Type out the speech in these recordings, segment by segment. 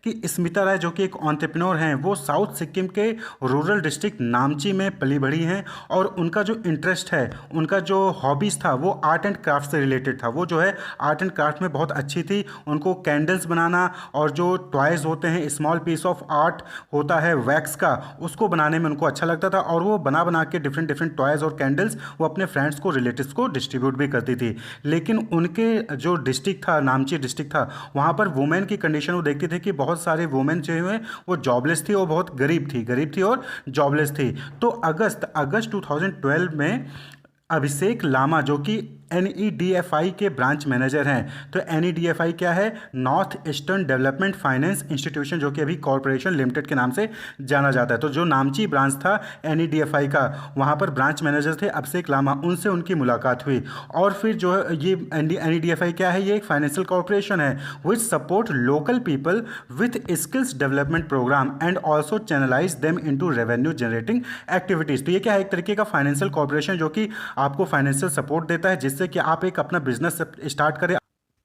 कि स्मिता राय जो कि एक एंटरप्रेन्योर हैं, वो साउथ सिक्किम के रूरल डिस्ट्रिक्ट नामची में पली बढ़ी हैं और उनका जो इंटरेस्ट है, उनका जो हॉबीज़ था वो आर्ट एंड क्राफ्ट से रिलेटेड था। वो जो है आर्ट एंड क्राफ्ट में बहुत अच्छी थी। उनको कैंडल्स बनाना और जो टॉयज़ होते हैं, स्मॉल पीस ऑफ आर्ट होता है वैक्स का, उसको बनाने में उनको अच्छा लगता था और वो बना बना के डिफरेंट डिफरेंट टॉयज़ और कैंडल्स वो अपने फ्रेंड्स को, रिलेटिव्स को डिस्ट्रीब्यूट भी करती थी। लेकिन उनके जो डिस्ट्रिक्ट था, नामची डिस्ट्रिक्ट था, वहाँ पर वुमेन की कंडीशन वो देखती थी कि बहुत सारे वुमेन जो है वो जॉबलेस थी और बहुत गरीब थी और जॉबलेस थी। तो अगस्त 2012 में अभिषेक लामा जो कि NEDFI के ब्रांच मैनेजर हैं। तो NEDFI क्या है? North eastern development finance institution, जो कि अभी कॉरपोरेशन लिमिटेड के नाम से जाना जाता है। तो जो नामची ब्रांच था NEDFI का, वहाँ पर ब्रांच मैनेजर थे अभिषेक लामा, उनसे उनकी मुलाकात हुई। और फिर जो है ये NEDFI क्या है? ये एक फाइनेंशियल कॉरपोरेशन है which support local people with skills development programme and also channelise them into revenue generating activities. तो ये क्या है? एक तरीके का फाइनेंशियल कॉरपोरेशन जो कि आपको फाइनेंशियल सपोर्ट देता है, जिससे कि आप एक अपना बिजनेस स्टार्ट करें,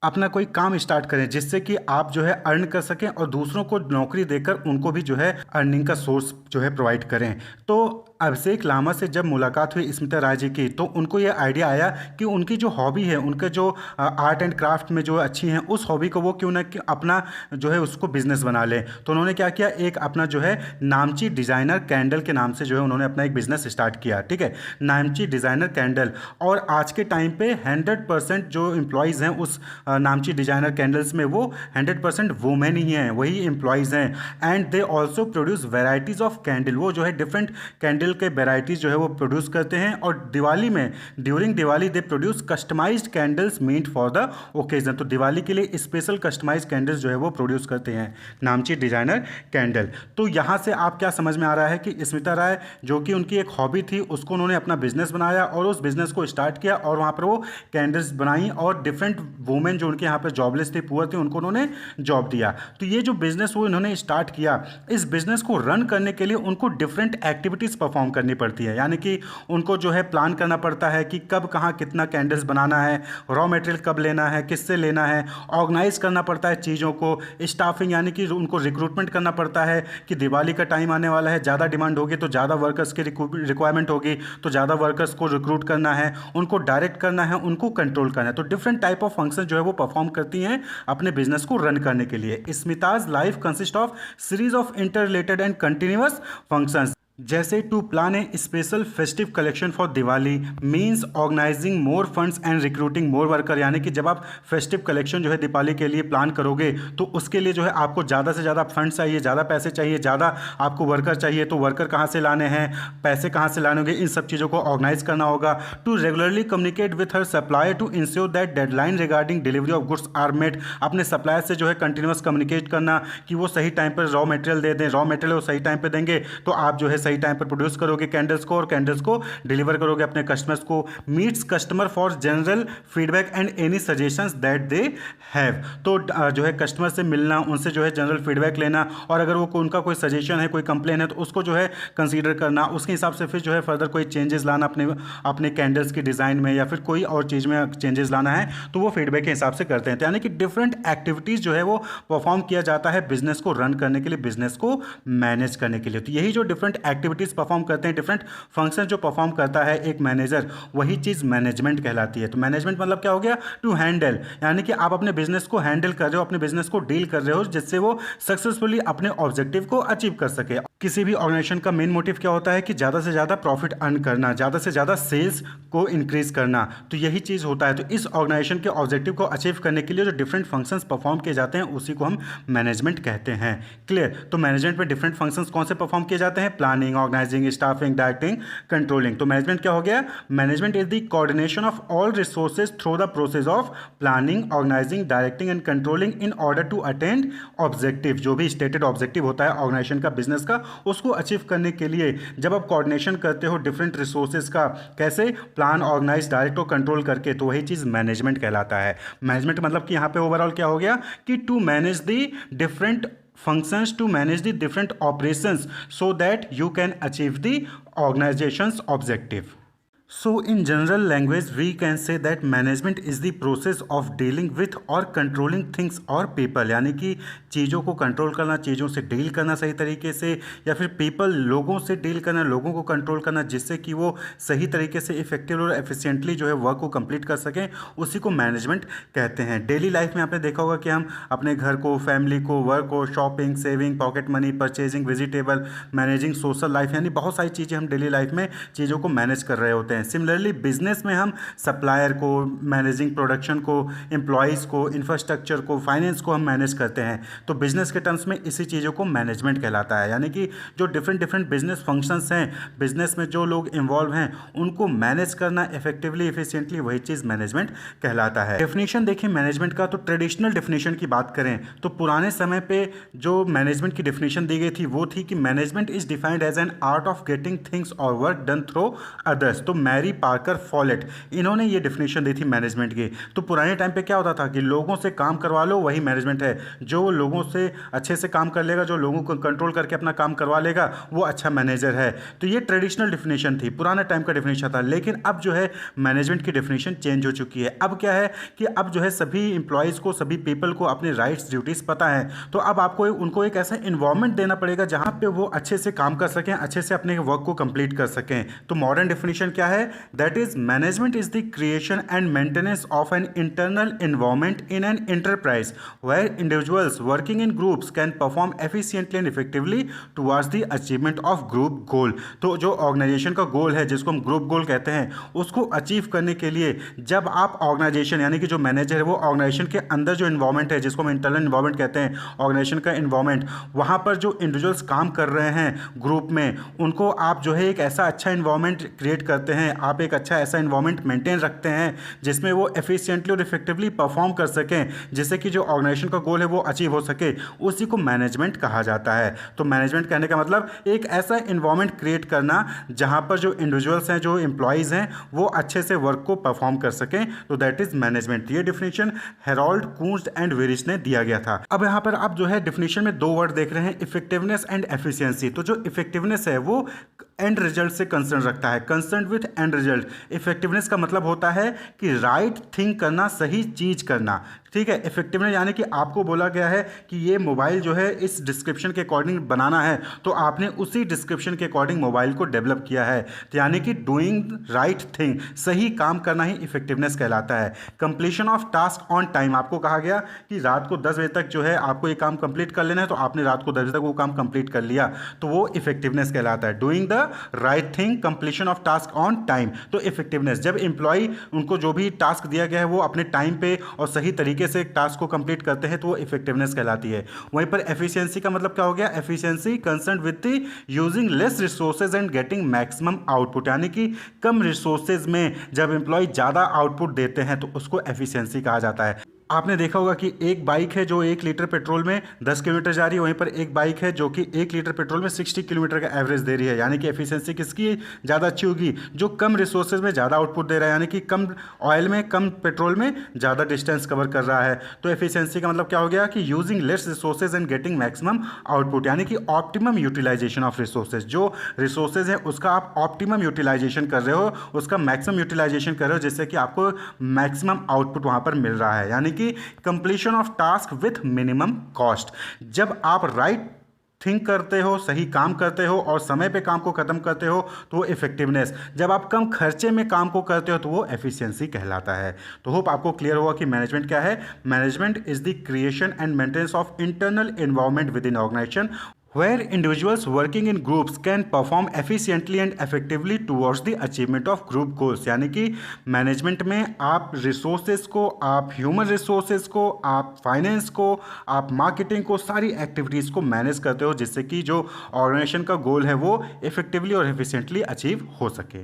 अपना कोई काम स्टार्ट करें, जिससे कि आप जो है अर्न कर सकें और दूसरों को नौकरी देकर उनको भी जो है अर्निंग का सोर्स जो है प्रोवाइड करें। तो अभिषेक लामा से जब मुलाकात हुई स्मिता राय जी की, तो उनको ये आइडिया आया कि उनकी जो हॉबी है, उनके जो आर्ट एंड क्राफ्ट में जो अच्छी हैं, उस हॉबी को वो क्यों ना कि अपना जो है उसको बिजनेस बना लें। तो उन्होंने क्या किया, एक अपना जो है नामची डिज़ाइनर कैंडल के नाम से जो है उन्होंने अपना एक बिजनेस स्टार्ट किया। ठीक है, नामची डिज़ाइनर कैंडल। और आज के टाइम पे 100% जो एम्प्लॉयज़ हैं उस नामची डिज़ाइनर कैंडल्स में, वो 100% वुमेन ही हैं, वही एम्प्लॉयज़ हैं। And they also produce varieties of candle. वो जो है डिफरेंट कैंडल के वेराइटीज़ जो है वो प्रोड्यूस करते हैं। और दिवाली में, during Diwali they produce customised candles meant for the occasion. तो दिवाली के लिए स्पेशल कस्टमाइज्ड कैंडल्स जो है वो प्रोड्यूस करते हैं नामची डिज़ाइनर कैंडल। तो यहाँ से आप क्या समझ में आ रहा है कि स्मिता राय जो कि उनकी एक हॉबी थी, उसको उन्होंने अपना बिजनेस बनाया और उस बिजनेस को स्टार्ट किया और वहाँ पर वो कैंडल्स बनाई और डिफरेंट वुमेन जो उनके यहाँ पर जॉबलेस थे, पुअर थे, उनको उन्होंने जॉब दिया। तो ये जो बिजनेस वो इन्होंने स्टार्ट किया, इस बिजनेस को रन करने के लिए उनको डिफरेंट एक्टिविटीज़ परफॉर्म करनी पड़ती है। यानी कि उनको जो है प्लान करना पड़ता है कि कब कहाँ कितना कैंडल्स बनाना है, रॉ मटेरियल कब लेना है, किससे लेना है, ऑर्गेनाइज करना पड़ता है चीज़ों को, स्टाफिंग यानी कि उनको रिक्रूटमेंट करना पड़ता है कि दिवाली का टाइम आने वाला है, ज़्यादा डिमांड होगी तो ज़्यादा वर्कर्स की रिक्वायरमेंट होगी, तो ज़्यादा वर्कर्स को रिक्रूट करना है, उनको डायरेक्ट करना है, उनको कंट्रोल करना है। तो डिफरेंट टाइप ऑफ फंक्शन जो है वो परफॉर्म करती हैं अपने बिजनेस को रन करने के लिए। Smita's life consist of series of inter related and continuous functions, जैसे to plan a special festive collection for Diwali means organising more funds and recruiting more worker. यानी कि जब आप फेस्टिव कलेक्शन जो है दिवाली के लिए प्लान करोगे, तो उसके लिए जो है आपको ज़्यादा से ज़्यादा फंड्स चाहिए, ज़्यादा पैसे चाहिए, ज़्यादा आपको वर्कर चाहिए। तो वर्कर कहाँ से लाने हैं, पैसे कहाँ से लाने होंगे, इन सब चीज़ों को ऑर्गेनाइज करना होगा। To regularly communicate with her supplier to ensure that deadline regarding delivery of goods are met. अपने सप्लायर से जो है कंटिन्यूस कम्युनिकेट करना कि वो सही टाइम पर रॉ मटेरियल दे दें, रॉ मटेरियल वो सही टाइम पर देंगे तो आप जो है सही टाइम पर प्रोड्यूस करोगे कैंडल्स को और कैंडल्स को डिलीवर करोगे अपने कस्टमर्स को। Meets customer for general feedback and any suggestions that they have. तो जो है कस्टमर से मिलना, उनसे जो है जनरल फीडबैक लेना और अगर वो उनका कोई सजेशन है, कोई कंप्लेन है तो उसको जो है कंसीडर करना, उसके हिसाब से फिर जो है फर्दर कोई चेंजेस लाना अपने कैंडल्स की डिज़ाइन में या फिर कोई और चीज़ में चेंजेस लाना है तो वो फीडबैक के हिसाब से करते हैं। तो यानी कि डिफरेंट एक्टिविटीज़ जो है वो परफॉर्म किया जाता है बिजनेस को रन करने के लिए, बिजनेस को मैनेज करने के लिए। तो यही जो डिफरेंट एक्टिविटीज़ परफॉर्म करते हैं, डिफरेंट फंक्शन जो परफॉर्म करता है एक मैनेजर, वही चीज़ मैनेजमेंट कहलाती है। तो मैनेजमेंट मतलब क्या हो गया? टू हैंडल, यानी कि आप अपने बिजनेस को हैंडल कर रहे हो, अपने बिजनेस को डील कर रहे हो जिससे वो सक्सेसफुली अपने ऑब्जेक्टिव को अचीव कर सके। किसी भी ऑर्गेनाइजेशन का मेन मोटिव क्या होता है कि ज़्यादा से ज़्यादा प्रॉफिट अर्न करना, ज़्यादा से ज़्यादा सेल्स को इंक्रीज करना। तो यही चीज़ होता है। तो इस ऑर्गेनाइजेशन के ऑब्जेक्टिव को अचीव करने के लिए जो डिफरेंट फंक्शंस परफॉर्म किए जाते हैं उसी को हम मैनेजमेंट कहते हैं। क्लियर? तो मैनेजमेंट में डिफरेंट फंक्शंस कौन से परफॉर्म किए जाते हैं? Planning, organising, staffing, directing, controlling. तो मैनेजमेंट क्या हो गया? Management is the coordination of all resources through the process of planning, organising, directing and controlling in order to attend objective. जो भी स्टेटेड ऑब्जेक्टिव होता है ऑर्गेनाइजेशन का, बिजनेस का, उसको अचीव करने के लिए जब आप कोऑर्डिनेशन करते हो डिफरेंट रिसोर्सेज का, कैसे? प्लान, ऑर्गेनाइज, डायरेक्ट और कंट्रोल करके, तो वही चीज़ मैनेजमेंट कहलाता है। मैनेजमेंट मतलब कि यहाँ पे ओवरऑल क्या हो गया कि to manage the different functions, to manage the different operations so that you can achieve the organization's objective. So, in general language, we can say that management is the process of dealing with or controlling things or people, यानी कि चीज़ों को control करना, चीज़ों से deal करना सही तरीके से, या फिर पीपल लोगों से डील करना, लोगों को कंट्रोल करना, जिससे कि वो सही तरीके से इफेक्टिव और एफिशिएंटली जो है वर्क को कंप्लीट कर सकें, उसी को मैनेजमेंट कहते हैं। डेली लाइफ में आपने देखा होगा कि हम अपने घर को, फैमिली को, वर्क को, shopping, saving, pocket money, purchasing, vegetable, managing social life, यानी बहुत सारी चीज़ें हम डेली लाइफ में चीज़ों को मैनेज कर रहे होते हैं। सिमिलरली बिजनेस में हम सप्लायर को मैनेजिंग, प्रोडक्शन को, एम्प्लॉयज़ को, इंफ्रास्ट्रक्चर को, फाइनेंस को हम मैनेज करते हैं। तो बिजनेस के टर्म्स में इसी चीज़ों को मैनेजमेंट कहलाता है, यानी कि जो डिफरेंट डिफरेंट बिजनेस फंक्शंस हैं, बिजनेस में जो लोग इन्वॉल्व हैं, उनको मैनेज करना इफेक्टिवली, एफिशिएंटली, वही चीज़ मैनेजमेंट कहलाता है। डेफिनेशन देखिए मैनेजमेंट का, तो ट्रेडिशनल डेफिनेशन की बात करें तो पुराने समय पे जो मैनेजमेंट की डेफिनेशन दी गई थी वो थी कि management is defined as an art of getting things और वर्क डन थ्रू अदर्स। तो मैरी पार्कर फॉलेट, इन्होंने ये डेफिनेशन दी थी मैनेजमेंट की। तो पुराने टाइम पे क्या होता था कि लोगों से काम करवा लो, वही मैनेजमेंट है। जो लोगों से अच्छे से काम कर लेगा, जो लोगों को कंट्रोल करके अपना काम करवा लेगा, वो अच्छा मैनेजर है। तो ये ट्रेडिशनल डेफिनेशन थी, पुराना टाइम का डेफिनेशन था। लेकिन अब जो है मैनेजमेंट की डेफिनेशन चेंज हो चुकी है। अब क्या है कि अब जो है सभी इंप्लॉयज़ को, सभी पीपल को अपने राइट्स, ड्यूटीज़ पता है। तो अब आपको उनको एक ऐसा इन्वायरमेंट देना पड़ेगा जहाँ पे वो अच्छे से काम कर सकें, अच्छे से अपने वर्क को कंप्लीट कर सकें। तो मॉडर्न डेफिनेशन क्या है? That is management is the creation and maintenance of an internal environment in an enterprise where individuals working in groups can perform efficiently and effectively towards the achievement of group goal. तो जो organisation का गोल है, जिसको हम group गोल कहते हैं, उसको achieve करने के लिए जब आप ऑर्गेनाइजेशन, यानी कि जो मैनेजर है वो ऑर्गेनाइजेशन के अंदर जो इन्वायरमेंट है, जिसको हम इंटरनल इन्वायरमेंट कहते हैं, ऑर्गेनाइजेशन का इन्वायरमेंट, वहाँ पर जो इंडिविजुअल्स काम कर रहे हैं ग्रुप में, उनको आप जो है एक ऐसा अच्छा इन्वायरमेंट क्रिएट करते हैं, आप एक अच्छा ऐसा इन्वायरमेंट मेंटेन रखते हैं जिसमें वो एफिशिएंटली और इफेक्टिवली परफॉर्म कर सकें, जिससे कि जो ऑर्गेनाइजेशन का गोल है वो अचीव हो सके, उसी को मैनेजमेंट कहा जाता है। तो मैनेजमेंट कहने का मतलब एक ऐसा इन्वायरमेंट क्रिएट करना जहाँ पर जो इंडिविजुअल्स हैं, जो एम्प्लॉयज़ हैं, वो अच्छे से वर्क को परफॉर्म कर सकें। तो दैट इज मैनेजमेंट। ये डिफिनेशन हेरोल्ड कूंज एंड वेरिस ने दिया गया था। अब यहाँ पर आप जो है डिफिनेशन में दो वर्ड देख रहे हैं, इफेक्टिवनेस एंड एफिशिएंसी। तो जो इफेक्टिवनेस है वो एंड रिजल्ट से कंसर्न रखता है, concern with and result. Effectiveness का मतलब होता है कि राइट थिंग करना, सही चीज करना, ठीक है। इफेक्टिवनेस यानी कि आपको बोला गया है कि ये मोबाइल जो है इस डिस्क्रिप्शन के अकॉर्डिंग बनाना है, तो आपने उसी डिस्क्रिप्शन के अकॉर्डिंग मोबाइल को डेवलप किया है। तो यानी कि डूइंग राइट थिंग, सही काम करना ही इफेक्टिवनेस कहलाता है। Completion of task on time, आपको कहा गया कि रात को 10 बजे तक जो है आपको ये काम कंप्लीट कर लेना है, तो आपने रात को 10 बजे तक वो काम कंप्लीट कर लिया, तो वो इफेक्टिवनेस कहलाता है। Doing the right thing, completion of task on time, तो इफेक्टिवनेस। जब एम्प्लॉय उनको जो भी टास्क दिया गया है वो अपने टाइम पे और सही तरीके से टास्क को कंप्लीट करते हैं, तो वो इफेक्टिवनेस कहलाती है। वहीं पर एफिशिएंसी का मतलब क्या हो गया? Efficiency concern with the using less resources and getting maximum output, यानी कि कम रिसोर्सेज में जब एम्प्लॉय ज़्यादा आउटपुट देते हैं तो उसको एफिशिएंसी कहा जाता है। आपने देखा होगा कि एक बाइक है जो 1 लीटर पेट्रोल में 10 किलोमीटर जा रही है, वहीं पर एक बाइक है जो कि 1 लीटर पेट्रोल में 60 किलोमीटर का एवरेज दे रही है। यानी कि एफिशिएंसी किसकी ज़्यादा अच्छी होगी? जो कम रिसोर्सेज में ज़्यादा आउटपुट दे रहा है, यानी कि कम ऑयल में, कम पेट्रोल में ज़्यादा डिस्टेंस कवर कर रहा है। तो एफिशिएंसी का मतलब क्या हो गया कि using less resources and getting maximum output, यानी कि ऑप्टिमम यूटिलाइजेशन ऑफ रिसोर्सेज। जो रिसोर्सेज है उसका आप ऑप्टिमम यूटिलाइजेशन कर रहे हो, उसका मैक्सिमम यूटिलाइजेशन कर रहे हो, जिससे कि आपको मैक्सिमम आउटपुट वहाँ पर मिल रहा है। यानी कि completion of task with minimum cost. जब आप राइट थिंक करते हो, सही काम करते हो और समय पे काम को खत्म करते हो, तो वो इफेक्टिवनेस। जब आप कम खर्चे में काम को करते हो तो वो एफिशिएंसी कहलाता है। तो होप आपको क्लियर हुआ कि मैनेजमेंट क्या है। Management is the creation and maintenance of internal environment within organisation where individuals working in groups can perform efficiently and effectively towards the achievement of group goals। यानी कि management में आप resources को, आप human resources को, आप finance को, आप मार्केटिंग को, सारी एक्टिविटीज़ को मैनेज करते हो, जिससे कि जो ऑर्गेनाइजेशन का गोल है वो इफेक्टिवली और एफिशिएंटली अचीव हो सके।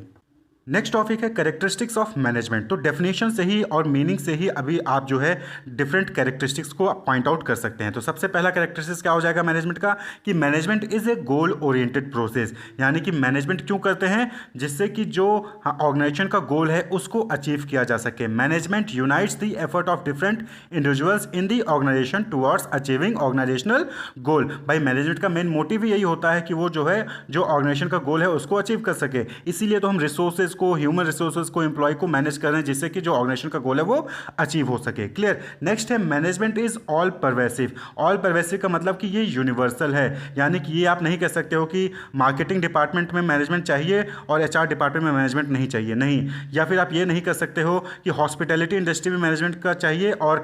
नेक्स्ट टॉपिक है कैरेक्टरिस्टिक्स ऑफ मैनेजमेंट। तो डेफिनेशन से ही और मीनिंग से ही अभी आप जो है डिफरेंट कैरेक्टरिस्टिक्स को पॉइंट आउट कर सकते हैं। तो सबसे पहला कैरेक्टरिस्टिक्स क्या हो जाएगा मैनेजमेंट का कि management is a goal oriented process. यानी कि मैनेजमेंट क्यों करते हैं? जिससे कि जो ऑर्गेनाइजेशन का गोल है उसको अचीव किया जा सके। Management unites the effort of different individuals in the organisation towards achieving organisational goal. भाई मैनेजमेंट का मेन मोटिव ही यही होता है कि वो जो है, जो ऑर्गेनाइजेशन का गोल है उसको अचीव कर सके। इसीलिए तो हम रिसोर्सेज को, ह्यूमन रिसोर्सेज को, एम्प्लॉय को मैनेज कर रहे हैं, जिससे कि जो ऑर्गेनाइजेशन का गोल है वो अचीव हो सके। क्लियर। नेक्स्ट है management is all pervasive. All pervasive का मतलब कि ये यूनिवर्सल है, यानी कि ये आप नहीं कह सकते हो कि मार्केटिंग डिपार्टमेंट में मैनेजमेंट चाहिए और एचआर डिपार्टमेंट में मैनेजमेंट नहीं चाहिए, नहीं। या फिर आप ये नहीं कर सकते हो कि हॉस्पिटैलिटी इंडस्ट्री में मैनेजमेंट का चाहिए और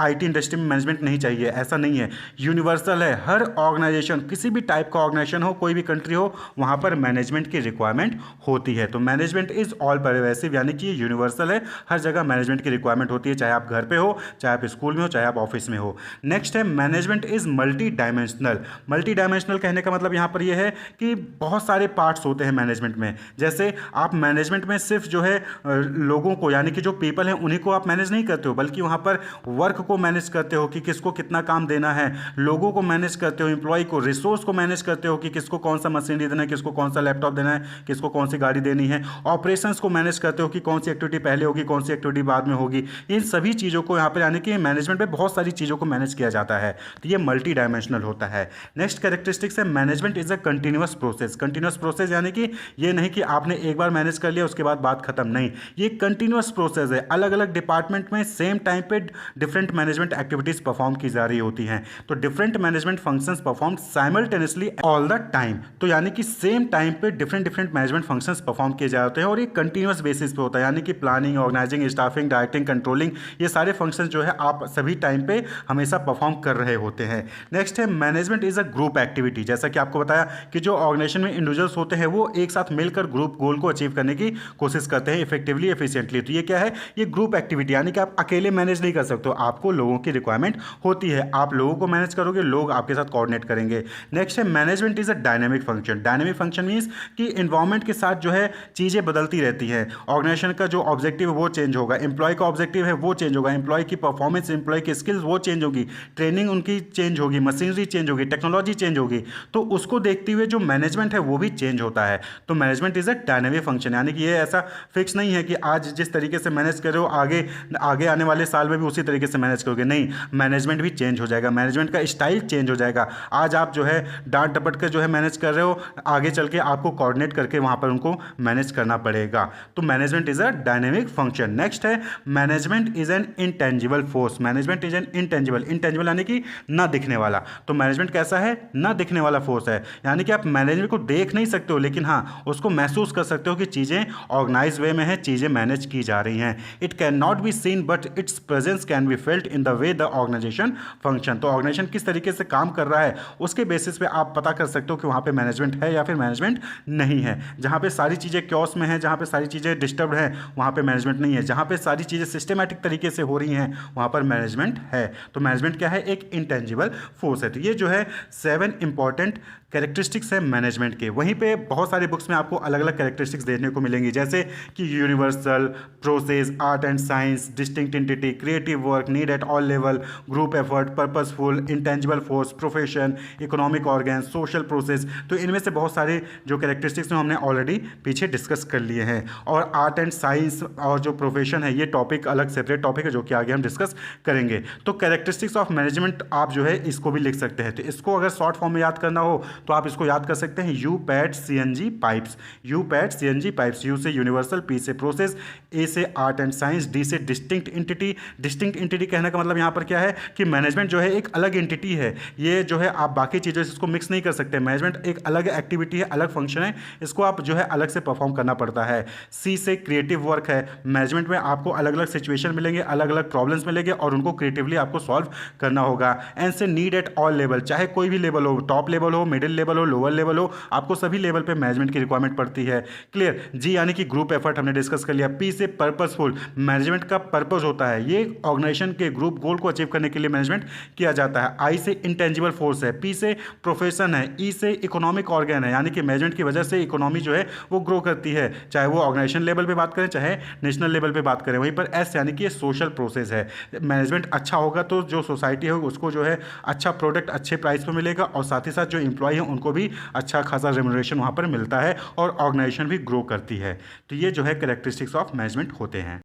आईटी इंडस्ट्री में मैनेजमेंट नहीं चाहिए, ऐसा नहीं है। यूनिवर्सल है, हर ऑर्गेनाइजेशन, किसी भी टाइप का ऑर्गेनाइजेशन हो, कोई भी कंट्री हो, वहां पर मैनेजमेंट की रिक्वायरमेंट होती है। तो मैनेजमेंट इज ऑल परवेसिव, यानी कि ये यूनिवर्सल है, हर जगह मैनेजमेंट की रिक्वायरमेंट होती है, चाहे आप घर पे हो, चाहे आप स्कूल में हो, चाहे आप ऑफिस में हो। नेक्स्ट है management is multi dimensional. Multi dimensional कहने का मतलब यहां पर यह है कि बहुत सारे पार्ट्स होते हैं मैनेजमेंट में। जैसे आप मैनेजमेंट में सिर्फ जो है लोगों को, यानी कि जो पीपल हैं उन्हीं को आप मैनेज नहीं करते हो, बल्कि वहां पर वर्क को मैनेज करते हो कि किसको कितना काम देना है, लोगों को मैनेज करते हो, एम्प्लॉय को, रिसोर्स को मैनेज करते हो कि किसको कौन सा मशीनरी देना है, किसको कौन सा लैपटॉप देना है, किसको कौन सी गाड़ी देनी है। ऑपरेशंस को मैनेज करते हो कि कौन सी एक्टिविटी पहले होगी, कौन सी एक्टिविटी बाद में होगी। इन सभी चीज़ों को यहाँ पर, यानी कि मैनेजमेंट में बहुत सारी चीज़ों को मैनेज किया जाता है, तो ये मल्टी डायमेंशनल होता है। नेक्स्ट कैरेक्टरिस्टिक्स है management is a continuous process. Continuous process यानी कि ये नहीं कि आपने एक बार मैनेज कर लिया उसके बाद बात खत्म, नहीं, ये कंटिन्यूअस प्रोसेस है। अलग अलग डिपार्टमेंट में सेम टाइम पे डिफरेंट मैनेजमेंट एक्टिविटीज परफॉर्म की जा रही होती हैं, तो different management functions perform simultaneously all the time. तो यानी कि सेम टाइम पे डिफरेंट मैनेजमेंट फंक्शंस परफॉर्म किए जाते हैं और ये कंटिन्यूअस बेसिस पे होता है, यानी कि planning, organising, staffing, directing, controlling, ये सारे फंक्शंस जो है आप सभी टाइम पे हमेशा परफॉर्म कर रहे होते हैं। नेक्स्ट है management is a group activity. जैसा कि आपको बताया कि जो ऑर्गेनाइजेशन में इंडिविजुअल्स होते हैं वो एक साथ मिलकर ग्रुप गोल को अचीव करने की कोशिश करते हैं इफेक्टिवली, एफिशिएंटली। तो ये क्या है, ये ग्रुप एक्टिविटी, यानी कि आप अकेले मैनेज नहीं कर सकते हो, आपको लोगों की रिक्वायरमेंट होती है, आप लोगों को मैनेज करोगे, लोग आपके साथ कोऑर्डिनेट करेंगे। नेक्स्ट है management is a dynamic function. Dynamic function means कि एनवायरनमेंट के साथ जो है चीज़ें बदलती रहती हैं, ऑर्गेनाइजेशन का जो ऑब्जेक्टिव है वो चेंज होगा, एम्प्लॉय का ऑब्जेक्टिव है वो चेंज होगा, एम्प्लॉय की परफॉर्मेंस, एम्प्लॉय की स्किल्स वो चेंज होगी, ट्रेनिंग उनकी चेंज होगी, मशीनरी चेंज होगी, टेक्नोलॉजी चेंज होगी, तो उसको देखते हुए जो मैनेजमेंट है वो भी चेंज होता है। तो management is a dynamic function, यानी कि ये ऐसा फिक्स नहीं है कि आज जिस तरीके से मैनेज कर रहे हो आगे आगे आने वाले साल में भी उसी तरीके से मैनेज करोगे, नहीं, मैनेजमेंट भी चेंज हो जाएगा, मैनेजमेंट का स्टाइल चेंज हो जाएगा। आज आप जो है डांट डपट कर जो है मैनेज कर रहे हो, आगे चल के आपको कोऑर्डिनेट करके वहां पर उनको मैनेज करना पड़ेगा। तो management is a dynamic function. Next है management is an intangible force. Management is an intangible, intangible यानी कि ना दिखने वाला। तो मैनेजमेंट कैसा है, ना दिखने वाला फोर्स है, यानी कि आप मैनेजमेंट को देख नहीं सकते हो, लेकिन हाँ उसको महसूस कर सकते हो कि चीज़ें ऑर्गेनाइज वे में है, चीज़ें मैनेज की जा रही हैं। It can not be seen but its presence can be felt in the way the organisation function. तो ऑर्गेनाइजेशन किस तरीके से काम कर रहा है उसके बेसिस पे आप पता कर सकते हो कि वहाँ पे मैनेजमेंट है या फिर मैनेजमेंट नहीं है। जहाँ पे सारी चीज़ें क्योस में हैं, जहाँ पे सारी चीज़ें डिस्टर्ब हैं, वहाँ पे मैनेजमेंट नहीं है। जहाँ पे सारी चीज़ें सिस्टमैटिक तरीके से हो रही हैं, वहाँ पर मैनेजमेंट है। तो मैनेजमेंट क्या है, एक इंटेंजिबल फोर्स है। तो ये जो है 7 इंपॉर्टेंट कैरेक्टरिस्टिक्स है मैनेजमेंट के। वहीं पे बहुत सारी बुक्स में आपको अलग अलग कैरेक्टरिस्टिक्स देखने को मिलेंगी, जैसे कि universal, process, art and science, distinct entity, creative work, need at all level, group effort, purposeful, intangible force, profession, economic organ, social process. तो इनमें से बहुत सारे जो कैरेक्टरिस्टिक्स हैं हमने ऑलरेडी पीछे डिस्कस कर लिए हैं। और आर्ट एंड साइंस और जो प्रोफेशन है ये टॉपिक अलग सेपरेट टॉपिक है जो कि आगे हम डिस्कस करेंगे। तो कैरेक्टरिस्टिक्स ऑफ मैनेजमेंट आप जो है इसको भी लिख सकते हैं। तो इसको अगर शॉर्ट फॉर्म में याद करना हो तो आप इसको याद कर सकते हैं यूपैट सीएनजी पाइप्स। यूपैट सीएनजी पाइप्स, यू से यूनिवर्सल, पी से प्रोसेस, ए से आर्ट एंड साइंस, डी से डिस्टिंक्ट एंटिटी। डिस्टिंक्ट एंटिटी कहने का मतलब यहाँ पर क्या है कि मैनेजमेंट जो है एक अलग एंटिटी है, ये जो है आप बाकी चीज़ों से इसको मिक्स नहीं कर सकते। मैनेजमेंट एक अलग एक्टिविटी है, अलग फंक्शन है, इसको आप जो है अलग से परफॉर्म करना पड़ता है। सी से क्रिएटिव वर्क है, मैनेजमेंट में आपको अलग अलग सिचुएशन मिलेंगे, अलग अलग प्रॉब्लम्स मिलेंगे और उनको क्रिएटिवली आपको सॉल्व करना होगा। एन से नीड एट ऑल लेवल, चाहे कोई भी लेवल हो, टॉप लेवल हो, मिडिल लेवल हो, लोअर लेवल हो, आपको सभी लेवल पे मैनेजमेंट की रिक्वायरमेंट पड़ती है। क्लियर। जी यानी कि ग्रुप एफर्ट हमने डिस्कस कर लिया। पी से पर्पसफुल, मैनेजमेंट का पर्पस होता है, ये ऑर्गेनाइजेशन के ग्रुप गोल को अचीव करने के लिए मैनेजमेंट किया जाता है। आई से इंटेंजिबल फोर्स है, पी से प्रोफेशन है, ई से इकोनॉमिक ऑर्गन है, यानी कि मैनेजमेंट की वजह से इकोनॉमी जो है वो ग्रो करती है, चाहे वो ऑर्गेनाइजेशन लेवल पे बात करें चाहे नेशनल लेवल पे बात करें। वहीं पर एस यानी कि सोशल प्रोसेस है, मैनेजमेंट अच्छा होगा तो जो सोसाइटी है उसको जो है अच्छा प्रोडक्ट अच्छे प्राइस पर मिलेगा और साथ ही साथ जो एम्प्लॉय है उनको भी अच्छा खासा रेम्यूनरेशन वहाँ पर मिलता है और ऑर्गेनाइजेशन भी ग्रो करती है। तो ये जो है कैरेक्टरिस्टिक्स ऑफ मैनेजमेंट होते हैं।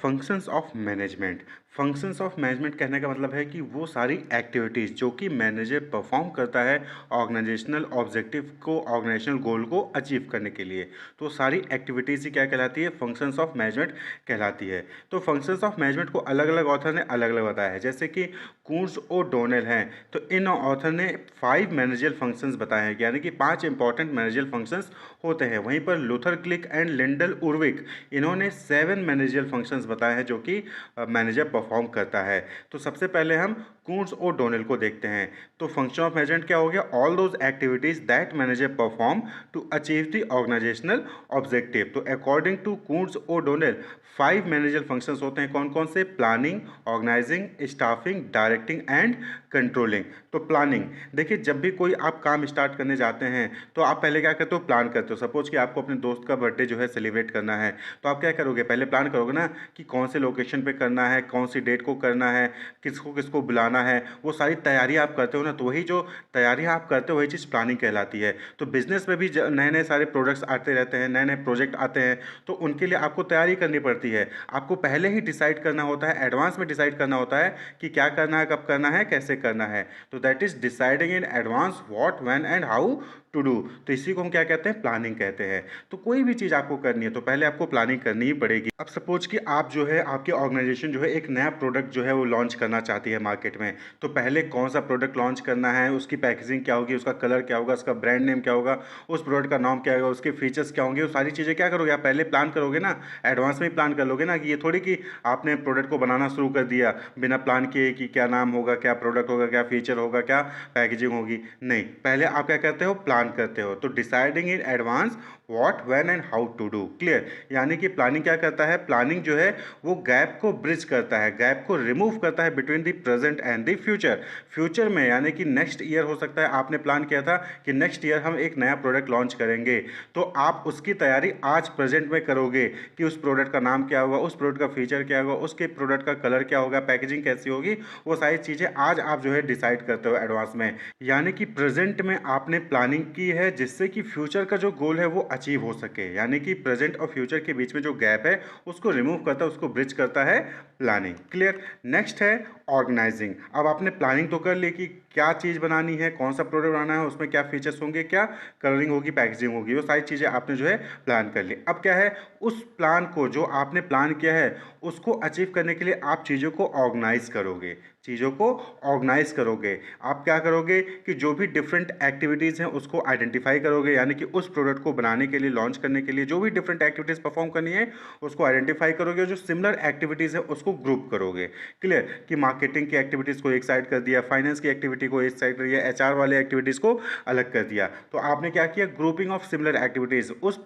Functions of management. Functions of management कहने का मतलब है कि वो सारी एक्टिविटीज़ जो कि मैनेजर परफॉर्म करता है ऑर्गेनाइजेशनल ऑब्जेक्टिव को, ऑर्गेनाइजेशनल गोल को अचीव करने के लिए, तो सारी एक्टिविटीज़ ही क्या कहलाती है, फंक्शंस ऑफ मैनेजमेंट कहलाती है। तो फंक्शंस ऑफ मैनेजमेंट को अलग अलग ऑथर ने अलग अलग बताया है, जैसे कि कून्स और डोनेल हैं, तो इन ऑथर ने 5 मैनेजरियल फंक्शंस बताए हैं, यानी कि 5 इंपॉर्टेंट मैनेजरियल फंक्शंस होते हैं। वहीं पर Luther click and Lyndall Urwick, इन्होंने 7 मैनेजरियल फंक्शंस बताए हैं जो कि मैनेजर परफॉर्म करता है। तो सबसे पहले हम कून्स और डोनेल को देखते हैं। तो फंक्शन ऑफ मैनेजमेंट क्या हो गया, all those activities that manager perform to achieve the organisational objective. तो अकॉर्डिंग टू कून्स और डोनेल 5 मैनेजर फंक्शंस होते हैं, कौन कौन से, planning, organising, staffing, directing and controlling. तो प्लानिंग, देखिए जब भी कोई आप काम स्टार्ट करने जाते हैं तो आप पहले क्या करते हो, प्लान करते हो। सपोज कि आपको अपने दोस्त का बर्थडे जो है सेलिब्रेट करना है, तो आप क्या करोगे, पहले प्लान करोगे ना कि कौन से लोकेशन पे करना है, कौन सी डेट को करना है, किसको किसको बुलाना है, वो सारी तैयारी आप करते हो ना। तो वही जो तैयारी आप करते हो वही चीज़ प्लानिंग कहलाती है। तो बिजनेस में भी नए नए सारे प्रोडक्ट्स आते रहते हैं, नए नए प्रोजेक्ट आते हैं, तो उनके लिए आपको तैयारी करनी पड़ती है। आपको पहले ही डिसाइड करना होता है, एडवांस में डिसाइड करना होता है कि क्या करना है, कब करना है, कैसे करना है। तो that is deciding in advance what, when and how to do. तो इसी को हम क्या कहते हैं, प्लानिंग कहते हैं। तो कोई भी चीज़ आपको करनी है तो पहले आपको प्लानिंग करनी ही पड़ेगी। अब सपोज कि आप जो है, आपकी ऑर्गेनाइजेशन जो है एक नया प्रोडक्ट जो है वो लॉन्च करना चाहती है मार्केट में, तो पहले कौन सा प्रोडक्ट लॉन्च करना है, उसकी पैकेजिंग क्या होगी, उसका कलर क्या होगा, उसका ब्रांड नेम क्या होगा, उस प्रोडक्ट का नाम क्या होगा, उसके फीचर्स क्या होंगे, वो सारी चीज़ें क्या करोगे आप, पहले प्लान करोगे ना, एडवांस में ही प्लान कर लोगे ना। कि ये थोड़ी कि आपने प्रोडक्ट को बनाना शुरू कर दिया बिना प्लान किए कि क्या नाम होगा, क्या प्रोडक्ट होगा, क्या फीचर होगा, क्या पैकेजिंग होगी। नहीं, पहले आप क्या करते हो, प्लान करते हो। तो deciding in advance what, when and how to do, clear. यानी कि प्लानिंग क्या करता है, प्लानिंग जो है वो गैप को ब्रिज करता है, गैप को रिमूव करता है between the present and the future. Future में यानी कि नेक्स्ट ईयर हो सकता है, आपने प्लान किया था कि नेक्स्ट ईयर हम एक नया प्रोडक्ट लॉन्च करेंगे, तो आप उसकी तैयारी आज प्रेजेंट में करोगे कि उस प्रोडक्ट का नाम क्या होगा, उस प्रोडक्ट का फीचर क्या होगा, उसके प्रोडक्ट का कलर क्या होगा, पैकेजिंग कैसी होगी, वो सारी चीज़ें आज आप जो है डिसाइड करते हो एडवांस में। यानी कि प्रेजेंट में आपने प्लानिंग की है जिससे कि फ्यूचर का जो गोल है वो अचीव हो सके। यानी कि प्रेजेंट और फ्यूचर के बीच में जो गैप है उसको रिमूव करता है, उसको ब्रिज करता है प्लानिंग, क्लियर। नेक्स्ट है ऑर्गेनाइजिंग। अब आपने प्लानिंग तो कर ली कि क्या चीज़ बनानी है, कौन सा प्रोडक्ट बनाना है, उसमें क्या फीचर्स होंगे, क्या कलरिंग होगी, पैकेजिंग होगी, वो सारी चीज़ें आपने जो है प्लान कर ली। अब क्या है, उस प्लान को जो आपने प्लान किया है उसको अचीव करने के लिए आप चीज़ों को ऑर्गेनाइज करोगे, चीज़ों को ऑर्गेनाइज करोगे। आप क्या करोगे कि जो भी डिफरेंट एक्टिविटीज़ हैं उसको आइडेंटिफाई करोगे, यानी कि उस प्रोडक्ट को बनाने के लिए, लॉन्च करने के लिए जो भी डिफरेंट एक्टिविटीज़ परफॉर्म करनी है उसको आइडेंटिफाई करोगे, और जो सिमिलर एक्टिविटीज़ है उसको ग्रुप करोगे, क्लियर। कि मार्केटिंग की एक्टिविटीज़ को एक साइड कर दिया, फाइनेंस की एक्टिविटी को एक साइड कर दिया, एचआर वाले एक्टिविटीज़ को अलग कर दिया। तो आपने क्या किया, ग्रुपिंग ऑफ सिमिलर एक्टिविटीज़। उस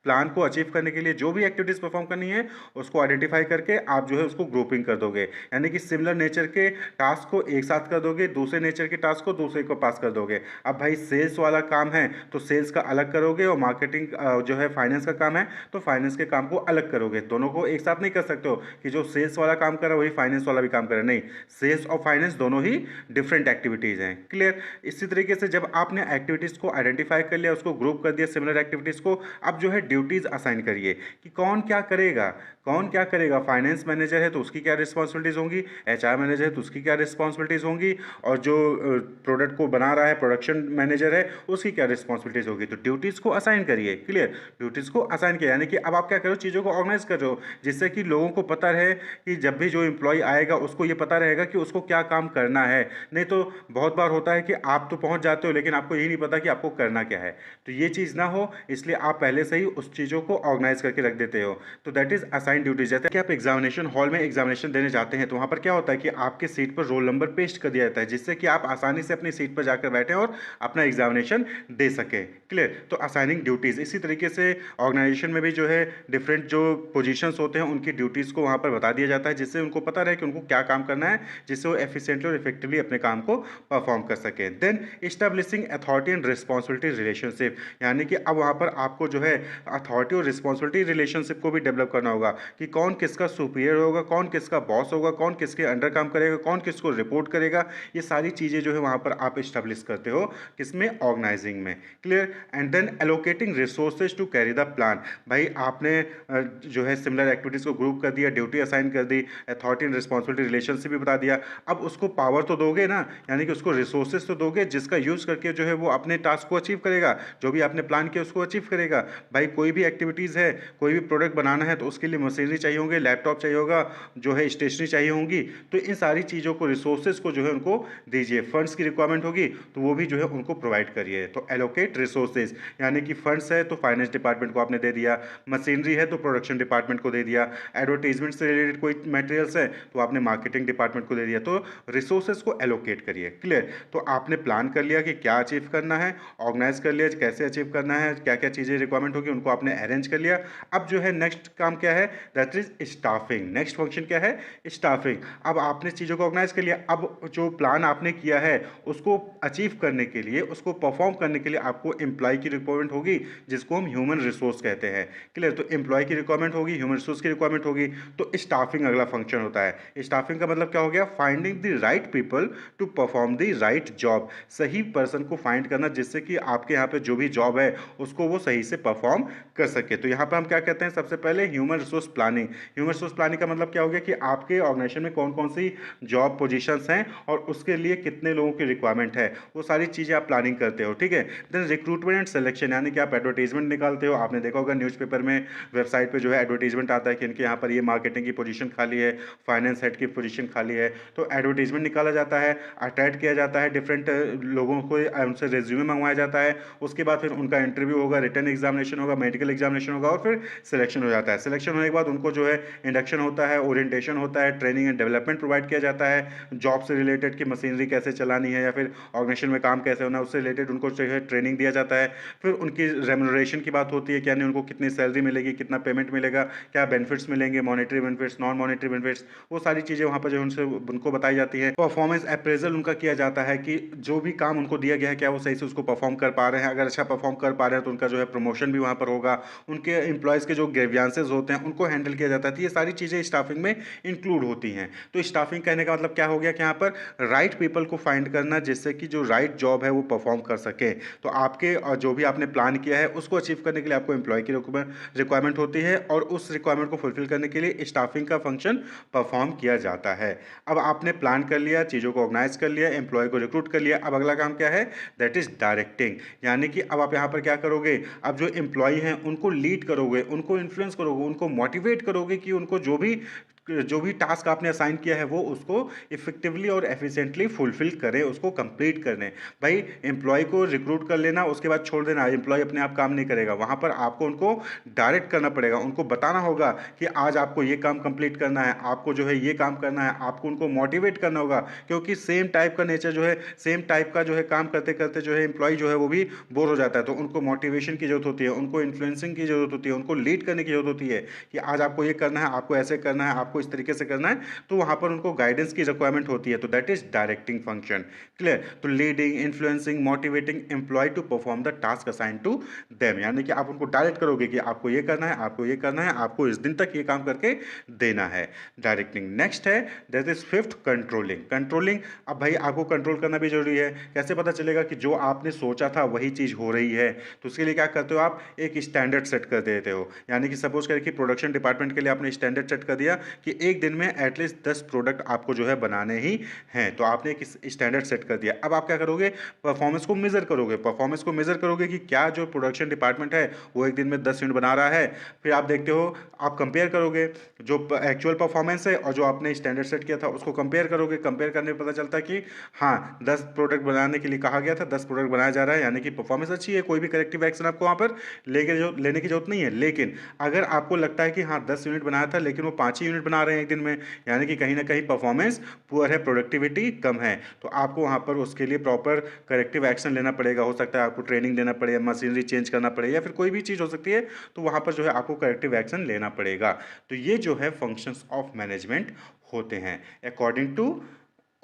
प्लान को अचीव करने के लिए जो भी एक्टिविटीज़ परफॉर्म करनी है उसको आइडेंटिफाई करके आप जो है उसको ग्रुपिंग कर दोगे, यानी कि सिमिलर नेचर के टास्क को एक साथ कर दोगे, दूसरे नेचर के टास्क को दूसरे को पास कर दोगे। अब भाई सेल्स वाला काम है तो सेल्स का अलग करोगे, और मार्केटिंग जो है फाइनेंस का काम है तो फाइनेंस के काम को अलग करोगे। दोनों को एक साथ नहीं कर सकते हो कि जो सेल्स वाला काम कर रहा है वही फाइनेंस वाला भी काम कर रहा है, नहीं, सेल्स और फाइनेंस दोनों ही डिफरेंट एक्टिविटीज़ हैं, क्लियर। इसी तरीके से जब आपने एक्टिविटीज़ को आइडेंटिफाई कर लिया, उसको ग्रुप कर दिया सिमिलर एक्टिविटीज़ को, अब जो है ड्यूटीज़ असाइन करिए कि कौन क्या करेगा, कौन क्या करेगा। फाइनेंस मैनेजर है तो उसकी क्या रिस्पॉन्सिबिलिटीज़ होंगी, एचआर मैनेजर है तो उसकी क्या रिस्पॉन्सिबिलिटीज़ होंगी, और जो प्रोडक्ट को बना रहा है प्रोडक्शन मैनेजर है उसकी क्या रिस्पॉन्सिबिलिटीज़ होगी। तो ड्यूटीज़ को असाइन करिए, क्लियर, ड्यूटीज़ को असाइन किया। यानी कि अब आप क्या करो, चीज़ों को ऑर्गेनाइज कर रहे हो जिससे कि लोगों को पता रहे कि जब भी जो एम्प्लॉय आएगा उसको ये पता रहेगा कि उसको क्या काम करना है। नहीं तो बहुत बार होता है कि आप तो पहुँच जाते हो लेकिन आपको यही नहीं पता कि आपको करना क्या है। तो ये चीज़ ना हो, इसलिए आप पहले से ही उस चीज़ों को ऑर्गेनाइज करके रख देते हो। तो दैट इज असाइन ड्यूटीज। जैसे कि आप एग्जामिनेशन हॉल में एग्जामिनेशन देने जाते हैं तो वहाँ पर क्या होता है कि आपके सीट पर रोल नंबर पेस्ट कर दिया जाता है जिससे कि आप आसानी से अपनी सीट पर जाकर बैठें और अपना एग्जामिनेशन दे सकें, क्लियर। तो असाइनिंग ड्यूटीज़, इसी तरीके से ऑर्गेनाइजेशन में भी जो है डिफरेंट जो पोजीशंस होते हैं उनकी ड्यूटीज़ को वहाँ पर बता दिया जाता है जिससे उनको पता रहे कि उनको क्या काम करना है, जिससे वो एफिशिएंटली और इफेक्टिवली अपने काम को परफॉर्म कर सकें। Then establishing authority and responsibility relationship, यानी कि अब वहाँ पर आपको जो है अथॉरिटी और रिस्पॉन्सिबिलिटी रिलेशनशिप को भी डेवलप करना होगा कि कौन किसका सुपीरियर होगा, कौन किसका बॉस होगा, कौन किसके अंडर काम करेगा, कौन किसको रिपोर्ट करेगा। ये सारी चीज़ें जो है वहाँ पर आप इस्टेब्लिश करते हो किसमें, ऑर्गेनाइजिंग में। Clear. And then allocating resources to carry the plan. भाई आपने जो है सिमिलर एक्टिविटीज़ को ग्रुप कर दिया, ड्यूटी असाइन कर दी, अथॉरिटी एंड रिस्पॉन्सिबिलिटी रिलेशनशिप भी बता दिया। अब उसको पावर तो दोगे ना, यानी कि उसको रिसोर्सेज तो दोगे जिसका यूज़ करके जो है वो अपने टास्क को अचीव करेगा, जो भी आपने प्लान किया उसको अचीव करेगा। भाई कोई भी एक्टिविटीज़ है, कोई भी प्रोडक्ट बनाना है तो उसके लिए मशीनरी चाहिए होंगे, लैपटॉप चाहिए होगा, जो है स्टेशनरी चाहिए होंगी। तो इन सारी चीज़ों को, रिसोर्सेज को जो है उनको दीजिए। फंड्स की रिक्वायरमेंट होगी तो वो भी जो है उनको प्रोवाइड करिए। तो एलोकेट रिसोर्सेज, यानी कि फंड्स है तो फाइनेंस डिपार्टमेंट को आपने दे दिया, मशीनरी है तो प्रोडक्शन डिपार्टमेंट को दे दिया, एडवर्टीजमेंट से रिलेटेड कोई मटेरियल्स है तो आपने मार्केटिंग डिपार्टमेंट को दे दिया। तो रिसोर्सेज को एलोकेट करिए। क्लियर। तो आपने प्लान कर लिया कि क्या अचीव करना है, ऑर्गेनाइज कर लिया कैसे अचीव करना है, क्या क्या चीज़ें रिक्वायरमेंट होगी उनको आपने अरेंज कर लिया। अब जो है नेक्स्ट काम क्या है, that is staffing. Next function क्या है, स्टाफिंग। अब आपने चीज़ों को ऑर्गेनाइज कर लिया। अब जो प्लान आपने किया है उसको अचीव करने के लिए, उसको परफॉर्म करने के लिए आपको एम्प्लॉय की रिक्वायरमेंट होगी, जिसको हम ह्यूमन रिसोर्स कहते हैं। क्लियर। तो एम्प्लॉय की रिक्वायरमेंट होगी, ह्यूमन रिसोर्स की रिक्वायरमेंट होगी। तो स्टाफिंग अगला फंक्शन होता है। स्टाफिंग का मतलब क्या हो गया, finding the right people to perform the right job. सही पर्सन को फाइंड करना जिससे कि आपके यहाँ पे जो भी जॉब है उसको वो सही से परफॉर्म कर सके। तो यहाँ पर हम क्या कहते हैं, सबसे पहले human resource planning. Human resource planning का मतलब क्या हो गया कि आपके ऑर्गेनाइजेशन में कौन कौन सी जॉब पोजीशंस हैं और उसके लिए कितने लोगों की रिक्वायरमेंट है, वो सारी चीज़ें आप प्लानिंग करते हो। ठीक है। देन रिक्रूटमेंट एंड सिलेक्शन, यानी कि आप एडवर्टीजमेंट निकालते हो। आपने देखा होगा न्यूज़पेपर में, वेबसाइट पे जो है एडवर्टीजमेंट आता है कि इनके यहाँ पर ये मार्केटिंग की पोजीशन खाली है, फाइनेंस हेड की पोजीशन खाली है। तो एडवर्टीजमेंट निकाला जाता है, अटैच किया जाता है, डिफरेंट लोगों को उनसे रेज्यूमे मंगवाया जाता है। उसके बाद फिर उनका इंटरव्यू होगा, रिटन एग्जामिनेशन होगा, मेडिकल एग्जामिनेशन होगा और फिर सिलेक्शन हो जाता है। सिलेक्शन होने के बाद उनको जो है इंडक्शन होता है, ओरिएंटेशन होता है, ट्रेनिंग एंड डेवलपमेंट प्रोवाइड किया जाता है, जॉब से रिलेटेड कि मशीनरी कैसे चलानी है या फिर ऑर्गेनाइजेशन में काम कैसे होना है उससे रिलेटेड उनको जो है ट्रेनिंग दिया जाता है। फिर उनकी रेम्यूनरेशन की बात होती है कि यानी उनको कितनी सैलरी मिलेगी, कितना पेमेंट मिलेगा, क्या बेनिफिट्स मिलेंगे, monetary benefits, non monetary benefits, वो सारी चीज़ें वहाँ पर जो उनसे उनको बताई जाती है। परफॉर्मेंस अप्रेजल उनका किया जाता है कि जो भी काम उनको दिया गया है क्या वो सही से उसको परफॉर्म कर पा रहे हैं। अगर अच्छा परफॉर्म कर पा रहे हैं तो उनका जो है प्रमोशन भी वहाँ पर होगा। उनके एम्प्लॉयज़ के जो ग्रीवियंसेस होते हैं उनको हैंडल किया जाता है। तो ये सारी चीज़ें स्टाफिंग में इंक्लूड होती हैं। तो स्टाफिंग कहने का मतलब क्या हो गया कि यहाँ पर राइट पीपल को फाइंड करना जिससे कि जो राइट जॉब है वो परफॉर्म कर सके। तो आपके जो भी आपने प्लान किया है उसको अचीव करने के लिए आपको एम्प्लॉय की रिक्वायरमेंट होती है और उस रिक्वायरमेंट को फुलफिल करने के लिए स्टाफिंग का फंक्शन परफॉर्म किया जाता है। अब आपने प्लान कर लिया, चीज़ों को ऑर्गेनाइज कर लिया, एम्प्लॉय को रिक्रूट कर लिया। अब अगला काम क्या है, दैट इज डायरेक्टिंग। यानी कि अब आप यहाँ पर क्या करोगे, अब जो एम्प्लॉय हैं उनको लीड करोगे, उनको इन्फ्लुएंस करोगे, उनको मोटिवेट करोगे कि उनको जो भी टास्क आपने असाइन किया है वो उसको इफेक्टिवली और एफिशिएंटली फुलफिल करें, उसको कंप्लीट करने। भाई एम्प्लॉय को रिक्रूट कर लेना उसके बाद छोड़ देना, एम्प्लॉय अपने आप काम नहीं करेगा। वहाँ पर आपको उनको डायरेक्ट करना पड़ेगा, उनको बताना होगा कि आज आपको ये काम कंप्लीट करना है, आपको जो है ये काम करना है, आपको उनको मोटिवेट करना होगा। क्योंकि सेम टाइप का नेचर जो है, सेम टाइप का जो है काम करते करते जो है एम्प्लॉय जो है वो भी बोर हो जाता है। तो उनको मोटिवेशन की जरूरत होती है, उनको इन्फ्लुएंसिंग की जरूरत होती है, उनको लीड करने की जरूरत होती है कि आज आपको ये करना है, आपको ऐसे करना है, आपको इस तरीके से करना है। तो वहाँ पर उनको गाइडेंस की रिक्वायरमेंट होती है। तो that is directing function. Clear. तो leading, influencing, motivating employ to perform the task assign to them, यानी कि आप उनको डायरेक्ट करोगे कि आपको ये करना है, आपको ये करना है, आपको इस दिन तक ये काम करके देना है। डायरेक्टिंग। नेक्स्ट है that is fifth, controlling. Controlling, अब भाई आपको कंट्रोल करना भी जरूरी है। कैसे पता चलेगा कि जो आपने सोचा था वही चीज़ हो रही है, तो उसके लिए क्या करते हो, आप एक स्टैंडर्ड सेट कर देते हो। यानी कि सपोज करें कि प्रोडक्शन डिपार्टमेंट के लिए आपने स्टैंडर्ड सेट कर दिया कि एक दिन में एटलीस्ट 10 प्रोडक्ट आपको जो है बनाने ही हैं। तो आपने एक स्टैंडर्ड सेट कर दिया। अब आप क्या करोगे, परफॉर्मेंस को मेजर करोगे। परफॉर्मेंस को मेजर करोगे कि क्या जो प्रोडक्शन डिपार्टमेंट है वो एक दिन में 10 यूनिट बना रहा है। फिर आप देखते हो, आप कंपेयर करोगे जो एक्चुअल परफॉर्मेंस है और जो आपने स्टैंडर्ड सेट किया था उसको कंपेयर करोगे। कंपेयर करने में पता चलता है कि हाँ 10 प्रोडक्ट बनाने के लिए कहा गया था, 10 प्रोडक्ट बनाया जा रहा है, यानी कि परफॉर्मेंस अच्छी है, कोई भी करेक्टिव एक्शन आपको वहाँ पर लेने की जरूरत नहीं है। लेकिन अगर आपको लगता है कि हाँ 10 यूनिट बनाया था लेकिन वो 5 ही यूनिट बना रहे हैं एक दिन में, यानी कि कहीं ना कहीं परफॉर्मेंस पुअर है, प्रोडक्टिविटी कम है, तो आपको वहाँ पर उसके लिए प्रॉपर करेक्टिव एक्शन लेना पड़ेगा। हो सकता है आपको ट्रेनिंग देना पड़े, मशीनरी चेंज करना पड़े या फिर कोई भी चीज़ हो सकती है। तो वहाँ पर जो है आपको करेक्टिव एक्शन लेना पड़ेगा। तो ये जो है फंक्शंस ऑफ मैनेजमेंट होते हैं according to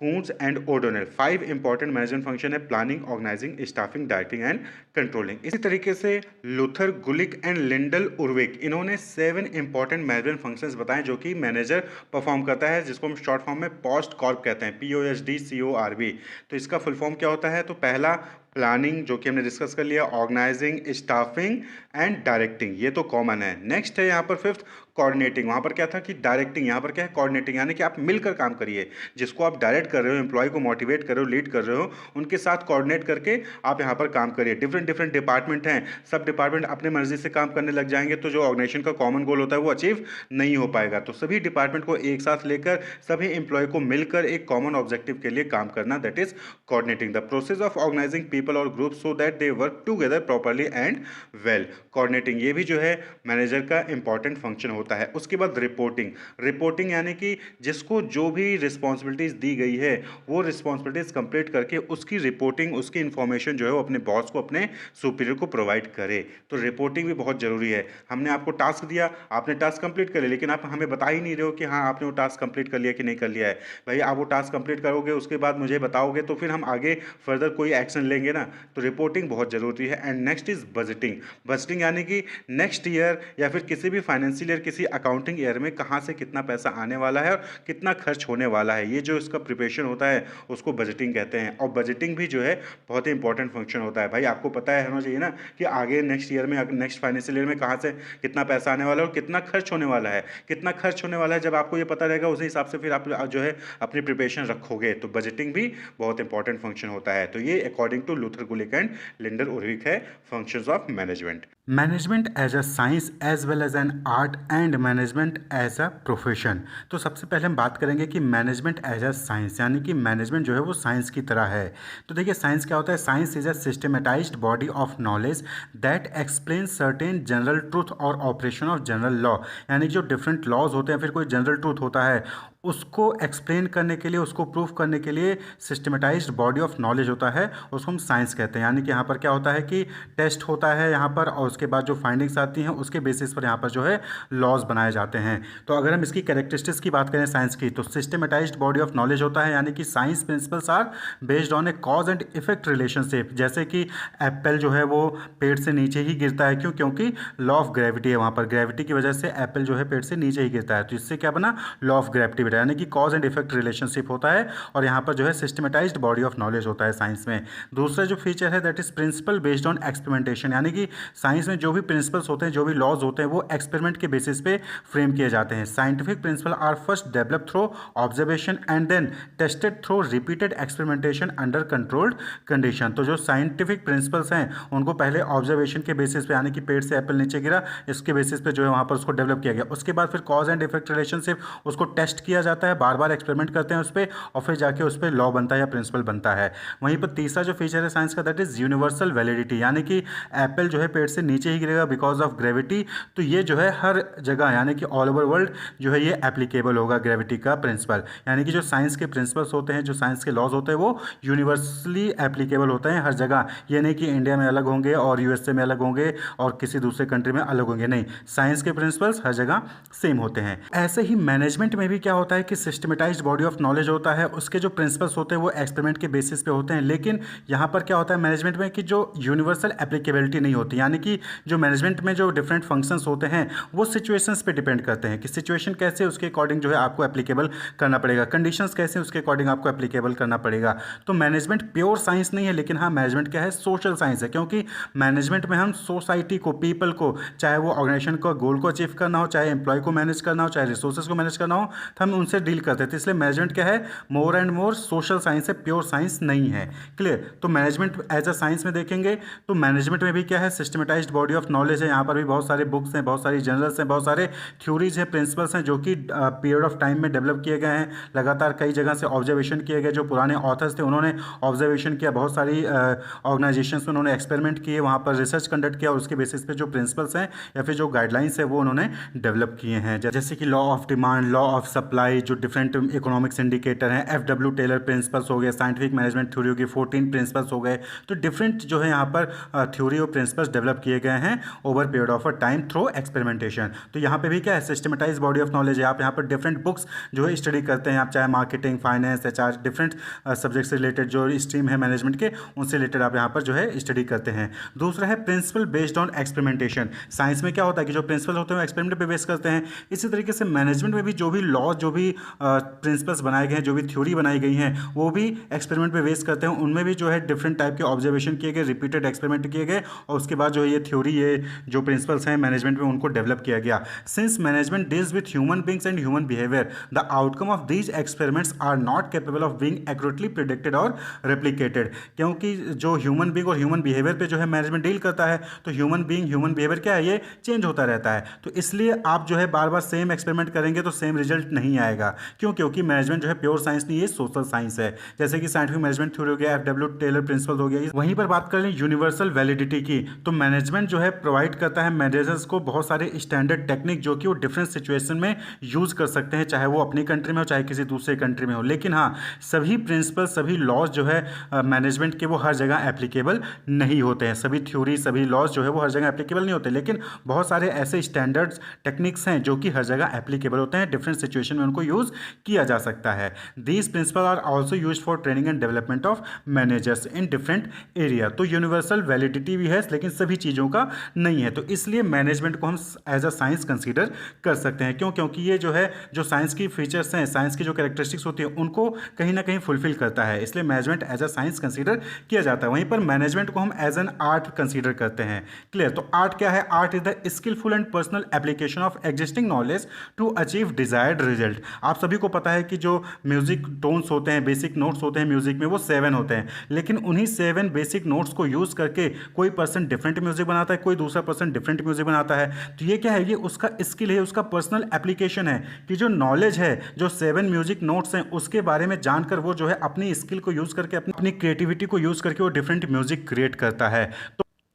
Koontz and O'Donnell. 5 important management function है, planning, organising, staffing, directing and controlling. इसी तरीके से Luther, Gulick and Lyndall Urwick, इन्होंने 7 इंपॉर्टेंट मैनेजमेंट फंक्शंस बताए जो कि मैनेजर परफॉर्म करता है, जिसको हम शॉर्ट फॉर्म में पोस्ट कॉर्प कहते हैं, POSDCORP। तो इसका फुल फॉर्म क्या होता है? तो पहला प्लानिंग, जो कि हमने डिस्कस कर लिया, ऑर्गेनाइजिंग, स्टाफिंग एंड डायरेक्टिंग, ये तो कॉमन है। नेक्स्ट है यहाँ पर 5th कोऑर्डिनेटिंग। वहाँ पर क्या था कि डायरेक्टिंग, यहाँ पर क्या है? कोऑर्डिनेटिंग, यानी कि आप मिलकर काम करिए। जिसको आप डायरेक्ट कर रहे हो, एम्प्लॉय को मोटिवेट कर रहे हो, लीड कर रहे हो, उनके साथ कोऑर्डिनेट करके आप यहाँ पर काम करिए। डिफरेंट डिफरेंट डिपार्टमेंट हैं, सब डिपार्टमेंट अपने मर्जी से काम करने लग जाएंगे तो जो ऑर्गेनाइजेशन का कॉमन गोल होता है वो अचीव नहीं हो पाएगा। तो सभी डिपार्टमेंट को एक साथ लेकर, सभी एम्प्लॉय को मिलकर एक कॉमन ऑब्जेक्टिव के लिए काम करना, that is coordinating. The process of organizing people और group so that they work together properly and well. Coordinating ये भी जो है मैनेजर का इंपॉर्टेंट फंक्शन होता है। उसके बाद रिपोर्टिंग। रिपोर्टिंग यानी कि जिसको जो भी रिस्पॉन्सिबिलिटीज दी गई है वो रिस्पॉन्सिबिलिटीज कंप्लीट करके उसकी रिपोर्टिंग, उसकी इंफॉर्मेशन जो है वो अपने बॉस को, अपने सुपीरियर को प्रोवाइड करे। तो रिपोर्टिंग भी बहुत जरूरी है। हमने आपको टास्क दिया, आपने टास्क कंप्लीट कर लिया, लेकिन आप हमें बता ही नहीं रहे हो कि हाँ आपने वो टास्क कंप्लीट कर लिया कि नहीं कर लिया है। भाई आप वो टास्क कंप्लीट करोगे, उसके बाद मुझे बताओगे तो फिर हम आगे फर्दर कोई एक्शन लेंगे ना। तो रिपोर्टिंग बहुत जरूरी है। And next is budgeting. Budgeting यानी कि नेक्स्ट ईयर या फिर किसी भी फाइनेंशियल ईयर, किसी अकाउंटिंग ईयर में कहाँ से कितना पैसा आने वाला है और कितना खर्च होने वाला है, ये जो इसका प्रिपरेशन होता है उसको बजटिंग कहते हैं। और बजटिंग भी जो है बहुत ही इंपॉर्टेंट फंक्शन होता है। भाई आपको पता है होना चाहिए ना कि आगे नेक्स्ट ईयर में, नेक्स्ट फाइनेंशियल ईयर में कहाँ से कितना पैसा आने वाला है और कितना खर्च होने वाला है। कितना खर्च होने वाला है जब आपको ये पता रहेगा, उसी हिसाब से फिर आप जो है अपनी प्रिपरेशन रखोगे। तो बजटिंग भी बहुत इंपॉर्टेंट फंक्शन होता है। तो ये according to Luther, Gulick and Linder Urwick है functions of management. Management as a science as well as an art and management as a profession. तो सबसे पहले हम बात करेंगे कि मैनेजमेंट एज अ साइंस, यानी कि मैनेजमेंट जो है वो साइंस की तरह है। तो देखिए साइंस क्या होता है? Science is a systematised body of knowledge that explain certain general truth और ऑपरेशन ऑफ जनरल लॉ। यानी कि जो डिफरेंट लॉज होते हैं, फिर कोई जनरल ट्रूथ होता है, उसको एक्सप्लेन करने के लिए, उसको प्रूफ करने के लिए सिस्टमेटाइज्ड बॉडी ऑफ नॉलेज होता है, उसको हम साइंस कहते हैं। यानी कि यहाँ पर क्या होता है कि टेस्ट होता है यहाँ पर, और उसके बाद जो फाइंडिंग्स आती हैं उसके बेसिस पर यहाँ पर जो है लॉज बनाए जाते हैं। तो अगर हम इसकी कैरेक्टरिस्टिक्स की बात करें साइंस की, तो सिस्टमेटाइज्ड बॉडी ऑफ नॉलेज होता है, यानी कि science principles are based on a cause and effect relationship. जैसे कि एप्पल जो है वो पेड़ से नीचे ही गिरता है, क्यों? क्योंकि लॉ ऑफ ग्रेविटी है, वहाँ पर ग्रेविटी की वजह से एप्पल जो है पेड़ से नीचे ही गिरता है। तो इससे क्या बना? लॉ ऑफ ग्रेविटी, यानी कि कॉज एंड इफेक्ट रिलेशनशिप होता है। और यहाँ पर जो है सिस्टमेटाइज्ड बॉडी ऑफ नॉलेज होता है साइंस में। दूसरा जो फीचर है that is principle based on experimentation, यानी कि साइंस में जो भी प्रिंसिपल्स होते हैं, जो भी लॉज होते हैं, वो एक्सपेरिमेंट के बेसिस पे फ्रेम किए जाते हैं। Scientific principle are first develop through observation and then tested through repeated experimentation under controlled condition. तो जो साइंटिफिक प्रिंसिपल्स हैं उनको पहले ऑब्जर्वेशन के बेसिस पे, यानी कि पेड़ से एप्पल नीचे गिरा, इसके बेसिस पे जो है वहाँ पर उसको डेवलप किया गया। उसके बाद फिर कॉज एंड इफेक्ट रिलेशनशिप, उसको टेस्ट किया जाता है, बार बार एक्सपेरिमेंट करते हैं उस पर, और फिर जाके उस पर लॉ बनता है या प्रिंसिपल बनता है। वहीं पर तीसरा जो फीचर है साइंस का दैट इज यूनिवर्सल वैलिडिटी, यानी कि एप्पल जो है पेड़ से नीचे ही गिरेगा बिकॉज ऑफ ग्रेविटी। तो ये जो है हर जगह, यानी कि ऑल ओवर वर्ल्ड जो है ये एप्लीकेबल होगा ग्रेविटी का प्रिंसिपल। यानी कि जो साइंस के प्रिंसिपल्स होते हैं, जो साइंस के लॉज होते हैं, वो यूनिवर्सली एप्लीकेबल होते हैं हर जगह। ये नहीं कि इंडिया में अलग होंगे और यूएसए में अलग होंगे और किसी दूसरे कंट्री में अलग होंगे, नहीं, साइंस के प्रिंसिपल्स हर जगह सेम होते हैं। ऐसे ही मैनेजमेंट में भी क्या होता है कि सिस्टमेटाइज्ड बॉडी ऑफ नॉलेज होता है, उसके जो प्रिंसिपल्स होते हैं वो एक्सपेरिमेंट के बेसिस पे होते हैं। लेकिन यहाँ पर क्या होता है मैनेजमेंट में कि जो यूनिवर्सल एप्लीकेबिलिटी नहीं होती, यानी कि जो मैनेजमेंट में जो डिफरेंट फंक्शंस होते हैं वो सिचुएशंस पे डिपेंड करते हैं कि सिचुएशन कैसे, उसके अकॉर्डिंग जो है आपको एप्लीकेबल करना पड़ेगा, कंडीशंस कैसे, उसके अकॉर्डिंग आपको एप्लीकेबल करना पड़ेगा। तो मैनेजमेंट प्योर साइंस नहीं है, लेकिन हाँ मैनेजमेंट क्या है? सोशल साइंस है, क्योंकि मैनेजमेंट में हम सोसाइटी को, पीपल को, चाहे वो ऑर्गेनाइजेशन को गोल को अचीव करना हो, चाहे एम्प्लॉय को मैनेज करना हो, चाहे रिसोर्सेज को मैनेज करना हो, तो हम उनसे डील करते थे। इसलिए मैनेजमेंट क्या है? More and more social science है, प्योर साइंस नहीं है। क्लियर? तो मैनेजमेंट एज अ साइंस में देखेंगे तो मैनेजमेंट में भी क्या है? सिस्टमेटाइज्ड बॉडी ऑफ नॉलेज है। यहाँ पर भी बहुत सारे बुक्स हैं, बहुत सारी जर्नल्स हैं, बहुत सारे थ्योरीज हैं, प्रिंसिपल्स हैं, जो कि पीरियड ऑफ टाइम में डेवलप किए गए हैं। लगातार कई जगह से ऑब्जर्वेशन किए गए, जो पुराने ऑथर्स थे उन्होंने ऑब्जर्वेशन किया, बहुत सारी ऑर्गेनाइजेशंस में उन्होंने एक्सपेरिमेंट किए, वहाँ पर रिसर्च कंडक्ट किया और उसके बेसिस पे जो प्रिंसिपल्स हैं या फिर जो गाइडलाइंस है वो उन्होंने डेवलप किए हैं। जैसे कि law of demand, law of supply, by जो डिफरेंट इकोनॉमिक्स इंडिकेटर हैं, FW टेलर प्रिंसिपल्स हो गए, साइंटिफिक मैनेजमेंट थ्योरी की 14 प्रिंसिपल्स हो गए। तो डिफरेंट जो है यहाँ पर थ्योरी और प्रिंसिपल्स डेवलप किए गए हैं over period of a time through experimentation. तो यहाँ पे भी क्या है, सिस्टमेटाइज बॉडी ऑफ नॉलेज है। आप यहाँ पर डिफरेंट बुक्स जो है स्टडी करते हैं, आप चाहे marketing, finance, HR, different subject से रिलेटेड जो स्ट्रीम है मैनेजमेंट के, उनसे रिलेटेड आप यहाँ पर जो है स्टडी करते हैं। दूसरा है principle based on experimentation. Science में क्या होता है कि जो प्रिंसिपल होते हैं एक्सपेरिमेंट पे बेस करते हैं। इसी तरीके से मैनेजमेंट में भी जो भी लॉ, जो भी प्रिंसिपल्स बनाए गए हैं, जो भी थ्योरी बनाई गई हैं, वो भी एक्सपेरिमेंट पे बेस करते हैं। उनमें भी जो है डिफरेंट टाइप के ऑब्जर्वेशन किए गए, रिपीटेड एक्सपेरिमेंट किए गए, और उसके बाद जो ये थ्योरी, ये जो प्रिंसिपल्स हैं मैनेजमेंट में, उनको डेवलप किया गया। Since management deals with human beings and human behaviour, the outcome of these experiments are not capable of being accurately predicted और रेप्लिकेटेड। क्योंकि जो ह्यूमन बींग और ह्यूमन बिहेवियर पे जो है मैनेजमेंट डील करता है, तो ह्यूमन बींग, ह्यूमन बिहेवियर क्या है, ये चेंज होता रहता है। तो इसलिए आप जो है बार बार सेम एक्सपेरिमेंट करेंगे तो सेम रिजल्ट नहीं आएगा। क्यों? क्योंकि मैनेजमेंट जो है प्योर साइंस नहीं है, सोशल साइंस है। जैसे कि साइंटिफिक मैनेजमेंट थ्योरी हो गया, FW टेलर प्रिंसिपल हो गया। वहीं पर बात करें यूनिवर्सल वैलिडिटी की, तो मैनेजमेंट जो है प्रोवाइड करता है मैनेजर्स को बहुत सारे स्टैंडर्ड टेक्निक जो कि वो डिफरेंट सिचुएशन में यूज कर सकते हैं, चाहे वो अपनी कंट्री में हो, चाहे किसी दूसरे कंट्री में हो। लेकिन हाँ, सभी प्रिंसिपल, सभी लॉज जो है मैनेजमेंट के, वो हर जगह एप्लीकेबल नहीं होते हैं। सभी थ्योरी, सभी लॉज जो है वो हर जगह एप्लीकेबल नहीं होते। लेकिन बहुत सारे ऐसे स्टैंडर्ड्स टेक्निक्स हैं जो कि हर जगह एप्लीकेबल होते हैं, डिफरेंट सिचुएशन में उनको यूज किया जा सकता है। These principle are also use for training and development of managers in different area. तो यूनिवर्सल वैलिडिटी भी है, लेकिन सभी चीज़ों का नहीं है। तो इसलिए मैनेजमेंट को हम एज अ साइंस कंसीडर कर सकते हैं। क्यों? क्योंकि ये जो है, जो साइंस की फीचर्स हैं, साइंस की जो कैरेक्टरिस्टिक्स होती है, उनको कहीं ना कहीं फुलफिल करता है। इसलिए management as a science consider किया जाता है। वहीं पर मैनेजमेंट को हम एज एन आर्ट कंसीडर करते हैं। क्लियर? तो आर्ट क्या है? Art is the skilful and personal application of existing knowledge to achieve desired result. आप सभी को पता है कि जो म्यूजिक टोन्स होते हैं, बेसिक नोट्स होते हैं म्यूजिक में, वो 7 होते हैं। लेकिन उन्हीं 7 बेसिक नोट्स को यूज करके कोई पर्सन डिफरेंट म्यूजिक बनाता है, कोई दूसरा पर्सन डिफरेंट म्यूजिक बनाता है। तो ये क्या है? ये उसका स्किल है, उसका पर्सनल एप्लीकेशन है कि जो नॉलेज है, जो 7 म्यूजिक नोट्स हैं, उसके बारे में जानकर वो जो है अपनी स्किल को यूज करके, अपनी क्रिएटिविटी को यूज करके वो डिफरेंट म्यूजिक क्रिएट करता है।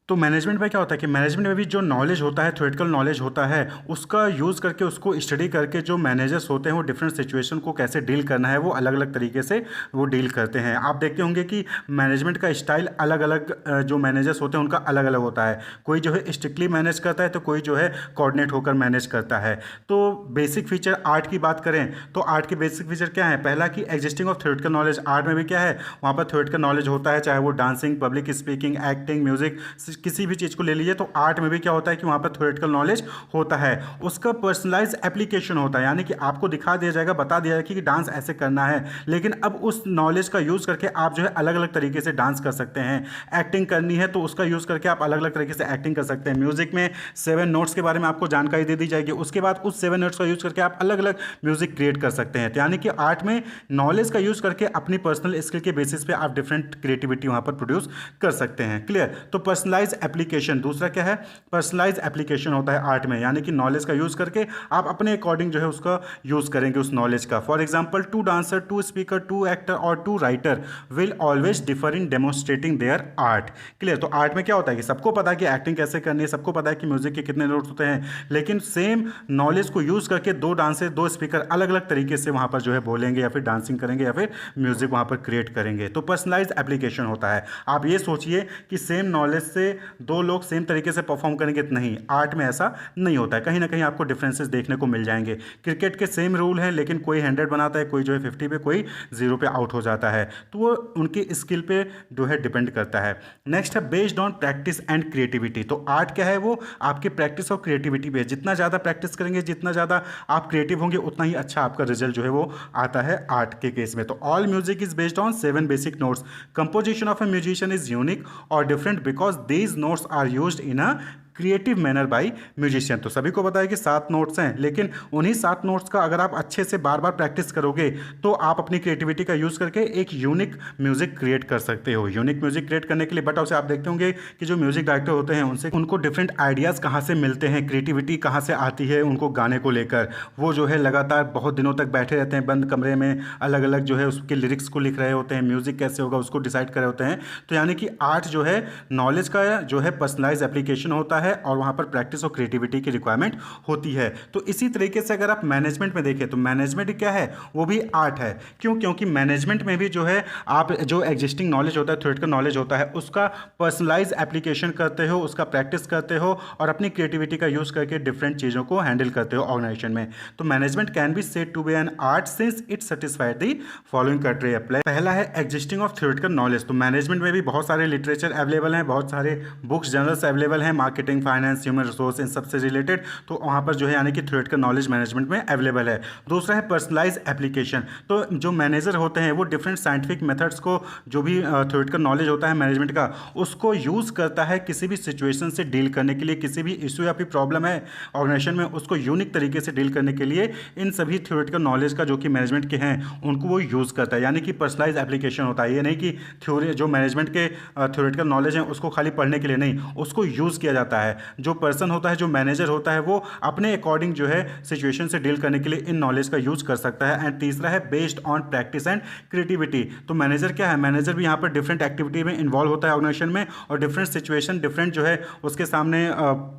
तो मैनेजमेंट में क्या होता है कि मैनेजमेंट में भी जो नॉलेज होता है, थ्योरेटिकल नॉलेज होता है, उसका यूज़ करके, उसको स्टडी करके जो मैनेजर्स होते हैं वो डिफरेंट सिचुएशन को कैसे डील करना है, वो अलग अलग तरीके से वो डील करते हैं। आप देखते होंगे कि मैनेजमेंट का स्टाइल अलग अलग, जो मैनेजर्स होते हैं उनका अलग अलग होता है। कोई जो है स्ट्रिक्टली मैनेज करता है, तो कोई जो है कोऑर्डिनेट होकर मैनेज करता है। तो बेसिक फीचर आर्ट की बात करें तो आर्ट के बेसिक फीचर क्या है? पहला कि existing of theoretical knowledge. Art में भी क्या है? वहाँ पर थ्योरेटिकल नॉलेज होता है, चाहे वो dancing, public speaking, acting, music, किसी भी चीज़ को ले लीजिए। तो आर्ट में भी क्या होता है कि वहाँ पर थ्योरेटिकल नॉलेज होता है, उसका पर्सनलाइज एप्लीकेशन होता है। यानी कि आपको दिखा दिया जाएगा, बता दिया जाएगा कि डांस ऐसे करना है, लेकिन अब उस नॉलेज का यूज़ करके आप जो है अलग अलग तरीके से डांस कर सकते हैं। एक्टिंग करनी है तो उसका यूज़ करके आप अलग अलग तरीके से एक्टिंग कर सकते हैं। म्यूजिक में 7 नोट्स के बारे में आपको जानकारी दे दी जाएगी, उसके बाद उस 7 नोट्स का यूज़ करके आप अलग अलग म्यूजिक क्रिएट कर सकते हैं। तो यानी कि आर्ट में नॉलेज का यूज़ करके अपनी पर्सनल स्किल के बेसिस पे आप डिफरेंट क्रिएटिविटी वहाँ पर प्रोड्यूस कर सकते हैं। क्लियर? तो पर्सनलाइज एप्लीकेशन दूसरा क्या है? पर्सनलाइज एप्लीकेशन होता है आर्ट में, यानी कि नॉलेज का यूज़ करके आप अपने अकॉर्डिंग जो है उसका यूज़ करेंगे उस नॉलेज का। For example, 2 dancer, 2 speaker, 2 actor और 2 writer will always differ in demonstrating their art. Clear? तो आर्ट में क्या होता है कि सबको पता है कि एक्टिंग कैसे करनी है, सबको पता है कि म्यूजिक के कितने नोट्स होते हैं, लेकिन सेम नॉलेज को यूज़ करके 2 डांसर, 2 स्पीकर अलग अलग तरीके से वहाँ पर जो है बोलेंगे, या फिर डांसिंग करेंगे, या फिर म्यूजिक वहाँ पर क्रिएट करेंगे। तो पर्सनलाइज एप्लीकेशन होता है। आप ये सोचिए कि सेम नॉलेज से 2 लोग सेम तरीके से परफॉर्म करेंगे, तो नहीं, आर्ट में ऐसा नहीं होता है। कहीं ना कहीं आपको डिफरेंसेस देखने को मिल जाएंगे। क्रिकेट के सेम रूल हैं, लेकिन कोई 100 बनाता है, कोई जो है 50 पे, कोई 0 पे आउट हो जाता है। तो वो उनकी स्किल पे जो है डिपेंड करता है। नेक्स्ट है based on practice and creativity. तो आर्ट क्या है? वो आपके प्रैक्टिस और क्रिएटिविटी पे। जितना ज़्यादा प्रैक्टिस करेंगे, जितना ज़्यादा आप क्रिएटिव होंगे, उतना ही अच्छा आपका रिजल्ट जो है वो आता है आर्ट के केस में। तो all music is based on 7 basic notes. Composition of a musician is unique और different because these notes are used in a creative manner by musician. तो सभी को पता है कि 7 नोट्स हैं, लेकिन उन्हीं 7 नोट्स का अगर आप अच्छे से बार बार प्रैक्टिस करोगे तो आप अपनी क्रिएटिविटी का यूज़ करके एक यूनिक म्यूजिक क्रिएट कर सकते हो। यूनिक म्यूजिक क्रिएट करने के लिए बट आप देखते होंगे कि जो म्यूजिक डायरेक्टर होते हैं उनको डिफरेंट आइडियाज़ कहाँ से मिलते हैं, क्रिएटिविटी कहाँ से आती है उनको गाने को लेकर। वो जो है लगातार बहुत दिनों तक बैठे रहते हैं बंद कमरे में, अलग अलग जो है उसके लिरिक्स को लिख रहे होते हैं, म्यूजिक कैसे होगा उसको डिसाइड कर रहे होते हैं। तो यानी कि आर्ट जो है नॉलेज का जो है पर्सनलाइज एप्लीकेशन होता है, है और वहाँ पर प्रैक्टिस और क्रिएटिविटी की रिक्वायरमेंट होती है। तो इसी तरीके से अगर आप मैनेजमेंट में देखें तो मैनेजमेंट क्या है, वो भी आर्ट है। क्यों? क्योंकि मैनेजमेंट में भी जो है आप जो एग्जिस्टिंग नॉलेज होता है, थ्योरेटिकल नॉलेज होता है, उसका पर्सनलाइज एप्लीकेशन करते हो, उसका प्रैक्टिस करते हो और अपनी क्रिएटिविटी का यूज़ करके डिफरेंट चीज़ों को हैंडल करते हो ऑर्गेनाइजेशन में। तो management can be said to be an art since it satisfied the following criteria. पहला है एग्जिस्टिंग ऑफ थ्योरेटिकल नॉलेज। तो मैनेजमेंट में भी बहुत सारे लिटरेचर अवेलेबल हैं, बहुत सारे बुक्स जर्नल्स अवेलेबल हैं, मार्केटिंग, फाइनेंस, ह्यूमन रिसोर्स, इन सबसे रिलेटेड। तो वहाँ पर जो है यानी कि थ्योरेटिकल नॉलेज मैनेजमेंट में अवेलेबल है। दूसरा है पर्सनलाइज एप्लीकेशन। तो जो मैनेजर होते हैं वो डिफरेंट साइंटिफिक मेथड्स को, जो भी थ्योरेटिकल नॉलेज होता है मैनेजमेंट का, उसको यूज़ करता है किसी भी सिचुएशन से डील करने के लिए, किसी भी इशू या फिर प्रॉब्लम है ऑर्गेनाइजेशन में, उसको यूनिक तरीके से डील करने के लिए इन सभी थ्योरेटिकल नॉलेज का जो कि मैनेजमेंट के हैं उनको वो यूज़ करता है। यानी कि पर्सनलाइज एप्लीकेशन होता है। ये नहीं कि थ्योरी जो मैनेजमेंट के थ्योरेटिकल नॉलेज हैं उसको खाली पढ़ने के लिए नहीं, उसको यूज़ किया जाता है। जो पर्सन होता है, जो मैनेजर होता है, वो अपने अकॉर्डिंग जो है सिचुएशन से डील करने के लिए इन नॉलेज का यूज़ कर सकता है। एंड तीसरा है based on practice and creativity. तो मैनेजर क्या है, मैनेजर भी यहाँ पर डिफरेंट एक्टिविटी में इन्वॉल्व होता है ऑर्गेनाइजेशन में, और डिफरेंट सिचुएशन, डिफरेंट जो है उसके सामने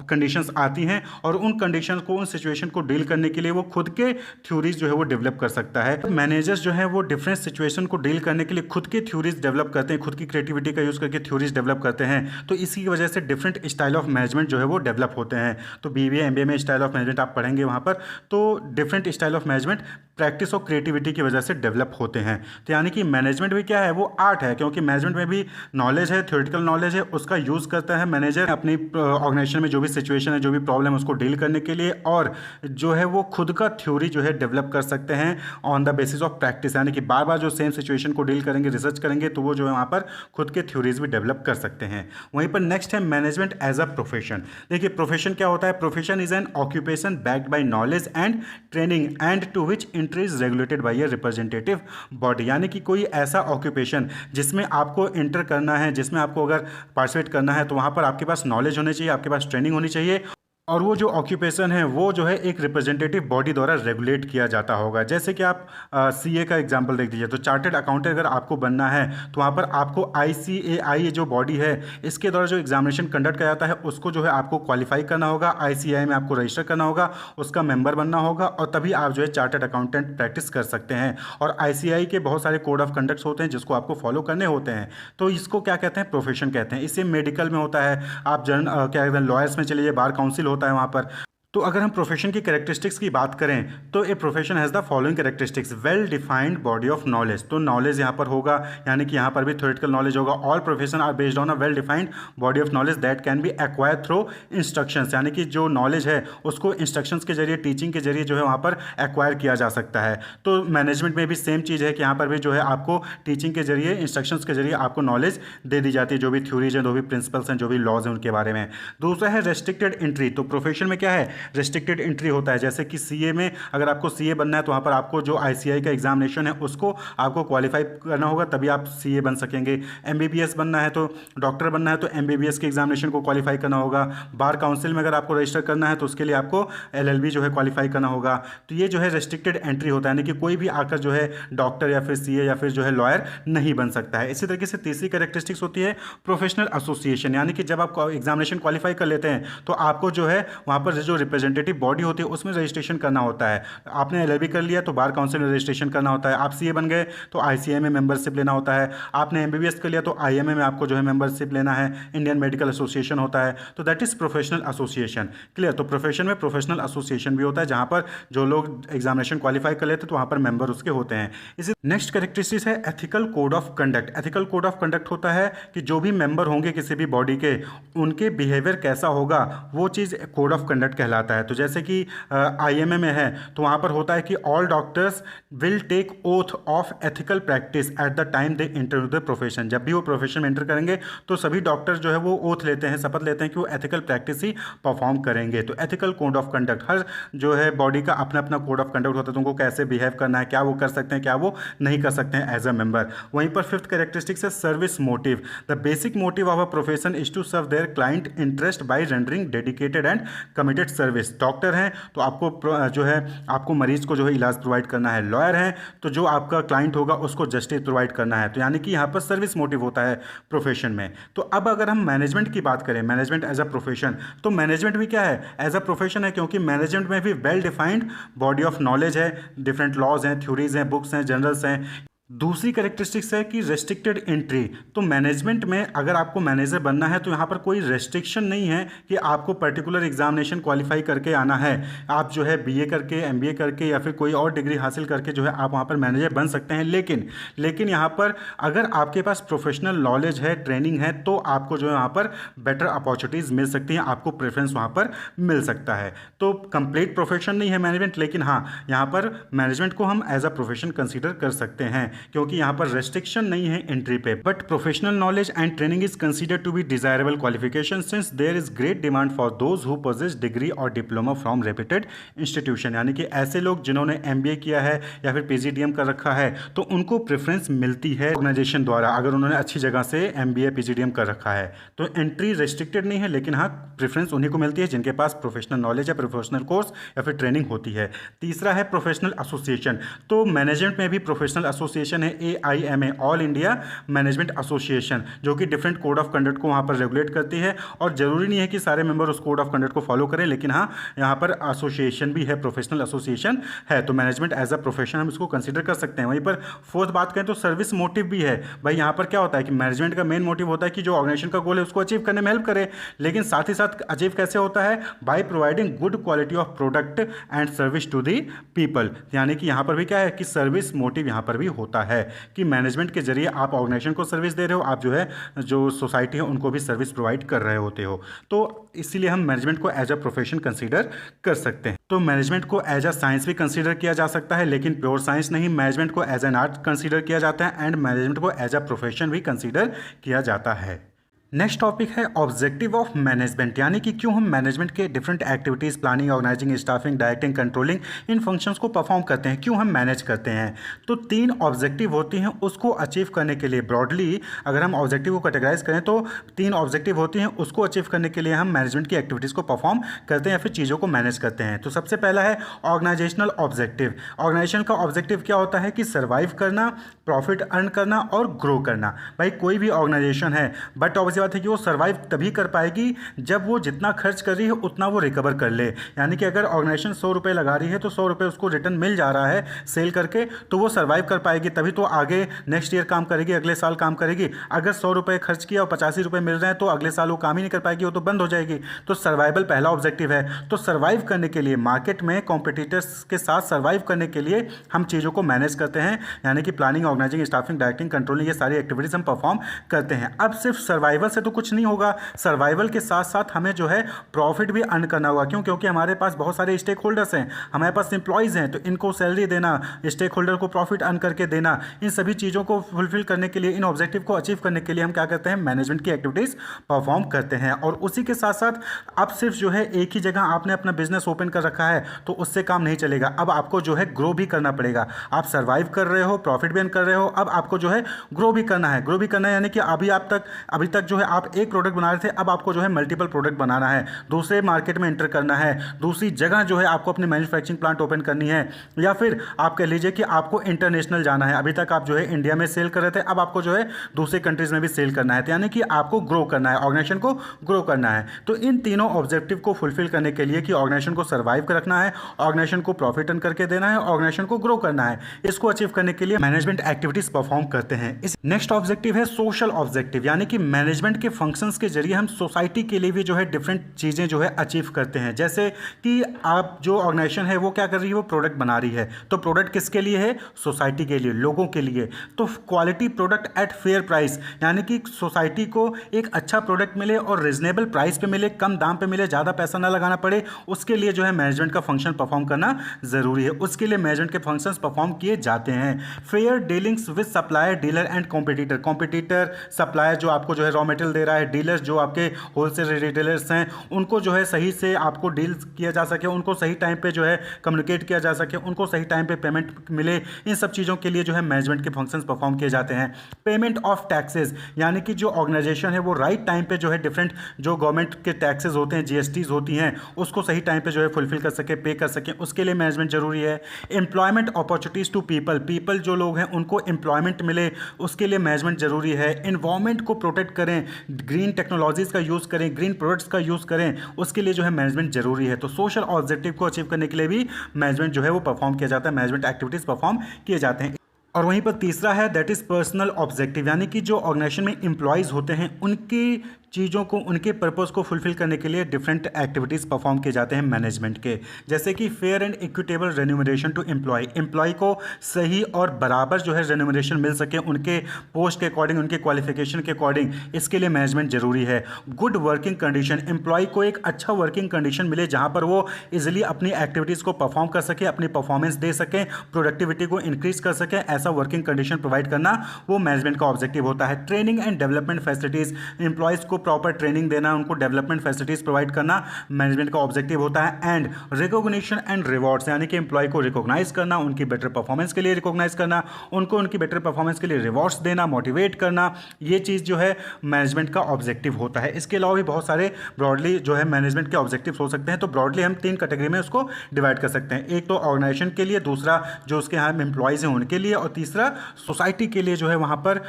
कंडीशंस आती हैं, और उन कंडीशंस को, उन सिचुएशन को डील करने के लिए वो खुद के थ्योरीज जो है वो डेवलप कर सकता है। तो मैनेजर्स जो है वो डिफरेंट सिचुएशन को डील करने के लिए खुद के थ्योरीज डेवलप करते हैं, खुद की क्रिएटिविटी का यूज़ करके थ्योरीज डेवलप करते हैं। तो इसी की वजह से डिफरेंट स्टाइल ऑफ मैनेजमेंट जो है वो डेवलप होते हैं। तो बीबीए, एमबीए में स्टाइल ऑफ मैनेजमेंट आप पढ़ेंगे वहाँ पर। तो different style of management practice और क्रिएटिविटी की वजह से डेवलप होते हैं। तो यानी कि मैनेजमेंट भी क्या है, वो आर्ट है, क्योंकि मैनेजमेंट में भी नॉलेज है, थ्योरेटिकल नॉलेज है, उसका यूज़ करता है मैनेजर अपनी ऑर्गेनाइजेशन में जो भी सिचुएशन है, जो भी प्रॉब्लम है, उसको डील करने के लिए, और जो है वो खुद का थ्योरी जो है डेवलप कर सकते हैं on the basis of practice. यानी कि बार बार जो सेम सिचुएशन को डील करेंगे, रिसर्च करेंगे, तो वो जो है वहाँ पर खुद के थ्योरीज भी डेवलप कर सकते हैं। वहीं पर नेक्स्ट है मैनेजमेंट एज अ प्रोफेशन। देखिए प्रोफेशन क्या होता है, profession is an occupation backed by knowledge and training and to which entry is regulated by a representative body. यानी कि कोई ऐसा ऑक्यूपेशन जिसमें आपको एंटर करना है, जिसमें आपको अगर पार्टिसिपेट करना है, तो वहाँ पर आपके पास नॉलेज होनी चाहिए, आपके पास ट्रेनिंग होनी चाहिए, और वो जो ऑक्यूपेशन है वो जो है एक रिप्रेजेंटेटिव बॉडी द्वारा रेगुलेट किया जाता होगा। जैसे कि आप सीए का एग्जांपल देख लीजिए। तो चार्टर्ड अकाउंटेंट अगर आपको बनना है तो वहाँ पर आपको आईसीएआई जो बॉडी है इसके द्वारा जो एग्जामिनेशन कंडक्ट किया जाता है उसको जो है आपको क्वालिफाई करना होगा, आईसीएआई में आपको रजिस्टर करना होगा, उसका मेंबर बनना होगा, और तभी आप जो है चार्टर्ड अकाउंटेंट प्रैक्टिस कर सकते हैं। और आईसीएआई के बहुत सारे कोड ऑफ कंडक्ट्स होते हैं जिसको आपको फॉलो करने होते हैं। तो इसको क्या कहते हैं, प्रोफेशन कहते हैं। इससे मेडिकल में होता है, आप क्या कहते हैं लॉयर्स में चलिए, बार काउंसिल होता है वहाँ पर। तो अगर हम प्रोफेशन की कैरेक्टरिस्टिक्स की बात करें तो a profession has the following characteristics. Well defined body of knowledge. तो नॉलेज यहाँ पर होगा, यानी कि यहाँ पर भी थ्योरेटिकल नॉलेज होगा। All profession are based on a well defined body of knowledge that can be acquire through instructions. यानी कि जो नॉलेज है उसको इंस्ट्रक्शंस के जरिए, टीचिंग के जरिए जो है वहाँ पर एक्वायर किया जा सकता है। तो मैनेजमेंट में भी सेम चीज़ है कि यहाँ पर भी जो है आपको टीचिंग के जरिए, इंस्ट्रक्शंस के जरिए आपको नॉलेज दे दी जाती है, जो भी थ्योरीज हैं, जो भी प्रिंसिपल्स हैं, जो भी लॉज हैं उनके बारे में। दूसरा है रेस्ट्रिक्टेड एंट्री। तो प्रोफेशन में क्या है, रेस्ट्रिक्टेड एंट्री होता है। जैसे कि सीए में अगर आपको सीए बनना है तो वहाँ पर आपको जो आईसीएआई का एग्जामिनेशन है उसको आपको क्वालिफाई करना होगा, तभी आप सीए बन सकेंगे। एमबीबीएस बनना है, तो डॉक्टर बनना है, तो एमबीबीएस के एग्जामिनेशन को क्वालिफाई करना होगा। बार काउंसिल में अगर आपको रजिस्टर करना है तो उसके लिए आपको एलएलबी जो है क्वालिफाई करना होगा। तो ये जो है रेस्ट्रिक्टेड एंट्री होता है, यानी कि कोई भी आकर जो है डॉक्टर या फिर सीए या फिर जो है लॉयर नहीं बन सकता है। इसी तरीके से तीसरी कैरेक्टरिस्टिक्स होती है प्रोफेशनल एसोसिएशन। यानी कि जब आप एग्जामिनेशन क्वालिफाई कर लेते हैं तो आपको जो है वहाँ पर जो रिप्रेजेंटेटिव बॉडी होती है उसमें रजिस्ट्रेशन करना होता है। आपने एलएलबी कर लिया तो बार काउंसिल में रजिस्ट्रेशन करना होता है। आप सीए बन गए तो आईसीए में मेंबरशिप लेना होता है। आपने एमबीबीएस कर लिया तो आईएमए में आपको जो है मेंबरशिप लेना है। इंडियन मेडिकल एसोसिएशन होता है, तो that is professional association. Clear. तो प्रोफेशन में प्रोफेशनल एसोसिएशन भी होता है जहां पर जो लोग एग्जामिनेशन क्वालिफाई कर लेते हैं तो वहां पर मेंबर उसके होते हैं। इसी नेक्स्ट कैरेक्टरिस्टिक्स है ethical code of conduct. Ethical code of conduct होता है कि जो भी मेंबर होंगे किसी भी बॉडी के, उनके बिहेवियर कैसा होगा वो चीज़ कोड ऑफ कंडक्ट कहलाता है। तो जैसे कि आईएमए में है तो वहाँ पर होता है कि all doctors will take oath of ethical practice at the time they enter the profession. जब भी वो प्रोफेशन में एंटर करेंगे तो सभी डॉक्टर जो है वो ओथ लेते हैं, शपथ लेते हैं कि वो एथिकल प्रैक्टिस ही परफॉर्म करेंगे। तो एथिकल कोड ऑफ कंडक्ट, हर जो है बॉडी का अपना अपना कोड ऑफ कंडक्ट होता है, तो उनको कैसे बिहेव करना है, क्या वो कर सकते हैं, क्या वो नहीं कर सकते हैं एज अ मेंबर। वहीं पर फिफ्थ कैरेक्टरिस्टिक्स है service motive. The basic motive of a profession is to serve their client interest by rendering dedicated and committed service. Service, doctor हैं तो आपको जो है आपको मरीज को जो है इलाज प्रोवाइड करना है, लॉयर हैं तो जो आपका क्लाइंट होगा उसको जस्टिस प्रोवाइड करना है। तो यानी कि यहाँ पर सर्विस मोटिव होता है प्रोफेशन में। तो अब अगर हम मैनेजमेंट की बात करें, मैनेजमेंट एज अ प्रोफेशन, तो मैनेजमेंट भी क्या है, एज अ प्रोफेशन है, क्योंकि मैनेजमेंट में भी well defined body of knowledge है, डिफरेंट लॉज हैं, थ्योरीज हैं, बुक्स हैं, जर्नल्स हैं। दूसरी करेक्टरिस्टिक्स है कि रेस्ट्रिक्टेड एंट्री। तो मैनेजमेंट में अगर आपको मैनेजर बनना है तो यहाँ पर कोई रेस्ट्रिक्शन नहीं है कि आपको पर्टिकुलर एग्जामिनेशन क्वालिफाई करके आना है। आप जो है बीए करके, एमबीए करके या फिर कोई और डिग्री हासिल करके जो है आप वहाँ पर मैनेजर बन सकते हैं। लेकिन यहाँ पर अगर आपके पास प्रोफेशनल नॉलेज है, ट्रेनिंग है, तो आपको जो है वहाँ पर बेटर अपॉर्चुनिटीज़ मिल सकती हैं, आपको प्रेफरेंस वहाँ पर मिल सकता है। तो कंप्लीट प्रोफेशन नहीं है मैनेजमेंट, लेकिन हाँ, यहाँ पर मैनेजमेंट को हम एज अ प्रोफेशन कंसिडर कर सकते हैं, क्योंकि यहां पर रेस्ट्रिक्शन नहीं है एंट्री पे। But professional knowledge and training is consider to be desirable qualification since there is great demand for those who possess degree और डिप्लोमा फ्रॉम रेप्यूटेड इंस्टीट्यूशन। यानी कि ऐसे लोग जिन्होंने एमबीए किया है या फिर पीजीडीएम कर रखा है तो उनको प्रेफरेंस मिलती है ऑर्गेनाइजेशन द्वारा, अगर उन्होंने अच्छी जगह से एमबीए पीजीडीएम कर रखा है। तो एंट्री रेस्ट्रिक्टेड नहीं है, लेकिन हाँ, प्रेफरेंस उन्हीं को मिलती है जिनके पास प्रोफेशनल नॉलेज या प्रोफेशनल कोर्स या फिर ट्रेनिंग होती है। तीसरा है प्रोफेशनल एसोसिएशन। तो मैनेजमेंट में भी प्रोफेशनल एसोसिएशन है AIMA, all India management association, जो कि डिफरेंट कोड ऑफ कंडक्ट को वहाँ पर रेगुलेट करती है। और जरूरी नहीं है कि सारे मेंबर उस कोड ऑफ कंडक्ट को फॉलो करें, लेकिन हाँ, यहाँ पर एसोसिएशन भी है, प्रोफेशनल एसोसिएशन है। तो मैनेजमेंट एज अ प्रोफेशन हम इसको कंसिडर कर सकते हैं। वहीं पर फोर्थ बात करें तो सर्विस मोटिव भी है। भाई यहाँ पर क्या होता है कि मैनेजमेंट का मेन मोटिव होता है कि जो ऑर्गेनाइजेशन का गोल है उसको अचीव करने में हेल्प करे, लेकिन साथ ही साथ अचीव कैसे होता है, by providing good quality of product and service to the people. यानी कि यहाँ पर भी क्या है कि सर्विस मोटिव यहाँ पर भी होता है कि मैनेजमेंट के जरिए आप ऑर्गेनाइजेशन को सर्विस दे रहे हो, आप जो है जो सोसाइटी है उनको भी सर्विस प्रोवाइड कर रहे होते हो। तो इसीलिए हम मैनेजमेंट को एज अ प्रोफेशन कंसीडर कर सकते हैं। तो मैनेजमेंट को एज अ साइंस भी कंसीडर किया जा सकता है, लेकिन प्योर साइंस नहीं। मैनेजमेंट को एज एन आर्ट कंसीडर किया जाता है एंड मैनेजमेंट को एज अ प्रोफेशन भी कंसीडर किया जाता है। नेक्स्ट टॉपिक है ऑब्जेक्टिव ऑफ मैनेजमेंट, यानी कि क्यों हम मैनेजमेंट के different activities, planning, organising, staffing, directing, controlling, इन फंक्शंस को परफॉर्म करते हैं, क्यों हम मैनेज करते हैं। तो 3 ऑब्जेक्टिव होती हैं, उसको अचीव करने के लिए ब्रॉडली अगर हम ऑब्जेक्टिव को कैटेगराइज करें तो 3 ऑब्जेक्टिव होती हैं, उसको अचीव करने के लिए हम मैनेजमेंट की एक्टिविटीज़ को परफॉर्म करते हैं या फिर चीज़ों को मैनेज करते हैं। तो सबसे पहला है ऑर्गेनाइजेशनल ऑब्जेक्टिव। ऑर्गेनाइजेशन का ऑब्जेक्टिव क्या होता है कि सर्वाइव करना, प्रॉफिट अर्न करना और ग्रो करना। भाई कोई भी ऑर्गेनाइजेशन है, बट ऑब्वियस बात है कि वो सर्वाइव तभी कर पाएगी जब वो जितना खर्च कर रही है उतना वो रिकवर कर ले। यानी कि अगर ऑर्गेनाइजेशन 100 रुपये लगा रही है तो 100 रुपये उसको रिटर्न मिल जा रहा है सेल करके, तो वो सर्वाइव कर पाएगी, तभी तो आगे नेक्स्ट ईयर काम करेगी, अगले साल काम करेगी। अगर 100 रुपये खर्च किया और 85 रुपये मिल रहे हैं तो अगले साल वो काम ही नहीं कर पाएगी, वो तो बंद हो जाएगी। तो सर्वाइवल पहला ऑब्जेक्टिव है। तो सर्वाइव करने के लिए, मार्केट में कॉम्पिटिटर्स के साथ सर्वाइव करने के लिए हम चीज़ों को मैनेज करते हैं, यानी कि planning, organising, staffing, directing, controlling, ये सारी एक्टिविटीज हम परफॉर्म करते हैं। अब सिर्फ सर्वाइवल से तो कुछ नहीं होगा, सर्वाइवल के साथ साथ हमें जो है प्रॉफिट भी अर्न करना होगा। क्यों? क्योंकि हमारे पास बहुत सारे स्टेक होल्डर्स हैं, हमारे पास एम्प्लॉयज़ हैं, तो इनको सैलरी देना, स्टेक होल्डर को प्रॉफिट अर्न करके देना, इन सभी चीज़ों को फुलफिल करने के लिए, इन ऑब्जेक्टिव को अचीव करने के लिए हम क्या करते हैं, मैनेजमेंट की एक्टिविटीज़ परफॉर्म करते हैं। और उसी के साथ साथ अब सिर्फ जो है एक ही जगह आपने अपना बिजनेस ओपन कर रखा है तो उससे काम नहीं चलेगा, अब आपको जो है ग्रो भी करना पड़ेगा। आप सर्वाइव कर रहे हो, प्रॉफिट भी अर्न कर रहे हो, अब आपको जो है ग्रो भी करना है। ग्रो भी करना है यानी कि अभी तक जो है आप एक प्रोडक्ट बना रहे थे, अब आपको जो है मल्टीपल प्रोडक्ट बनाना है, दूसरे मार्केट में एंटर करना है, दूसरी जगह जो है आपको अपनी मैन्युफैक्चरिंग प्लांट ओपन करनी है, या फिर आप कह लीजिए कि आपको इंटरनेशनल जाना है। अभी तक आप जो है इंडिया में सेल कर रहे थे, अब आपको जो है दूसरे कंट्रीज में भी सेल करना है, तो यानी कि आपको ग्रो करना है, ऑर्गेनाइजेशन को ग्रो करना है। तो इन तीनों ऑब्जेक्टिव को फुलफिल करने के लिए कि ऑर्गेनाइजेशन को सर्वाइव कर रखना है, ऑर्गेनाइजेशन को प्रॉफिट अर्न करके देना है, ऑर्गेनाइजेशन को ग्रो करना है, इसको अचीव करने के लिए मैनेजमेंट एक्टिविटीज परफॉर्म करते हैं। इस नेक्स्ट ऑब्जेक्टिव है सोशल ऑब्जेक्टिव, यानी कि मैनेजमेंट के फंक्शंस के जरिए हम सोसाइटी के लिए भी जो है डिफरेंट चीज़ें जो है अचीव करते हैं। जैसे कि आप जो ऑर्गेनाइजेशन है वो क्या कर रही है, वो प्रोडक्ट बना रही है, तो प्रोडक्ट किसके लिए है, सोसाइटी के लिए, लोगों के लिए। तो quality product at fair price, यानी कि सोसाइटी को एक अच्छा प्रोडक्ट मिले और रिजनेबल प्राइस पे मिले, कम दाम पे मिले, ज़्यादा पैसा ना लगाना पड़े, उसके लिए जो है मैनेजमेंट का फंक्शन परफॉर्म करना ज़रूरी है। उसके लिए मैनेजमेंट के फंक्शंस परफॉर्म किए जाते हैं। Fair dealings with supplier, dealer and competitor. Competitor, supplier जो आपको जो है रॉ मटेरियल दे रहा है, डीलर्स जो आपके होलसेल रिटेलर्स हैं उनको जो है सही से आपको डील किया जा सके, उनको सही टाइम पे जो है कम्युनिकेट किया जा सके, उनको सही टाइम पे पेमेंट मिले, इन सब चीज़ों के लिए जो है मैनेजमेंट के फंक्शंस परफॉर्म किए जाते हैं। पेमेंट ऑफ टैक्सेस, यानी कि जो ऑर्गेनाइजेशन है वो राइट टाइम पे जो है डिफरेंट जो गवर्नमेंट के टैक्सेस होते हैं, जीएसटीज होती हैं, उसको सही टाइम पे जो है फुलफिल कर सके, पे कर सके, उसके लिए मैनेजमेंट जरूरी है। एम्प्लॉयमेंट अपॉर्चुनिटीज़ टू पीपल जो लोग हैं उनको एम्प्लॉयमेंट मिले, उसके लिए मैनेजमेंट जरूरी है। इन्वायरमेंट को प्रोटेक्ट करें, ग्रीन टेक्नोलॉजीज़ का यूज़ करें, ग्रीन प्रोडक्ट्स का यूज़ करें, उसके लिए जो है मैनेजमेंट जरूरी है। तो सोशल ऑब्जेक्टिव को अचीव करने के लिए भी मैनेजमेंट जो है वो परफॉर्म किया जाता है, मैनेजमेंट एक्टिविटीज़ परफॉर्म किए जाते हैं। और वहीं पर तीसरा है दैट इज़ पर्सनल ऑब्जेक्टिव, यानी कि जो ऑर्गेनाइजेशन में एम्प्लॉयज़ होते हैं उनकी चीज़ों को, उनके पर्पज़ को फुलफिल करने के लिए डिफरेंट एक्टिविटीज़ परफॉर्म किए जाते हैं मैनेजमेंट के, जैसे कि fair and equitable remuneration to employ को सही और बराबर जो है रेन्यूमरेशन मिल सके उनके पोस्ट के अकॉर्डिंग, उनके क्वालिफिकेशन के अकॉर्डिंग, इसके लिए मैनेजमेंट जरूरी है। गुड वर्किंग कंडीशन, एम्प्लॉय को एक अच्छा वर्किंग कंडीशन मिले जहाँ पर वो इजिली अपनी एक्टिविटीज़ को परफॉर्म कर सके, अपनी परफॉर्मेंस दे सकें, प्रोडक्टिविटी को इंक्रीज कर सकें, ऐसा वर्किंग कंडीशन प्रोवाइड करना वो मैनेजमेंट का ऑब्जेक्टिव होता है। Training and development facilities, employees को प्रॉपर ट्रेनिंग देना, उनको डेवलपमेंट फैसिलिटीज प्रोवाइड करना मैनेजमेंट का ऑब्जेक्टिव होता है। एंड रिकॉग्निशन एंड रिवॉर्ड्स, यानी कि एम्प्लॉय को रिकॉग्नाइज करना, उनकी बेटर परफॉर्मेंस के लिए रिकॉग्नाइज करना, उनको उनकी बेटर परफॉर्मेंस के लिए रिवॉर्ड्स देना, मोटिवेट करना, ये चीज़ जो है मैनेजमेंट का ऑब्जेक्टिव होता है। इसके अलावा भी बहुत सारे ब्रॉडली जो है मैनेजमेंट के ऑब्जेक्टिव हो सकते हैं। तो ब्रॉडली हम 3 कैटेगरी में उसको डिवाइड कर सकते हैं। एक तो ऑर्गेनाइजेशन के लिए, दूसरा जो उसके यहाँ एम्प्लॉयज़ हैं उनके लिए, और तीसरा सोसाइटी के लिए जो है वहाँ पर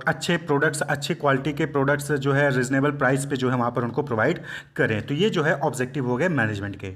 अच्छे प्रोडक्ट्स, अच्छी क्वालिटी के प्रोडक्ट्स जो है रिजनेबल प्राइस पे जो है वहाँ पर उनको प्रोवाइड करें। तो ये जो है ऑब्जेक्टिव हो गए मैनेजमेंट के।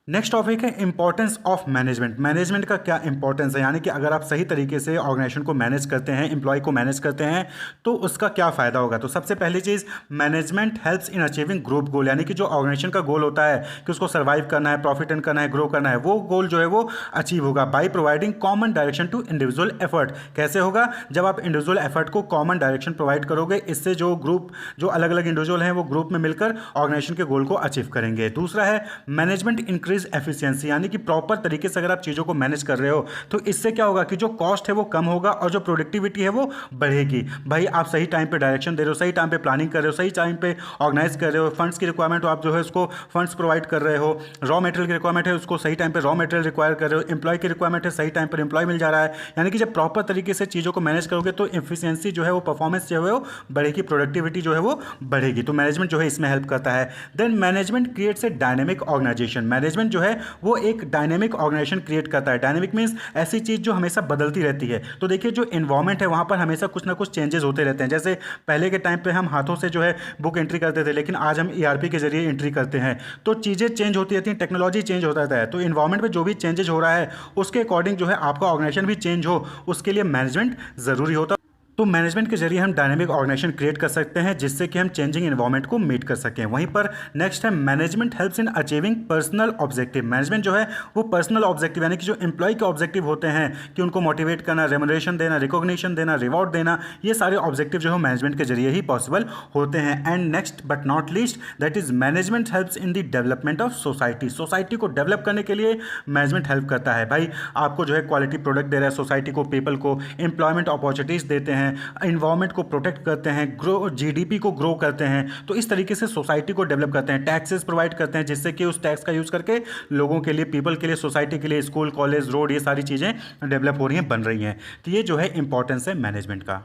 नेक्स्ट टॉपिक है इंपॉर्टेंस ऑफ मैनेजमेंट। मैनेजमेंट का क्या इंपॉर्टेंस है, यानी कि अगर आप सही तरीके से ऑर्गेनाइजेशन को मैनेज करते हैं, एम्प्लॉय को मैनेज करते हैं, तो उसका क्या फ़ायदा होगा। तो सबसे पहली चीज़, management helps in achieving group goal, यानी कि जो ऑर्गेनाइजेशन का गोल होता है कि उसको सर्वाइव करना है, प्रॉफिट अर्न करना है, ग्रो करना है, वो गोल जो है वो अचीव होगा by providing common direction to individual effort. कैसे होगा, जब आप इंडिविजुअल एफर्ट को कॉमन डायरेक्शन प्रोवाइड करोगे, इससे जो ग्रुप, जो अलग अलग इंडिविजुअल हैं वो ग्रुप में मिलकर ऑर्गेनाइजेशन के गोल को अचीव करेंगे। दूसरा है मैनेजमेंट इंक्रीज एफिशिएंसी, यानी कि प्रॉपर तरीके से अगर आप चीज़ों को मैनेज कर रहे हो तो इससे क्या होगा कि जो कॉस्ट है वो कम होगा और जो प्रोडक्टिविटी है वो बढ़ेगी। भाई आप सही टाइम पे डायरेक्शन दे रहे हो, सही टाइम पे प्लानिंग कर रहे हो, सही टाइम पे ऑर्गेनाइज कर रहे हो, फंड्स की रिक्वायरमेंट हो आप जो है उसको फंड्स प्रोवाइड कर रहे हो, रॉ मटेरियल की रिक्वायरमेंट है उसको सही टाइम पे रॉ मटेरियल रिक्वायर कर रहे हो, एम्प्लॉय की रिक्वायरमेंट है सही टाइम पर एम्प्लॉय मिल जा रहा है। यानी कि जब प्रॉपर तरीके से चीज़ों को मैनेज करोगे तो एफिशिएंसी जो है वो, परफॉर्मेंस जो है वो बढ़ेगी, प्रोडक्टिविटी जो है वो बढ़ेगी। तो मैनेजमेंट जो है इसमें हेल्प करता है। Then management creates a dynamic organisation, management जो है वो एक डायनेमिक ऑर्गेनाइजेशन क्रिएट करता है। डायनेमिक मींस ऐसी चीज़ जो हमेशा बदलती रहती है। तो देखिए जो एनवायरनमेंट है वहाँ पर हमेशा कुछ ना कुछ चेंजेस होते रहते हैं। जैसे पहले के टाइम पे हम हाथों से जो है बुक एंट्री करते थे, लेकिन आज हम ईआरपी के जरिए एंट्री करते हैं। तो चीज़ें चेंज होती रहती हैं, टेक्नोलॉजी चेंज होता रहता है। तो एनवायरनमेंट में जो भी चेंजेस हो रहा है उसके अकॉर्डिंग जो है आपका ऑर्गेनाइजेशन भी चेंज हो, उसके लिए मैनेजमेंट ज़रूरी होता है। तो मैनेजमेंट के जरिए हम डायनेमिक ऑर्गेनाइजेशन क्रिएट कर सकते हैं जिससे कि हम चेंजिंग एनवायरनमेंट को मीट कर सकें। वहीं पर नेक्स्ट है management helps in achieving personal objective. Management जो है वो पर्सनल ऑब्जेक्टिव, यानी कि जो एम्प्लॉय के ऑब्जेक्टिव होते हैं कि उनको मोटिवेट करना, रेमुनरेशन देना, रिकॉग्निशन देना, रिवॉर्ड देना, ये सारे ऑब्जेक्टिव जो है मैनेजमेंट के जरिए ही पॉसिबल होते हैं। And next but not least that is management helps in the development of society. Society को डेवलप करने के लिए मैनेजमेंट हेल्प करता है। भाई आपको जो है क्वालिटी प्रोडक्ट दे रहा है, सोसाइटी को, पीपल को एम्प्लॉयमेंट अपॉर्चुनिटीज़ देते हैं, इन्वायरमेंट को प्रोटेक्ट करते हैं, जीडीपी को ग्रो करते हैं। तो इस तरीके से सोसाइटी को डेवलप करते हैं। टैक्सेस प्रोवाइड करते हैं जिससे कि उस टैक्स का यूज़ करके लोगों के लिए, पीपल के लिए, सोसाइटी के लिए, स्कूल, कॉलेज, रोड, ये सारी चीज़ें डेवलप हो रही हैं, बन रही हैं। तो ये जो है इंपॉर्टेंस है मैनेजमेंट का।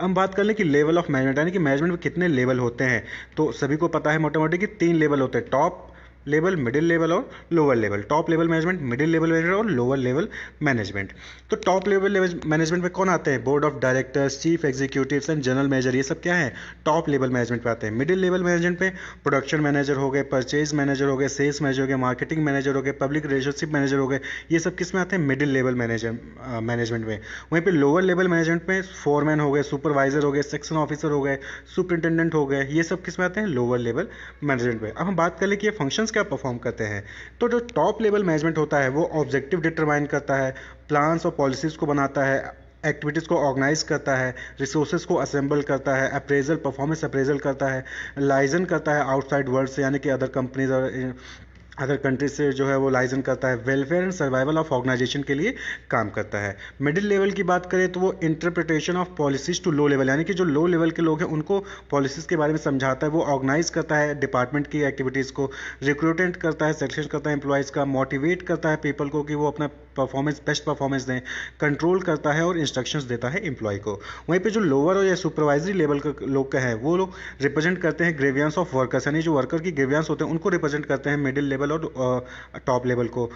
हम बात कर लें कि लेवल ऑफ मैनेजमेंट, यानी कि मैनेजमेंट में कितने लेवल होते हैं। तो सभी को पता है मोटा मोटी कि 3 लेवल होते हैं, टॉप लेवल, मिडिल लेवल और lower level. Top level management, middle level management और लोअर लेवल मैनेजमेंट। तो टॉप लेवल मैनेजमेंट में कौन आते हैं, board of directors, chief executives and general manager, ये सब क्या है टॉप लेवल मैनेजमेंट पे आते हैं। मिडिल लेवल मैनेजमेंट पे प्रोडक्शन मैनेजर हो गए, परचेज मैनेजर हो गए, सेल्स मैनेजर हो गए, मार्केटिंग मैनेजर हो गए, पब्लिक रिलेशनशिप मैनेजर हो गए, ये सब किस में आते हैं, मिडिल लेवल मैनेजमेंट में। वहीं पे लोअर लेवल मैनेजमेंट में फोरमैन हो गए, सुपरवाइजर हो गए, सेक्शन ऑफिसर हो गए, सुपरिटेंडेंट हो गए, ये सब किस में आते हैं, लोअर लेवल मैनेजमेंट में। अब हम बात कर ले कि ये फंक्शंस क्या परफॉर्म करते हैं। तो जो टॉप लेवल मैनेजमेंट होता है वो ऑब्जेक्टिव डिटरमाइन करता है, प्लान्स और पॉलिसीज़ को बनाता है, एक्टिविटीज़ को ऑर्गेनाइज करता है, रिसोर्सेज को असेंबल करता है, अप्रेजल, परफॉर्मेंस अप्रेजल करता है, लाइजन करता है आउटसाइड वर्ल्ड से, यानी कि अदर कंपनीज और अदर कंट्रीज से जो है वो लाइजन करता है, welfare and survival of organisation के लिए काम करता है। मिडिल लेवल की बात करें तो वो interpretation of policies to low level, यानी कि जो लो लेवल के लोग हैं उनको पॉलिसीज के बारे में समझाता है, वो ऑर्गेनाइज करता है डिपार्टमेंट की एक्टिविटीज़ को, रिक्रूटमेंट करता है, सिलेक्शन करता है एम्प्लॉयज़ का, मोटिवेट करता है पीपल को कि वो अपना परफॉर्मेंस बेस्ट परफॉर्मेंस दें, कंट्रोल करता है और इंस्ट्रक्शंस देता है एम्प्लॉय को। वहीं पे जो लोअर और या सुपरवाइजरी लेवल का लोग का है वो लोग रिप्रेजेंट करते हैं ग्रेवियंस ऑफ वर्कर्स, यानी जो वर्कर की ग्रेवियंस होते हैं उनको रिप्रेजेंट करते हैं मिडिल लेवल और टॉप लेवल को।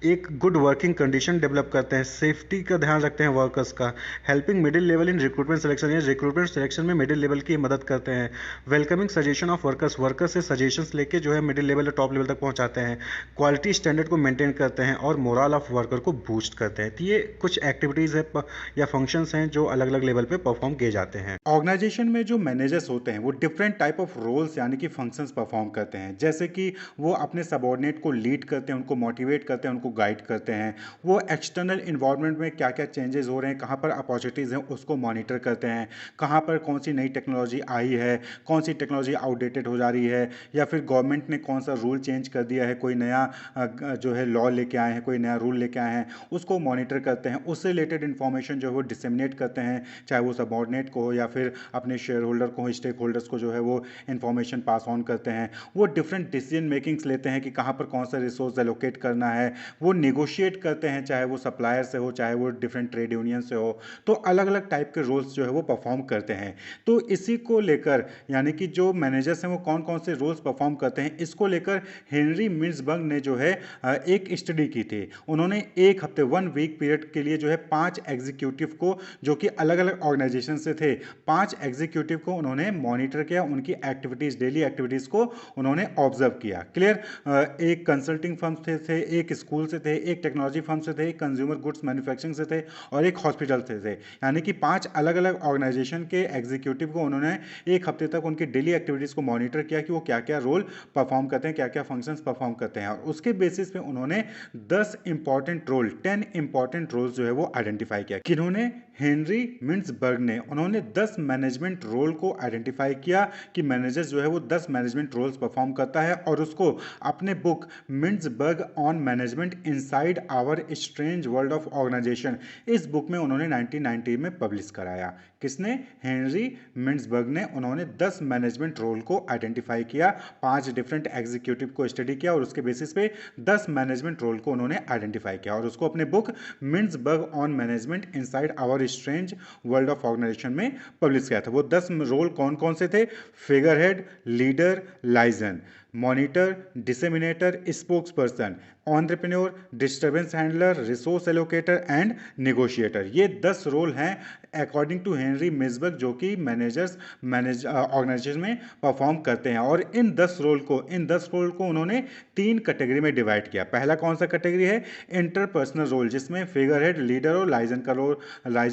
एक गुड वर्किंग कंडीशन डेवलप करते हैं, सेफ्टी का ध्यान रखते हैं वर्कर्स का, helping middle level in recruitment selection, या रिक्रूटमेंट सिलेक्शन में मिडिल लेवल की मदद करते हैं, welcoming suggestion of workers, workers से सजेशंस लेके जो है मिडिल लेवल और टॉप लेवल तक पहुंचाते हैं, क्वालिटी स्टैंडर्ड को मेंटेन करते हैं और मोरल ऑफ वर्कर को बूस्ट करते हैं। तो ये कुछ एक्टिविटीज़ है या फंक्शंस हैं जो अलग अलग लेवल पे परफॉर्म किए जाते हैं। ऑर्गेनाइजेशन में जो मैनेजर्स होते हैं वो डिफरेंट टाइप ऑफ रोल्स यानी कि फंक्शंस परफॉर्म करते हैं, जैसे कि वो अपने सबॉर्डिनेट को लीड करते हैं, उनको मोटिवेट करते हैं, उनको गाइड करते हैं, वो एक्सटर्नल इन्वायरमेंट में क्या क्या चेंजेस हो रहे हैं, कहाँ पर अपॉर्चुनिटीज़ हैं उसको मॉनिटर करते हैं, कहाँ पर कौन सी नई टेक्नोलॉजी आई है, कौन सी टेक्नोलॉजी आउटडेटेड हो जा रही है, या फिर गवर्नमेंट ने कौन सा रूल चेंज कर दिया है, कोई नया जो है लॉ लेके आए हैं, कोई नया रूल लेके आए हैं, उसको मॉनिटर करते हैं, उससे रिलेटेड इन्फॉर्मेशन जो है वो डिसेमिनेट करते हैं, चाहे वो सबॉर्डिनेट को हो या फिर अपने शेयर होल्डर को हो, स्टेक होल्डर्स को जो है वो इन्फॉर्मेशन पास ऑन करते हैं। वो डिफरेंट डिसीजन मेकिंग्स लेते हैं कि कहाँ पर कौन सा रिसोर्स एलोकेट करना है, वो निगोशिएट करते हैं, चाहे वो सप्लायर से हो, चाहे वो डिफरेंट ट्रेड यूनियन से हो, तो अलग अलग टाइप के रोल्स जो है वो परफॉर्म करते हैं। तो इसी को लेकर यानी कि जो मैनेजर्स हैं वो कौन कौन से रोल्स परफॉर्म करते हैं, इसको लेकर हेनरी मिन्सबर्ग ने जो है एक स्टडी की थी। उन्होंने एक हफ्ते 1 वीक पीरियड के लिए जो है 5 एग्जीक्यूटिव को, जो कि अलग अलग ऑर्गेनाइजेशन से थे, 5 एग्जीक्यूटिव को उन्होंने मॉनिटर किया, उनकी एक्टिविटीज़, डेली एक्टिविटीज़ को उन्होंने ऑब्जर्व किया। क्लियर। एक कंसल्टिंग फर्म से थे, एक स्कूल से थे, एक टेक्नोलॉजी फर्म से थे, एक कंज्यूमर गुड्स मैन्युफैक्चरिंग से थे और एक हॉस्पिटल से थे। यानी कि 5 अलग अलग ऑर्गेनाइजेशन के एग्जीक्यूटिव को उन्होंने एक हफ्ते तक उनकी डेली एक्टिविटीज़ को मॉनिटर किया कि वो क्या क्या रोल परफॉर्म करते हैं, क्या क्या फंक्शंस परफॉर्म करते हैं, और उसके बेसिस पे उन्होंने 10 इंपॉर्टेंट रोल, 10 इंपॉर्टेंट रोल्स जो है वो आइडेंटिफाई किया। किन्होंने? हेनरी मिन्सबर्ग ने। उन्होंने 10 मैनेजमेंट रोल को आइडेंटिफाई किया कि मैनेजर जो है वो 10 मैनेजमेंट रोल्स परफॉर्म करता है, और उसको अपने book Mintzberg on management inside our strange world of organisation, इस बुक में उन्होंने 1990 में पब्लिश कराया। किसने? हेनरी मिन्सबर्ग ने। उन्होंने 10 मैनेजमेंट रोल को आइडेंटिफाई किया, 5 डिफरेंट एग्जीक्यूटिव को स्टडी किया और उसके बेसिस पे 10 मैनेजमेंट रोल को उन्होंने आइडेंटिफाई किया और उसको अपने book Mintzberg on management inside our strange world of organization में पब्लिश किया था। वो 10 रोल कौन कौन से थे? Figurehead, leader, liaison, monitor, disseminator, spokesperson, entrepreneur, disturbance handler, resource allocator and negotiator. ये 10 रोल हैं अकॉर्डिंग टू हेनरी मिन्सबर्ग, जो कि मैनेजर्स ऑर्गेनाइजेशन में परफॉर्म करते हैं। और इन 10 रोल को उन्होंने 3 कैटेगरी में डिवाइड किया। पहला कौन सा कैटेगरी है? इंटरपर्सनल रोल, जिसमें फिगर हेड, लीडर और लाइजन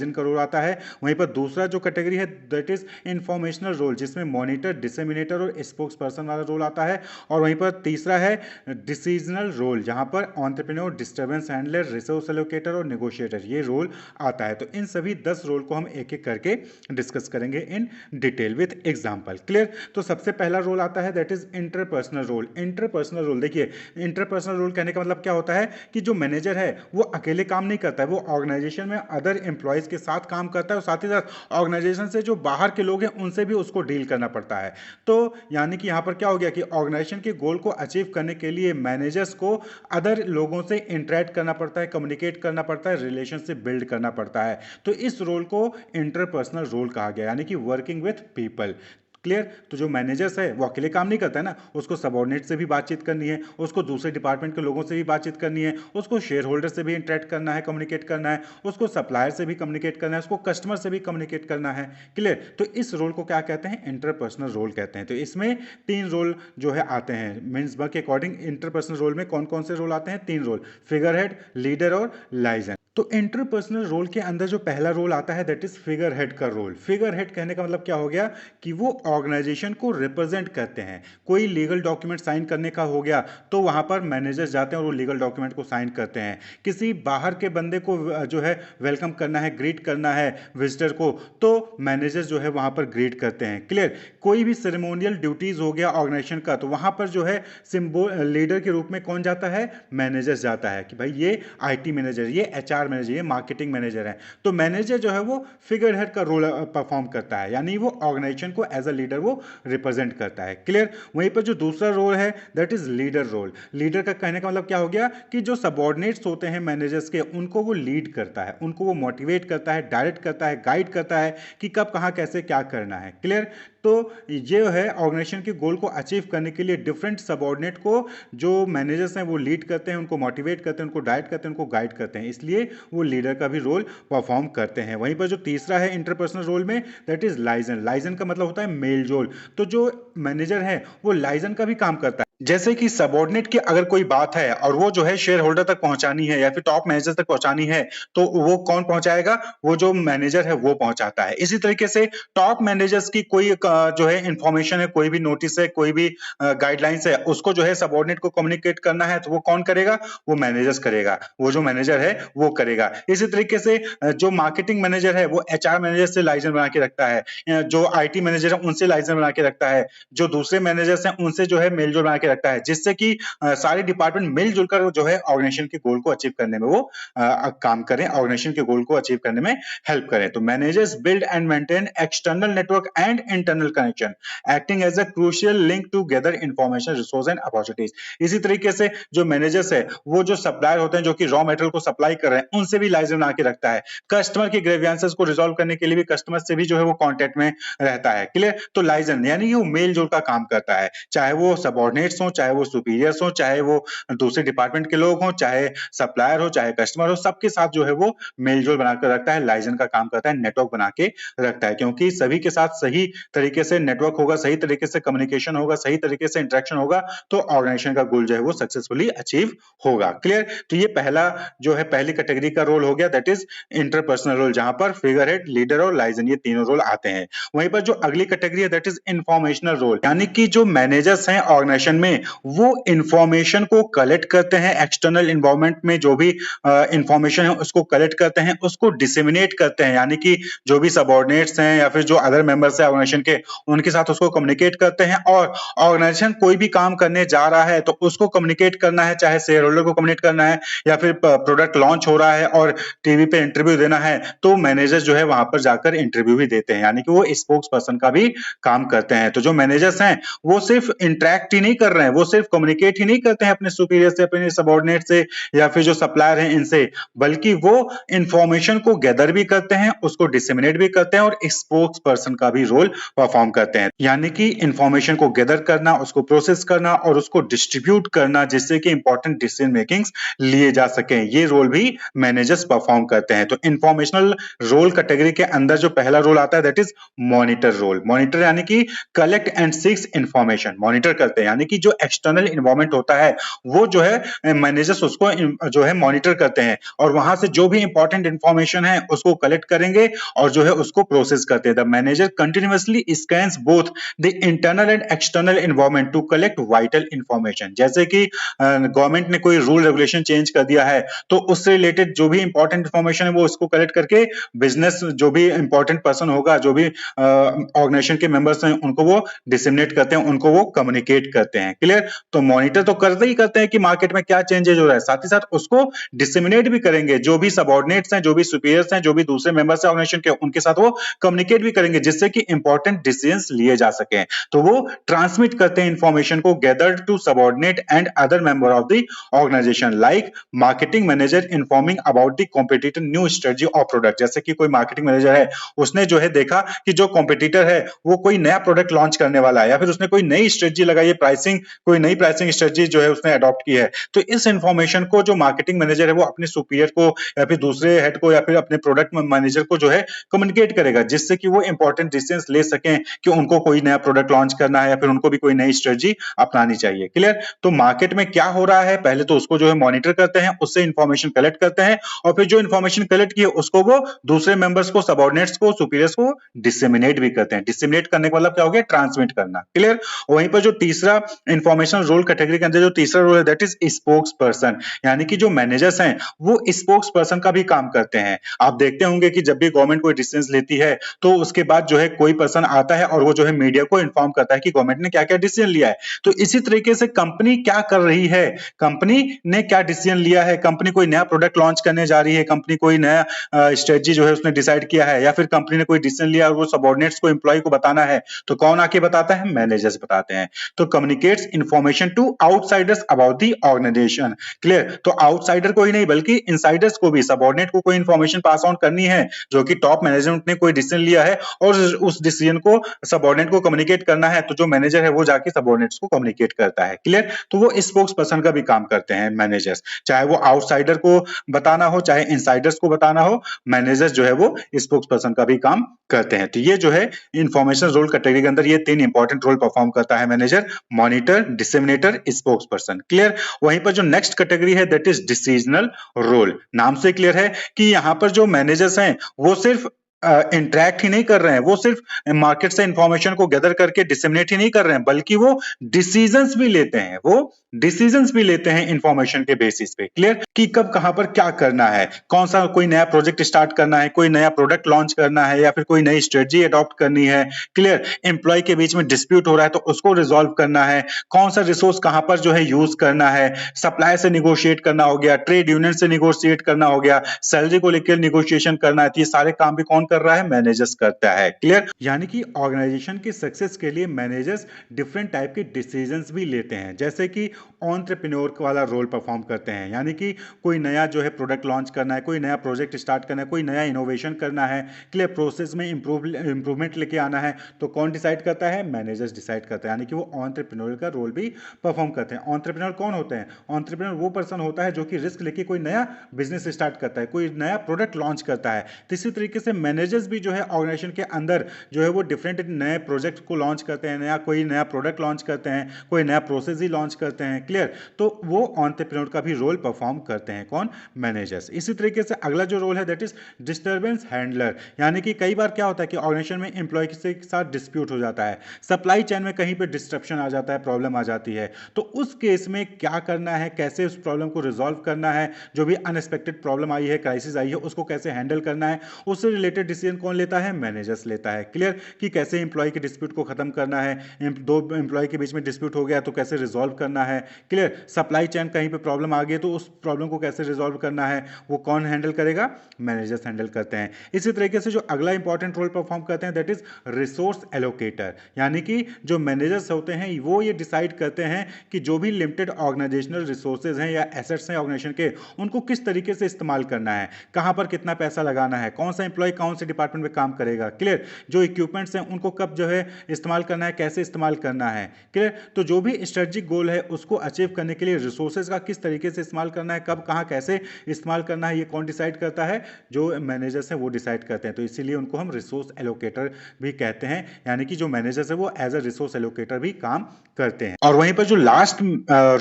का रोल आता है। वहीं पर दूसरा जो कैटेगरी है दैट इज इंफॉर्मेशनल रोल, जिसमें मॉनिटर, डिसेमिनेटर और स्पोक्स पर्सन वाला रोल आता है। और वहीं पर तीसरा है डिसीजनल रोल, जहां पर entrepreneur, disturbance handler, resource allocator और नेगोशिएटर ये रोल आता है। तो इन सभी 10 रोल को हम एक एक करके डिस्कस करेंगे in detail with example. Clear? तो सबसे पहला रोल आता है that is interpersonal role. Interpersonal role, देखिए इंटरपर्सनल रोल कहने का मतलब क्या होता है कि जो मैनेजर है वो अकेले काम नहीं करता है, वो ऑर्गेनाइजेशन में अदर एम्प्लॉयज के साथ काम करता है और साथ ही साथ ऑर्गेनाइजेशन से जो बाहर के लोग हैं उनसे भी उसको डील करना पड़ता है। तो यानी कि यहां पर क्या हो गया कि ऑर्गेनाइजेशन के गोल को अचीव करने के लिए मैनेजर्स को अदर लोगों से इंटरेक्ट करना पड़ता है, कम्युनिकेट करना पड़ता है, रिलेशनशिप बिल्ड करना पड़ता है। तो इस रोल को इंटरपर्सनल रोल कहा गया, यानी कि वर्किंग विथ पीपल। क्लियर? तो जो मैनेजर्स है वो अकेले काम नहीं करता है ना, उसको सबऑर्डिनेट से भी बातचीत करनी है, उसको दूसरे डिपार्टमेंट के लोगों से भी बातचीत करनी है, उसको शेयर होल्डर से भी इंटरेक्ट करना है, कम्युनिकेट करना है, उसको सप्लायर से भी कम्युनिकेट करना है, उसको कस्टमर से भी कम्युनिकेट करना है। क्लियर? तो इस रोल को क्या कहते हैं? इंटरपर्सनल रोल कहते हैं। तो इसमें 3 रोल जो है आते हैं मिन्सबर्ग के अकॉर्डिंग। इंटरपर्सनल रोल में कौन कौन से रोल आते हैं? 3 रोल, फिगर हेड, लीडर और लाइजन। तो इंटरपर्सनल रोल के अंदर जो पहला रोल आता है दैट इज फिगर हेड का रोल। फिगर हेड कहने का मतलब क्या हो गया कि वो ऑर्गेनाइजेशन को रिप्रेजेंट करते हैं। कोई लीगल डॉक्यूमेंट साइन करने का हो गया तो वहां पर मैनेजर्स जाते हैं और वो लीगल डॉक्यूमेंट को साइन करते हैं। किसी बाहर के बंदे को जो है वेलकम करना है, ग्रीट करना है विजिटर को, तो मैनेजर्स जो है वहां पर ग्रीट करते हैं। क्लियर। कोई भी सेरेमोनियल ड्यूटीज हो गया ऑर्गेनाइजेशन का, तो वहां पर जो है सिंबल लीडर के रूप में कौन जाता है? मैनेजर्स जाता है कि भाई ये आईटी मैनेजर, ये एचआर मैनेजर, ये मार्केटिंग मैनेजर है। तो मैनेजर जो है वो फिगर हेड का रोल परफॉर्म करता है, यानी वो ऑर्गेनाइजेशन को एज अ लीडर वो रिप्रेजेंट करता है। क्लियर। वहीं पर जो दूसरा रोल है that is leader role. Leader का कहने का मतलब क्या हो गया कि जो सबऑर्डिनेट्स होते हैं मैनेजर्स के, उनको वो लीड करता है, उनको वो मोटिवेट करता है, डायरेक्ट करता है, गाइड करता है कि कब कहां कैसे क्या करना है। क्लियर। तो ये है ऑर्गेनाइजेशन के गोल को अचीव करने के लिए डिफरेंट सबऑर्डिनेट को जो मैनेजर्स हैं वो लीड करते हैं, उनको मोटिवेट करते हैं, उनको डाइट करते हैं, उनको गाइड करते हैं, इसलिए वो लीडर का भी रोल परफॉर्म करते हैं। वहीं पर जो तीसरा है इंटरपर्सनल रोल में दैट इज लाइजन। लाइजन का मतलब होता है मेल जोल। तो जो मैनेजर है वो लाइजन का भी काम करता है। जैसे कि सबऑर्डिनेट की अगर कोई बात है और वो जो है शेयर होल्डर तक पहुंचानी है या फिर टॉप मैनेजर तक पहुंचानी है, तो वो कौन पहुंचाएगा? वो जो मैनेजर है वो पहुंचाता है। इसी तरीके से टॉप मैनेजर्स की कोई जो है इंफॉर्मेशन है, कोई भी नोटिस है, कोई भी गाइडलाइंस है, उसको जो है सबऑर्डिनेट को कम्युनिकेट करना है, तो वो कौन करेगा? वो मैनेजर्स करेगा, वो जो मैनेजर है वो करेगा। इसी तरीके से जो मार्केटिंग मैनेजर है वो एचआर मैनेजर से लाइजन बना के रखता है, जो आईटी मैनेजर है उनसे लाइजन बना के रखता है, जो दूसरे मैनेजर्स हैं उनसे जो है मेलजोल बना के रखता है, जिससे कि सारे डिपार्टमेंट मिलजुल कर जो है ऑर्गेनाइजेशन के गोल को अचीव करने में वो काम करें, ऑर्गेनाइजेशन के गोल को अचीव करने में हेल्प करें। तो managers build and maintain external network and internal connection, acting as a crucial link to gather information, resource and opportunities. इसी तरीके से जो मैनेजर्स है वो जो सप्लायर होते हैं जो कि रॉ मटेरियल को सप्लाई कर रहे हैं उनसे भी लाइजन बना के रखता है। कस्टमर के ग्रीवियंसेस को रिजॉल्व करने के लिए भी कस्टमर से भी जो है वो कांटेक्ट में रहता है। क्लियर। तो लाइजन यानी वो मेल जोल का काम करता है, चाहे वो सबऑर्डिनेट्स हो, चाहे वो सुपीरियर्स हो, चाहे वो दूसरे डिपार्टमेंट के लोग हो, चाहे सप्लायर हो, चाहे कस्टमर हो, सबके साथ जो है वो मेलजोल बनाकर रखता है, लाइजन का काम करता है, नेटवर्क बना के रखता है। क्योंकि सभी के साथ सही तरीके से नेटवर्क होगा, सही तरीके से कम्युनिकेशन होगा, सही तरीके से इंटरेक्शन होगा, तो ऑर्गेनाइजेशन का गोल जो है वो सक्सेसफुली अचीव होगा। क्लियर। तो ये पहला जो है पहली कैटेगरी का रोल हो गया दैट इज इंटरपर्सनल रोल, जहां पर फिगर हेड, लीडर और लाइजन ये तीनों रोल आते हैं। वहीं पर जो अगली कैटेगरी है दैट इज इंफॉर्मेशनल रोल, यानी कि जो मैनेजर्स हैं ऑर्गेनाइजेशन में वो इंफॉर्मेशन को कलेक्ट करते हैं, एक्सटर्नल इन्वायरमेंट में जो भी इंफॉर्मेशन है उसको कलेक्ट करते हैं, उसको डिसेमिनेट करते हैं, यानी कि जो भी सबऑर्डिनेट्स हैं या फिर जो अदर मेंबर्स हैं ऑर्गेनाइजेशन के उनके साथ उसको कम्युनिकेट करते हैं। और ऑर्गेनाइजेशन कोई भी काम करने जा रहा है तो उसको कम्युनिकेट करना है, चाहे शेयर होल्डर को कम्युनिकेट करना है या फिर प्रोडक्ट लॉन्च हो रहा है और टीवी पे इंटरव्यू देना है, तो मैनेजर्स जो है वहां पर जाकर इंटरव्यू भी देते हैं, यानी कि वो स्पोक्स पर्सन का भी काम करते हैं। तो जो मैनेजर्स हैं वो सिर्फ इंटरेक्ट ही नहीं कर रहे हैं, वो सिर्फ कम्युनिकेट ही नहीं करते हैं अपने सुपीरियर से, अपने सबऑर्डिनेट से या फिर जो सप्लायर हैं इनसे, बल्कि वो इंफॉर्मेशन को गैदर भी करते हैं, उसको डिसेमिनेट भी करते हैं और स्पोक्स पर्सन का भी रोल परफॉर्म करते हैं। यानी कि इंफॉर्मेशन को गैदर करना, उसको प्रोसेस करना और उसको डिस्ट्रीब्यूट करना, जिससे कि इंपॉर्टेंट डिसीजन मेकिंग्स लिए जा सकें, ये रोल भी मैनेजर्स परफॉर्म करते हैं। तो इंफॉर्मेशनल रोल कैटेगरी के अंदर जो पहला रोल आता है that is monitor role. Monitor यानी कि collect and seeks information, monitor करते हैं, यानी कि जो एक्सटर्नल इन्वायरमेंट होता है वो जो है मैनेजर्स उसको जो है मॉनिटर करते हैं और वहां से जो भी इंपॉर्टेंट इंफॉर्मेशन है उसको कलेक्ट करेंगे और जो है उसको प्रोसेस करते हैं। The manager continuously scans both the internal and external environment to collect vital information. जैसे कि गवर्नमेंट ने कोई रूल रेगुलेशन चेंज कर दिया है तो उससे रिलेटेड जो भी इंपॉर्टेंट इंफॉर्मेशन है वो उसको कलेक्ट करके बिजनेस जो भी इंपॉर्टेंट पर्सन होगा, जो भी ऑर्गेनाइजेशन के मेंबर्स हैं उनको वो डिसेमिनेट करते हैं, उनको वो कम्युनिकेट करते हैं। क्लियर। तो मॉनिटर तो करते ही करते हैं कि मार्केट में क्या चेंजेस हो रहा है, साथ ही साथ उसको डिसेमिनेट भी करेंगे, जो भी सबऑर्डिनेट्स हैं, जो भी सुपीरियर्स हैं, जो भी दूसरे मेंबर्स हैं ऑर्गेनाइजेशन के, उनके साथ वो कम्युनिकेट भी करेंगे, जिससे कि इंपॉर्टेंट डिसीजंस लिए जा सके। तो वो ट्रांसमिट करते हैं इंफॉर्मेशन को gathered to subordinate and other member of the organisation, like marketing manager informing about the competitor new strategy of product. जैसे कि कोई मार्केटिंग मैनेजर है, उसने जो है देखा कि जो कॉम्पिटिटर है वो कोई नया प्रोडक्ट लॉन्च करने वाला है या फिर उसने कोई नई स्ट्रेटजी लगाई है प्राइसिंग कोई नई प्राइसिंग स्ट्रेटजी जो है उसने अडॉप्ट की है, तो इस इंफॉर्मेशन को जो मार्केटिंग मैनेजर है वो अपने सुपीरियर को या फिर दूसरे हेड को या फिर अपने प्रोडक्ट मैनेजर को जो है कम्युनिकेट करेगा, जिससे कि वो इंपॉर्टेंट डिसीजंस ले सकें कि उनको कोई नया प्रोडक्ट लॉन्च करना है या फिर उनको भी कोई नई स्ट्रेटजी अपनानी चाहिए। क्लियर? तो मार्केट में क्या हो रहा है पहले तो उसको जो है मॉनिटर करते हैं, उससे इंफॉर्मेशन कलेक्ट करते हैं और फिर जो इंफॉर्मेशन कलेक्ट की है उसको वो दूसरे मेंबर्स को, सबऑर्डिनेट्स को, सुपीरियर्स को डिसेमिनेट भी करते हैं। डिसेमिनेट करने का मतलब क्या हो गया? ट्रांसमिट करना। क्लियर? वहीं पर जो तीसरा इंफॉर्मेशन रोल कैटेगरी के अंदर जो तीसरा रोल है दैट इज स्पोक्स पर्सन, यानी कि जो मैनेजर्स हैं वो स्पोक्स पर्सन का भी काम करते हैं। आप देखते होंगे कि जब भी गवर्नमेंट कोई डिसीजन लेती है तो उसके बाद जो है कोई पर्सन आता है और वो जो है मीडिया को इन्फॉर्म करता है कि गवर्नमेंट ने क्या-क्या डिसीजन लिया है। तो इसी तरीके से कंपनी क्या कर रही है, कंपनी ने क्या डिसीजन लिया है, कंपनी कोई नया प्रोडक्ट लॉन्च करने जा रही है, कंपनी कोई नया स्ट्रेटजी जो है उसने डिसाइड किया है या फिर कंपनी ने कोई डिसीजन लिया और वो सबऑर्डिनेट्स को, एम्प्लॉय को बताना है, तो कौन आके बताता है? मैनेजर्स बताते हैं। तो communicates information to outsiders about the organisation. Clear? तो आउटसाइडर को ही नहीं बल्कि इनसाइडर्स को भी, सबऑर्डिनेट को कोई इंफॉर्मेशन पास ऑन करनी है जो कि टॉप मैनेजमेंट ने कोई डिसीजन लिया है और उस डिसीजन को सबऑर्डिनेट को कम्युनिकेट करना है, तो जो मैनेजर है वो जाके सबऑर्डिनेट्स को कम्युनिकेट करता है। क्लियर? तो वो स्पोक्स पर्सन का भी काम करते हैं मैनेजर्स, चाहे वो आउटसाइडर को बताना हो चाहे इनसाइडर्स को बताना हो, मैनेजर्स जो है वो स्पोक्स पर्सन का भी काम करते हैं। तो ये जो है इंफॉर्मेशन रोल कैटेगरी के अंदर ये तीन इंपॉर्टेंट रोल परफॉर्म करता है manager, monitor, disseminator, spokesperson. Clear? वहीं पर जो नेक्स्ट कैटेगरी है दैट इज डिसीजनल रोल। नाम से क्लियर है कि यहां पर जो मैनेजर्स हैं वो सिर्फ इंटरेक्ट ही नहीं कर रहे हैं, वो सिर्फ मार्केट से इंफॉर्मेशन को गैदर करके डिसेमिनेट ही नहीं कर रहे हैं, बल्कि वो डिसीजंस भी लेते हैं, वो डिसीजंस भी लेते हैं इंफॉर्मेशन के बेसिस पे। क्लियर? कि कब कहां पर क्या करना है, कौन सा कोई नया प्रोजेक्ट स्टार्ट करना है, कोई नया प्रोडक्ट लॉन्च करना है या फिर कोई नई स्ट्रेटजी अडॉप्ट करनी है। क्लियर? एम्प्लॉय के बीच में डिस्प्यूट हो रहा है तो उसको रिजॉल्व करना है, कौन सा रिसोर्स कहां पर जो है यूज करना है, सप्लाई से निगोशिएट करना हो गया, ट्रेड यूनियन से निगोशिएट करना हो गया, सैलरी को लेकर निगोशिएशन करना है, तो ये सारे काम भी कौन कर रहा है? मैनेजर्स करता है। क्लियर? यानी कि ऑर्गेनाइजेशन की सक्सेस के लिए मैनेजर्स डिफरेंट टाइप के डिसीजंस भी लेते हैं, जैसे कि एंटरप्रेन्योर वाला रोल परफॉर्म करते हैं, यानी कि कोई नया जो है प्रोडक्ट लॉन्च करना है, कोई नया प्रोजेक्ट स्टार्ट करना है, कोई नया इनोवेशन करना है, क्लियर, प्रोसेस में इंप्रूवमेंट लेके आना है, तो कौन डिसाइड करता है? मैनेजर्स डिसाइड करता है, यानी कि वो एंटरप्रेन्योर का रोल भी परफॉर्म करते हैं। एंटरप्रेन्योर कौन होते हैं? एंटरप्रेन्योर वो पर्सन होता है जो कि रिस्क लेके कोई नया बिजनेस स्टार्ट करता है, कोई नया प्रोडक्ट लॉन्च करता है। तो इसी तरीके से मैनेजर्स भी जो है ऑर्गेनाइजेशन के अंदर जो है वो डिफरेंट नए प्रोजेक्ट को लॉन्च करते हैं, कोई नया प्रोडक्ट लॉन्च करते हैं, कोई नया प्रोसेस ही लॉन्च करते हैं। क्लियर? तो वो एंटरप्रेन्योर का भी रोल परफॉर्म करते हैं, कौन? मैनेजर्स। इसी तरीके से अगला जो रोल है दैट इज डिस्टर्बेंस हैंडलर, यानी कि कई बार क्या होता है कि ऑर्गेनाइजेशन में एम्प्लॉय के साथ डिस्प्यूट हो जाता है, सप्लाई चेन में कहीं पे डिस्ट्रप्शन आ जाता है, प्रॉब्लम आ जाती है, तो उस केस में क्या करना है, कैसे उस प्रॉब्लम को रिजॉल्व करना है, जो भी अनएक्सपेक्टेड प्रॉब्लम आई है, क्राइसिस आई है, उसको कैसे हैंडल करना है, उससे रिलेटेड डिसीजन कौन लेता है? मैनेजर्स लेता है। क्लियर? कि कैसे एम्प्लॉय के डिस्प्यूट को खत्म करना है, दो एम्प्लॉय के बीच में डिस्प्यूट हो गया तो कैसे रिजॉल्व करना है। क्लियर? सप्लाई चेन कहीं पे प्रॉब्लम आ गई तो उस प्रॉब्लम को कैसे रिजॉल्व करना है, वो कौन हैंडल करेगा? मैनेजर्स हैंडल करते हैं। इसी तरीके से जो अगला इंपॉर्टेंट रोल परफॉर्म करते हैं दैट इज रिसोर्स एलोकेटर, यानी कि जो मैनेजर्स होते हैं वो ये डिसाइड करते हैं कि जो भी लिमिटेड ऑर्गेनाइजेशनल रिसोर्सेज हैं या एसेट्स हैं ऑर्गेनाइजेशन के, उनको किस तरीके से इस्तेमाल करना है, कहां पर कितना पैसा लगाना है, कौन सा एम्प्लॉय कौन से डिपार्टमेंट में काम करेगा। क्लियर? जो इक्विपमेंट्स हैं उनको कब जो है इस्तेमाल करना है, कैसे इस्तेमाल करना है। क्लियर? तो जो भी स्ट्रेटजिक गोल है उसको अचीव करने के लिए रिसोर्सेज का किस तरीके से इस्तेमाल करना है, कब कहां कैसे इस्तेमाल करना है, ये कौन डिसाइड करता है? जो मैनेजर्स हैं वो डिसाइड करते हैं। तो इसीलिए उनको हम रिसोर्स एलोकेटर भी कहते हैं, यानी कि जो मैनेजर्स है वो एज अ रिसोर्स एलोकेटर भी काम करते हैं। और वहीं पर जो लास्ट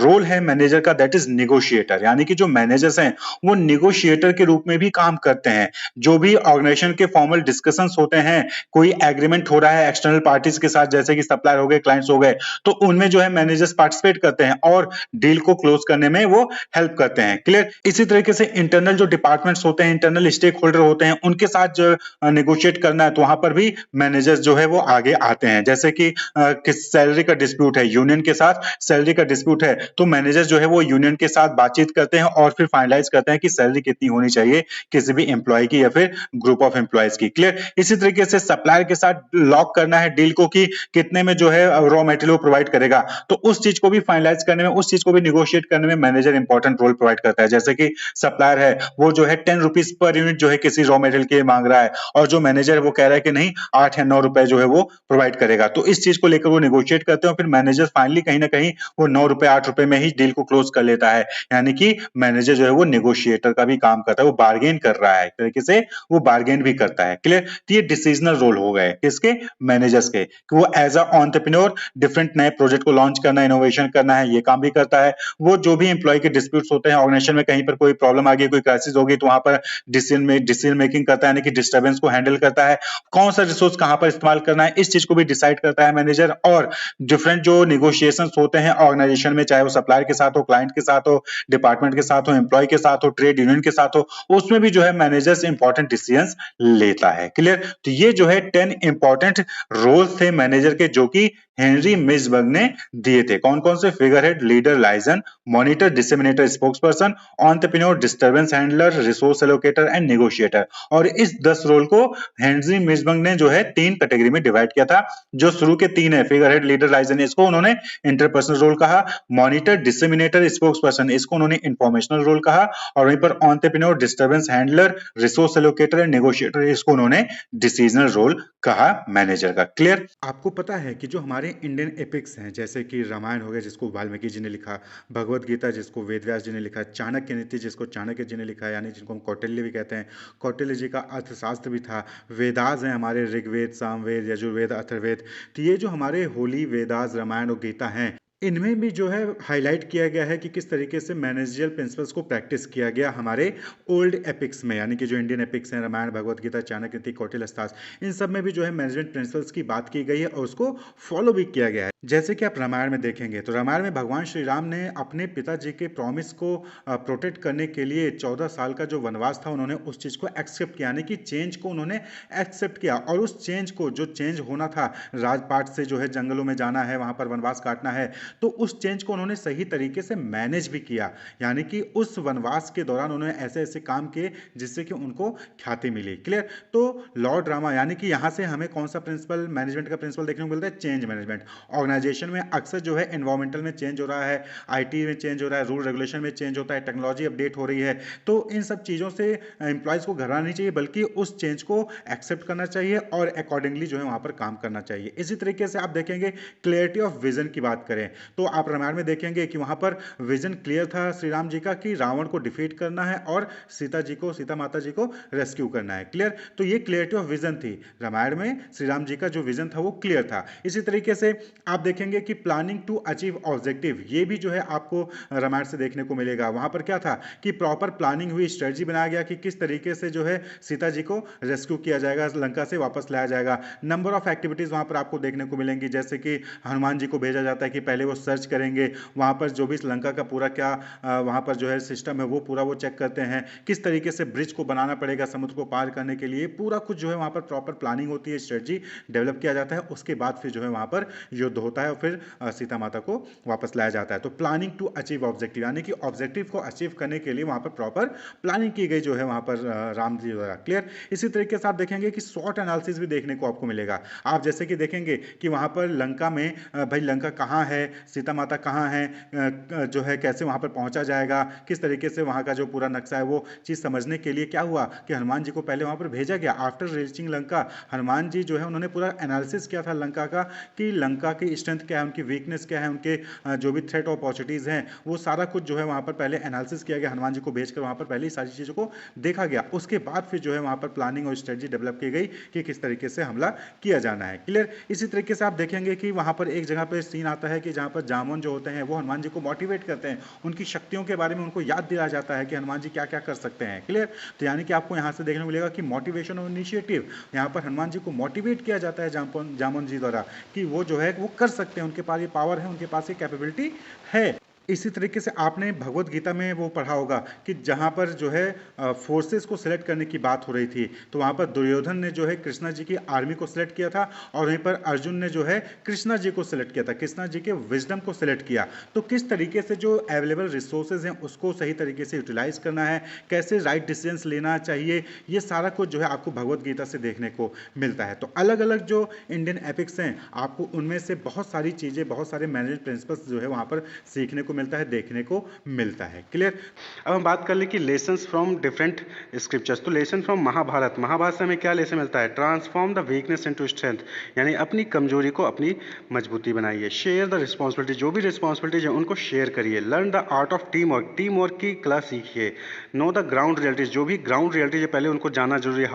रोल है मैनेजर का दैट इज निगोशिएटर, यानी कि जो मैनेजर्स हैं वो निगोशिएटर के रूप में भी काम करते हैं। जो भी ऑर्गेनाइजेशन के फॉर्मल डिस्कशंस होते हैं, कोई एग्रीमेंट हो रहा है एक्सटर्नल पार्टीज के साथ, जैसे कि सप्लायर हो गए, क्लाइंट्स हो गए, तो उनमें जो है मैनेजर्स पार्टिसिपेट करते हैं और डील को क्लोज करने में वो हेल्प करते हैं। क्लियर? इसी तरीके से इंटरनल जो डिपार्टमेंट्स होते हैं, इंटरनल स्टेक होल्डर होते हैं, उनके साथ जो नेगोशिएट करना है तो वहां पर भी मैनेजर्स जो है वो आगे आते हैं। जैसे कि सैलरी का डिस्प्यूट है, यूनियन के साथ सैलरी का डिस्प्यूट है, तो मैनेजर्स जो है वो यूनियन के साथ बातचीत करते हैं और फिर फाइनलाइज करते हैं कि सैलरी कितनी होनी चाहिए किसी भी एम्प्लॉय की या फिर ग्रुप ऑफ एम्प्लॉय एम्प्लॉयज की। क्लियर। इसी तरीके से सप्लायर के साथ लॉक करना है डील को कि कितने में जो है रॉ मटेरियल प्रोवाइड करेगा, तो उस चीज को भी फाइनलाइज करने में, उस चीज को भी निगोशिएट करने में मैनेजर इंपॉर्टेंट रोल प्रोवाइड करता है। जैसे कि सप्लायर है वो जो है 10 रुपीज पर यूनिट जो है किसी रॉ मटेरियल के मांग रहा है, और जो मैनेजर है वो कह रहा है कि नहीं 8 या 9 रुपए जो है वो प्रोवाइड करेगा, तो इस चीज को लेकर वो निगोशिएट करते हैं और फिर मैनेजर फाइनली कहीं ना कहीं वो 9 रुपए 8 रुपए में ही डील को क्लोज कर लेता है। यानी कि मैनेजर जो है वो निगोशिएटर का भी काम करता है, वो बार्गेन कर रहा है, एक तरीके से वो बार्गेन भी करता है। क्लियर। तो ये डिसीजनल रोल हो गए किसके, मैनेजर्स के, कि वो एज अ एंटरप्रेन्योर डिफरेंट नए प्रोजेक्ट को लॉन्च करना, इनोवेशन करना है, ये काम भी करता है। वो जो भी एम्प्लॉय के डिस्प्यूट्स होते हैं ऑर्गेनाइजेशन में, कहीं पर कोई प्रॉब्लम आ गई, कोई क्राइसिस होगी, तो वहां पर डिसीजन मेकिंग करता है, यानी कि डिस्टर्बेंस को हैंडल करता है, कौन सा रिसोर्स कहां पर इस्तेमाल करना है इस चीज को भी डिसाइड करता है मैनेजर। और डिफरेंट जो निगोशिएशंस होते हैं ऑर्गेनाइजेशन में, चाहे वो सप्लायर के साथ हो, क्लाइंट के साथ हो, डिपार्टमेंट के साथ हो, एम्प्लॉय के साथ हो, ट्रेड यूनियन के साथ हो, उसमें भी जो है मैनेजर्स इंपॉर्टेंट डिसीजंस लेता है। क्लियर। तो ये जो है 10 इंपॉर्टेंट रोल्स थे मैनेजर के, जो कि हेनरी मिसबर्ग ने दिए थे। कौन कौन से, figurehead, leader, liaison, monitor, disseminator, spokesperson, entrepreneur, disturbance handler, resource allocator and negotiator. और इस 10 रोल को हेनरी मिसबर्ग ने जो है 3 कैटेगरी में डिवाइड किया था। जो शुरू के 3 है, फिगर हेड, लीडर, लाइजन, इसको उन्होंने इंटरपर्सनल रोल कहा। मॉनिटर, डिसेमिनेटर, स्पोक्सपर्सन, इसको उन्होंने इंफॉर्मेशनल रोल कहा। और वहीं पर entrepreneur, disturbance handler, resource allocator and negotiator, इसको उन्होंने डिसीजनल रोल कहा मैनेजर का। क्लियर। आपको पता है कि जो हमारे इंडियन एपिक्स हैं, जैसे कि रामायण हो गया जिसको वाल्मीकि जी ने लिखा, भगवत गीता जिसको वेदव्यास जी ने लिखा, चाणक्य नीति जिसको चाणक्य जी ने लिखा, यानी जिनको हम कौटिल्य भी कहते हैं, कौटिल्य जी का अर्थशास्त्र भी था। वेदास हैं हमारे, ऋग्वेद, सामवेद, यजुर्वेद, अथर्ववेद। तो ये जो हमारे होली, वेदास, रामायण और गीता हैं, इनमें भी जो है हाईलाइट किया गया है कि किस तरीके से मैनेजरियल प्रिंसिपल्स को प्रैक्टिस किया गया हमारे ओल्ड एपिक्स में, यानी कि जो इंडियन एपिक्स हैं, रामायण, भगवत गीता, चाणक्य नीति, कौटिल्य अर्थशास्त्र, इन सब में भी जो है मैनेजमेंट प्रिंसिपल्स की बात की गई है और उसको फॉलो भी किया गया है। जैसे कि आप रामायण में देखेंगे तो रामायण में भगवान श्री राम ने अपने पिताजी के प्रॉमिस को प्रोटेक्ट करने के लिए 14 साल का जो वनवास था उन्होंने उस चीज़ को एक्सेप्ट किया, यानी कि चेंज को उन्होंने एक्सेप्ट किया। और उस चेंज को, जो चेंज होना था, राजपाट से जो है जंगलों में जाना है, वहां पर वनवास काटना है, तो उस चेंज को उन्होंने सही तरीके से मैनेज भी किया। यानी कि उस वनवास के दौरान उन्होंने ऐसे ऐसे काम किए जिससे कि उनको ख्याति मिली। क्लियर। तो लॉर्ड रामा, यानी कि यहां से हमें कौन सा प्रिंसिपल, मैनेजमेंट का प्रिंसिपल देखने को मिलता है, चेंज मैनेजमेंट। ऑर्गेनाइजेशन में अक्सर जो है एनवायरमेंटल में चेंज हो रहा है, आईटी में चेंज हो रहा है, रूल रेगुलेशन में चेंज होता है, टेक्नोलॉजी अपडेट हो रही है, तो इन सब चीज़ों से एम्प्लॉयज को घबराना नहीं चाहिए, बल्कि उस चेंज को एक्सेप्ट करना चाहिए और अकॉर्डिंगली जो है वहां पर काम करना चाहिए। इसी तरीके से आप देखेंगे क्लियरिटी ऑफ विजन की बात करें तो आप रामायण में देखेंगे कि वहां पर विजन क्लियर था श्री राम जी का कि रावण को डिफीट करना है और सीता माता जी को रेस्क्यू करना है। क्लियर। तो ये क्लियरिटी ऑफ विजन थी रामायण में, श्री राम जी का जो विजन था वो क्लियर था। इसी तरीके से आप देखेंगे कि प्लानिंग टू अचीव ऑब्जेक्टिव, ये भी जो है आपको रामायण से देखने को मिलेगा। वहां पर क्या था कि प्रॉपर प्लानिंग हुई, स्ट्रेटजी बनाया गया कि किस तरीके से जो है सीता जी को रेस्क्यू किया जाएगा, लंका से वापस लाया जाएगा। नंबर ऑफ एक्टिविटीज वहां पर आपको देखने को मिलेंगी, जैसे कि हनुमान जी को भेजा जाता है कि पहले वो सर्च करेंगे वहां पर जो भी लंका का पूरा क्या वहां पर जो है सिस्टम है वो पूरा वो चेक करते हैं, किस तरीके से ब्रिज को बनाना पड़ेगा समुद्र को पार करने के लिए, पूरा कुछ जो है वहां पर प्रॉपर प्लानिंग होती है, स्ट्रेटजी डेवलप किया जाता है। उसके बाद फिर जो है वहां पर युद्ध होता है और फिर सीता माता को वापस लाया जाता है। तो प्लानिंग टू अचीव ऑब्जेक्टिव, यानी कि ऑब्जेक्टिव को अचीव करने के लिए वहां पर प्रॉपर प्लानिंग की गई जो है वहां पर राम जी द्वारा। क्लियर। इसी तरीके से आप देखेंगे कि शॉर्ट एनालिसिस भी देखने को आपको मिलेगा। आप जैसे कि देखेंगे कि वहां पर लंका में भाई लंका कहां है, सीता माता कहां है, जो है कैसे वहां पर पहुंचा जाएगा, किस तरीके से वहां का जो पूरा नक्शा है वो चीज समझने के लिए क्या हुआ कि हनुमान जी को पहले वहां पर भेजा गया। आफ्टर रीचिंग लंका हनुमान जी जो है उन्होंने पूरा एनालिसिस किया था लंका का कि लंका की स्ट्रेंथ क्या है, उनकी वीकनेस क्या है, उनके जो भी थ्रेट अपॉर्चुनिटीज हैं वो सारा कुछ जो है वहां पर पहले एनालिसिस किया गया। हनुमान जी को भेजकर वहां पर पहले ही सारी चीजों को देखा गया। उसके बाद फिर जो है वहां पर प्लानिंग और स्ट्रेटजी डेवलप की गई कि किस तरीके से हमला किया जाना है। क्लियर। इसी तरीके से आप देखेंगे कि वहां पर एक जगह पर सीन आता है कि जहां पर जामुन जो होते हैं वो हनुमान जी को मोटिवेट करते हैं, उनकी शक्तियों के बारे में उनको याद दिलाया जाता है कि हनुमान जी क्या क्या कर सकते हैं। क्लियर। तो यानी कि आपको यहां से देखने को मिलेगा कि मोटिवेशन और इनिशिएटिव, यहां पर हनुमान जी को मोटिवेट किया जाता है जामुन जी द्वारा कि वो जो है वो कर सकते हैं, उनके पास ये पावर है, उनके पास ये कैपेबिलिटी है। इसी तरीके से आपने भगवत गीता में वो पढ़ा होगा कि जहाँ पर जो है फोर्सेस को सिलेक्ट करने की बात हो रही थी, तो वहाँ पर दुर्योधन ने जो है कृष्णा जी की आर्मी को सिलेक्ट किया था, और वहीं पर अर्जुन ने जो है कृष्णा जी को सिलेक्ट किया था, कृष्णा जी के विजडम को सिलेक्ट किया। तो किस तरीके से जो अवेलेबल रिसोर्सेज हैं उसको सही तरीके से यूटिलाइज करना है, कैसे राइट डिसीजंस लेना चाहिए, ये सारा कुछ जो है आपको भगवत गीता से देखने को मिलता है। तो अलग अलग जो इंडियन एपिक्स हैं, आपको उनमें से बहुत सारी चीज़ें, बहुत सारे मैनेजमेंट प्रिंसिपल्स जो है वहाँ पर सीखने को मिलता है, देखने को मिलता है। क्लियर। अब हम बात कर ले कि लेसन्स फ्रॉम डिफरेंट स्क्रिप्चर्स। तो लेसन फ्रॉम महाभारत, महाभारत से हमें क्या लेसन मिलता है? Transform the weakness into strength, यानी अपनी कमजोरी को अपनी मजबूती बनाइए। शेयर द रिस्पॉन्सिबिलिटी, जो भी रिस्पॉन्सिबिलिटीज है उनको शेयर करिए। Learn the art of team work, team work की कला सीखिए। नो द ग्राउंड रियलिटीज, जो भी ग्राउंड रियलिटीज है पहले उनको जानना जरूरी है।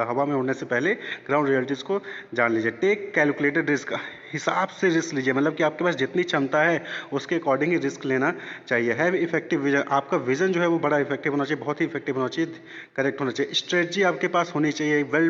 हवा में उड़ने से पहले ग्राउंड रियलिटीज को जान लीजिए। टेक कैलकुलेटेड रिस्क, हिसाब से रिस्क लीजिए, मतलब कि आपके पास जितनी क्षमता है उसके अकॉर्डिंग ही रिस्क लेना चाहिए। हैव इफेक्टिव विजन, आपका विजन जो है वो बड़ा इफेक्टिव होना चाहिए, बहुत ही इफेक्टिव होना चाहिए, करेक्ट होना चाहिए। स्ट्रेटजी आपके पास होनी चाहिए, वेल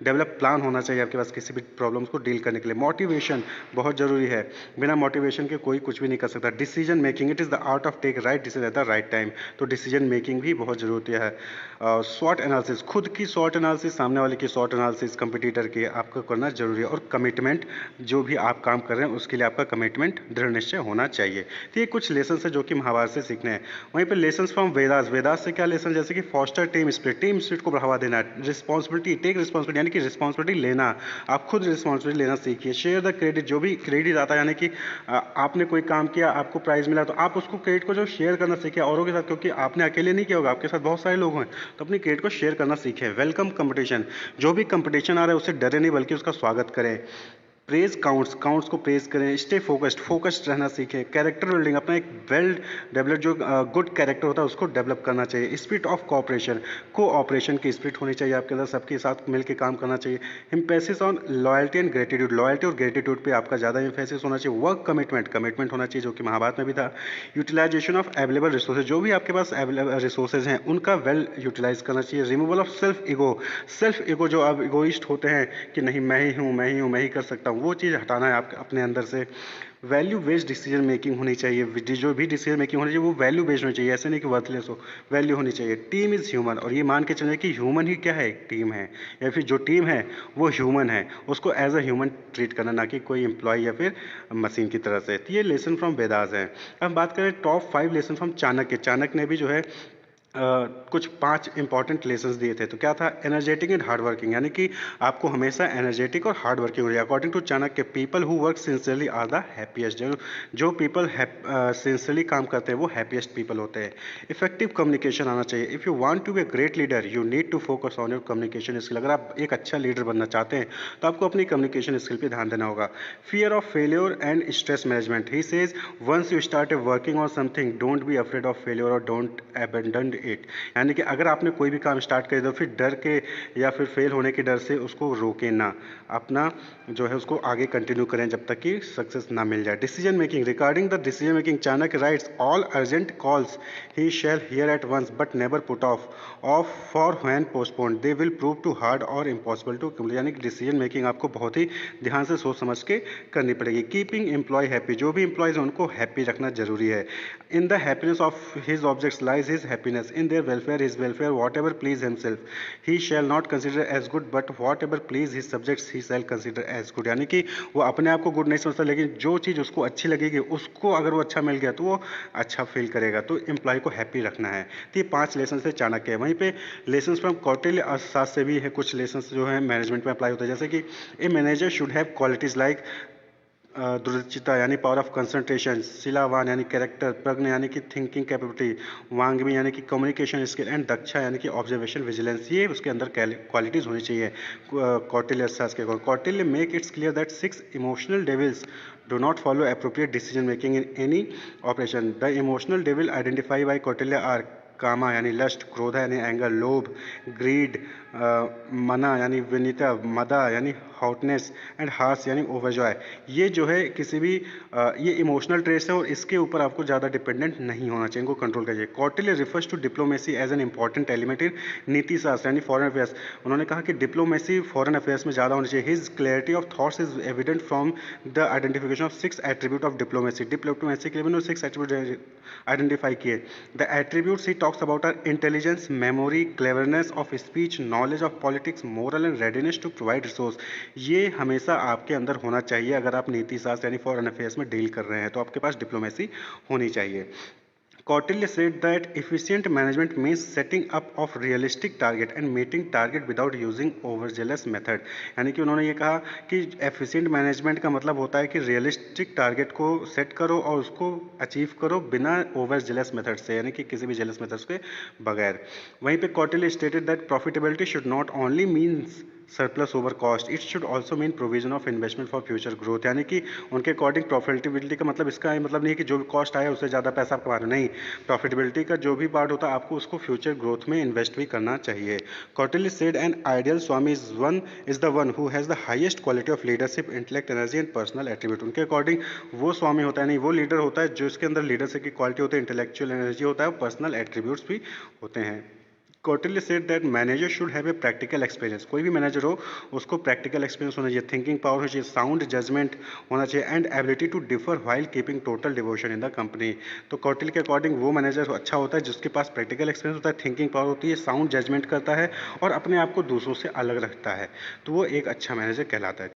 डेवलप प्लान होना चाहिए आपके पास किसी भी प्रॉब्लम्स को डील करने के लिए। मोटिवेशन बहुत जरूरी है, बिना मोटिवेशन के कोई कुछ भी नहीं कर सकता। Decision making, it is the art of take right decision at the right time, तो डिसीजन मेकिंग भी बहुत जरूरी है। स्वॉट एनालिसिस, खुद की स्वॉट एनालिसिस, सामने वाले की स्वॉट एनालिसिस, कंपटीटर की आपको करना जरूरी है। और कमिटमेंट, जो भी आप काम कर रहे हैं उसके लिए आपका कमिटमेंट दृढ़ निश्चय होना चाहिए। तो ये कुछ लेसन है जो कि महाभारत से सीखने हैं। वहीं पर लेसन फ्रॉम वेदास, वेदास से क्या लेसन? जैसे कि foster team spirit, team spirit को बढ़ावा देना। रिस्पॉन्सिबिलिटी, टेक रिस्पॉन्सिबिलिटी, यानी कि रिस्पॉन्सिबिलिटी लेना, आप खुद रिस्पॉन्सिबिलिटी लेना सीखिए। शेयर द क्रेडिट, जो भी क्रेडिट आता है, यानी कि आपने कोई काम किया, आपको प्राइज मिला, तो आप उसको क्रेडिट को जो शेयर करना सीखिए औरों के साथ, क्योंकि आपने अकेले नहीं किया होगा, आपके साथ बहुत सारे लोग हैं, तो अपनी क्रेडिट को शेयर करना सीखें। वेलकम कंपटीशन, जो भी कंपटीशन आ रहा है उससे डरे नहीं बल्कि उसका स्वागत करें। प्रेज काउंट्स, काउंट्स को प्रेज करें। स्टे फोकस्ड, फोकस्ड रहना सीखें। कैरेक्टर बिल्डिंग, अपना एक वेल डेवलप जो गुड कैरेक्टर होता है उसको डेवलप करना चाहिए। स्पिरिट ऑफ कोऑपरेशन, कोऑपरेशन की स्पिरिट होनी चाहिए आपके अंदर, सबके साथ मिलकर काम करना चाहिए। Emphasis on loyalty and gratitude, loyalty और ग्रेटिट्यूड पे आपका ज़्यादा एम्फेसिस होना चाहिए। वर्क कमिटमेंट, कमिटमेंट होना चाहिए, जो कि महाभारत में भी था। यूटिलाइजेशन ऑफ अवेलेबल रिसोर्सेज, जो भी आपके पास अवेलेबल रिसोर्सेज हैं उनका वेल यूटिलाइज करना चाहिए। Removal of self ego, self ego, जो आप इगोइस्ट होते हैं कि नहीं मैं ही हूँ, मैं ही हूँ, मैं ही कर सकता हूँ, वो चीज़ हटाना है आपके अपने अंदर से। वैल्यू बेस्ड डिसीजन मेकिंग होनी चाहिए, जो भी डिसीजन मेकिंग होनी चाहिए वो वैल्यू बेस्ड होनी चाहिए, ऐसे नहीं कि वर्थलेस हो, वैल्यू होनी चाहिए। टीम इज़ ह्यूमन, और ये मान के चलिए कि ह्यूमन ही क्या है, एक टीम है, या फिर जो टीम है वो ह्यूमन है, उसको एज अ ह्यूमन ट्रीट करना, ना कि कोई एम्प्लॉय या फिर मशीन की तरह से। तो ये लेसन फ्रॉम वेदास है। अब बात करें top 5 lesson from Chanakya. Chanakya ने भी जो है कुछ 5 इंपॉर्टेंट लेसन्स दिए थे। तो क्या था? एनर्जेटिक एंड हार्ड वर्किंग, यानी कि आपको हमेशा एनर्जेटिक और हार्ड वर्किंग हो रही है। According to Chanakya, people who work sincerely are the happiest, जो पीपल सिंसियरली काम करते हैं वो हैप्पीएस्ट पीपल होते हैं। इफेक्टिव कम्युनिकेशन आना चाहिए। If you want to be a great leader you need to focus on your communication skill. अगर आप एक अच्छा लीडर बनना चाहते हैं तो आपको अपनी कम्युनिकेशन स्किल पर ध्यान देना होगा। Fear of failure and stress management, he says once you start working on something don't be afraid of failure और डोंट अबैंडन इट, यानी कि अगर आपने कोई भी काम स्टार्ट कर दिया फिर डर के या फिर फेल होने के डर से उसको रोके ना, अपना जो है उसको आगे कंटिन्यू करें जब तक कि सक्सेस ना मिल जाए। Decision making, regarding the decision making Chanakya writes all urgent calls he shall hear at once but never put off for when postponed they will prove too hard और इम्पॉसिबल टू कम्प्लीट, यानी कि decision making आपको बहुत ही ध्यान से सोच समझ के करनी पड़ेगी। कीपिंग एम्प्लॉय हैप्पी, जो भी एम्प्लॉयज हैं उनको हैप्पी रखना जरूरी है। In the happiness of his objects lies his happiness, in their welfare his welfare whatever please himself he shall not consider as good but whatever please his subjects he shall consider as good, यानी कि वो अपने आप को good नहीं समझता लेकिन जो चीज़ उसको अच्छी लगेगी उसको अगर वो अच्छा मिल गया तो वो अच्छा फील करेगा। तो एम्प्लॉय को हैप्पी रखना है। तो ये 5 लेसन से चाणक्य है। वहीं पे लेसन फ्रॉम कौटिल्य अर्थशास्त्र से भी है, कुछ लेसन जो है मैनेजमेंट में अप्लाई होता है, जैसे कि a manager should have qualities like दूरदर्शिता यानी पावर ऑफ कंसंट्रेशन, शिलावान यानी कैरेक्टर, प्रज्ञ यानी कि थिंकिंग कैपेबिलिटी, वांग्मी यानी कि कम्युनिकेशन स्किल एंड दक्षा यानी कि ऑब्जर्वेशन विजिलेंस, ये उसके अंदर क्वालिटीज होनी चाहिए कौटिल्य अर्थशास्त्र के। Kautilya make its clear that 6 emotional devils do not follow appropriate decision making in any operation. The emotional devil identified by Kautilya are कामा यानी लस्ट, क्रोधा यानी एंगर, लोभ, ग्रीड, मना यानी विनीता, मदा यानी हॉटनेस एंड हार्श यानी ओवरजॉय। ये जो है किसी भी ये इमोशनल ट्रेस है और इसके ऊपर आपको ज़्यादा डिपेंडेंट नहीं होना चाहिए, इनको कंट्रोल करिए। Kautilya refers to diplomacy as an important element in Niti Shastra यानी फॉरेन अफेयर्स। उन्होंने कहा कि डिप्लोमेसी फॉरेन अफेयर्स में ज़्यादा होनी चाहिए। His clarity of thoughts is evident from the identification of 6 attribute of diplomacy. Diplomacy के लिए उन्होंने 6 एट्रीब्यूट आइडेंटिफाई किए। The attributes he talks about are intelligence, memory, cleverness of speech, knowledge of politics, moral and readiness to provide resource. ये हमेशा आपके अंदर होना चाहिए। अगर आप नीति शास्त्र यानी फॉरेन अफेयर्स में डील कर रहे हैं तो आपके पास डिप्लोमेसी होनी चाहिए। Kautilya said that efficient management means setting up of realistic target and meeting target without using overzealous method। यानी कि उन्होंने ये कहा कि efficient management का मतलब होता है कि realistic target को set करो और उसको achieve करो बिना overzealous method से, यानी कि किसी भी jealous methods के बगैर। वहीं पे Kautilya stated that profitability should not only means surplus over cost, it should also mean provision of investment for future growth. यानी कि उनके अकॉर्डिंग प्रॉफिटेबिलिटी का मतलब इसका मतलब नहीं है कि जो भी कॉस्ट आया उससे ज़्यादा पैसा आप कमा रहे हो, नहीं। प्रॉफिटेबिलिटी का जो भी पार्ट होता है आपको उसको फ्यूचर ग्रोथ में इन्वेस्ट भी करना चाहिए। Kautilya said an ideal Swami is the one who has the highest quality of leadership, intellect, energy and personal attribute. उनके अकॉर्डिंग वो स्वामी होता है, नहीं वो लीडर होता है जो इसके अंदर लीडरशिप की क्वालिटी होती है, इंटेलेक्चुअल एनर्जी होता है और पर्सनल एट्रीब्यूट्स भी होते हैं। Kautilya said that manager should have a practical experience। कोई भी मैनेजर हो उसको प्रैक्टिकल एक्सपीरियंस होना चाहिए, थिंकिंग पावर होना चाहिए, साउंड जजमेंट होना चाहिए and ability to differ while keeping total devotion in the company. तो कौटिल्य के अकॉर्डिंग वो मैनेजर अच्छा होता है जिसके पास प्रैक्टिकल एक्सपीरियंस होता है, थिंकिंग पावर होती है, साउंड जजमेंट करता है और अपने आप को दूसरों से अलग रखता है, तो वो एक अच्छा मैनेजर कहलाता है।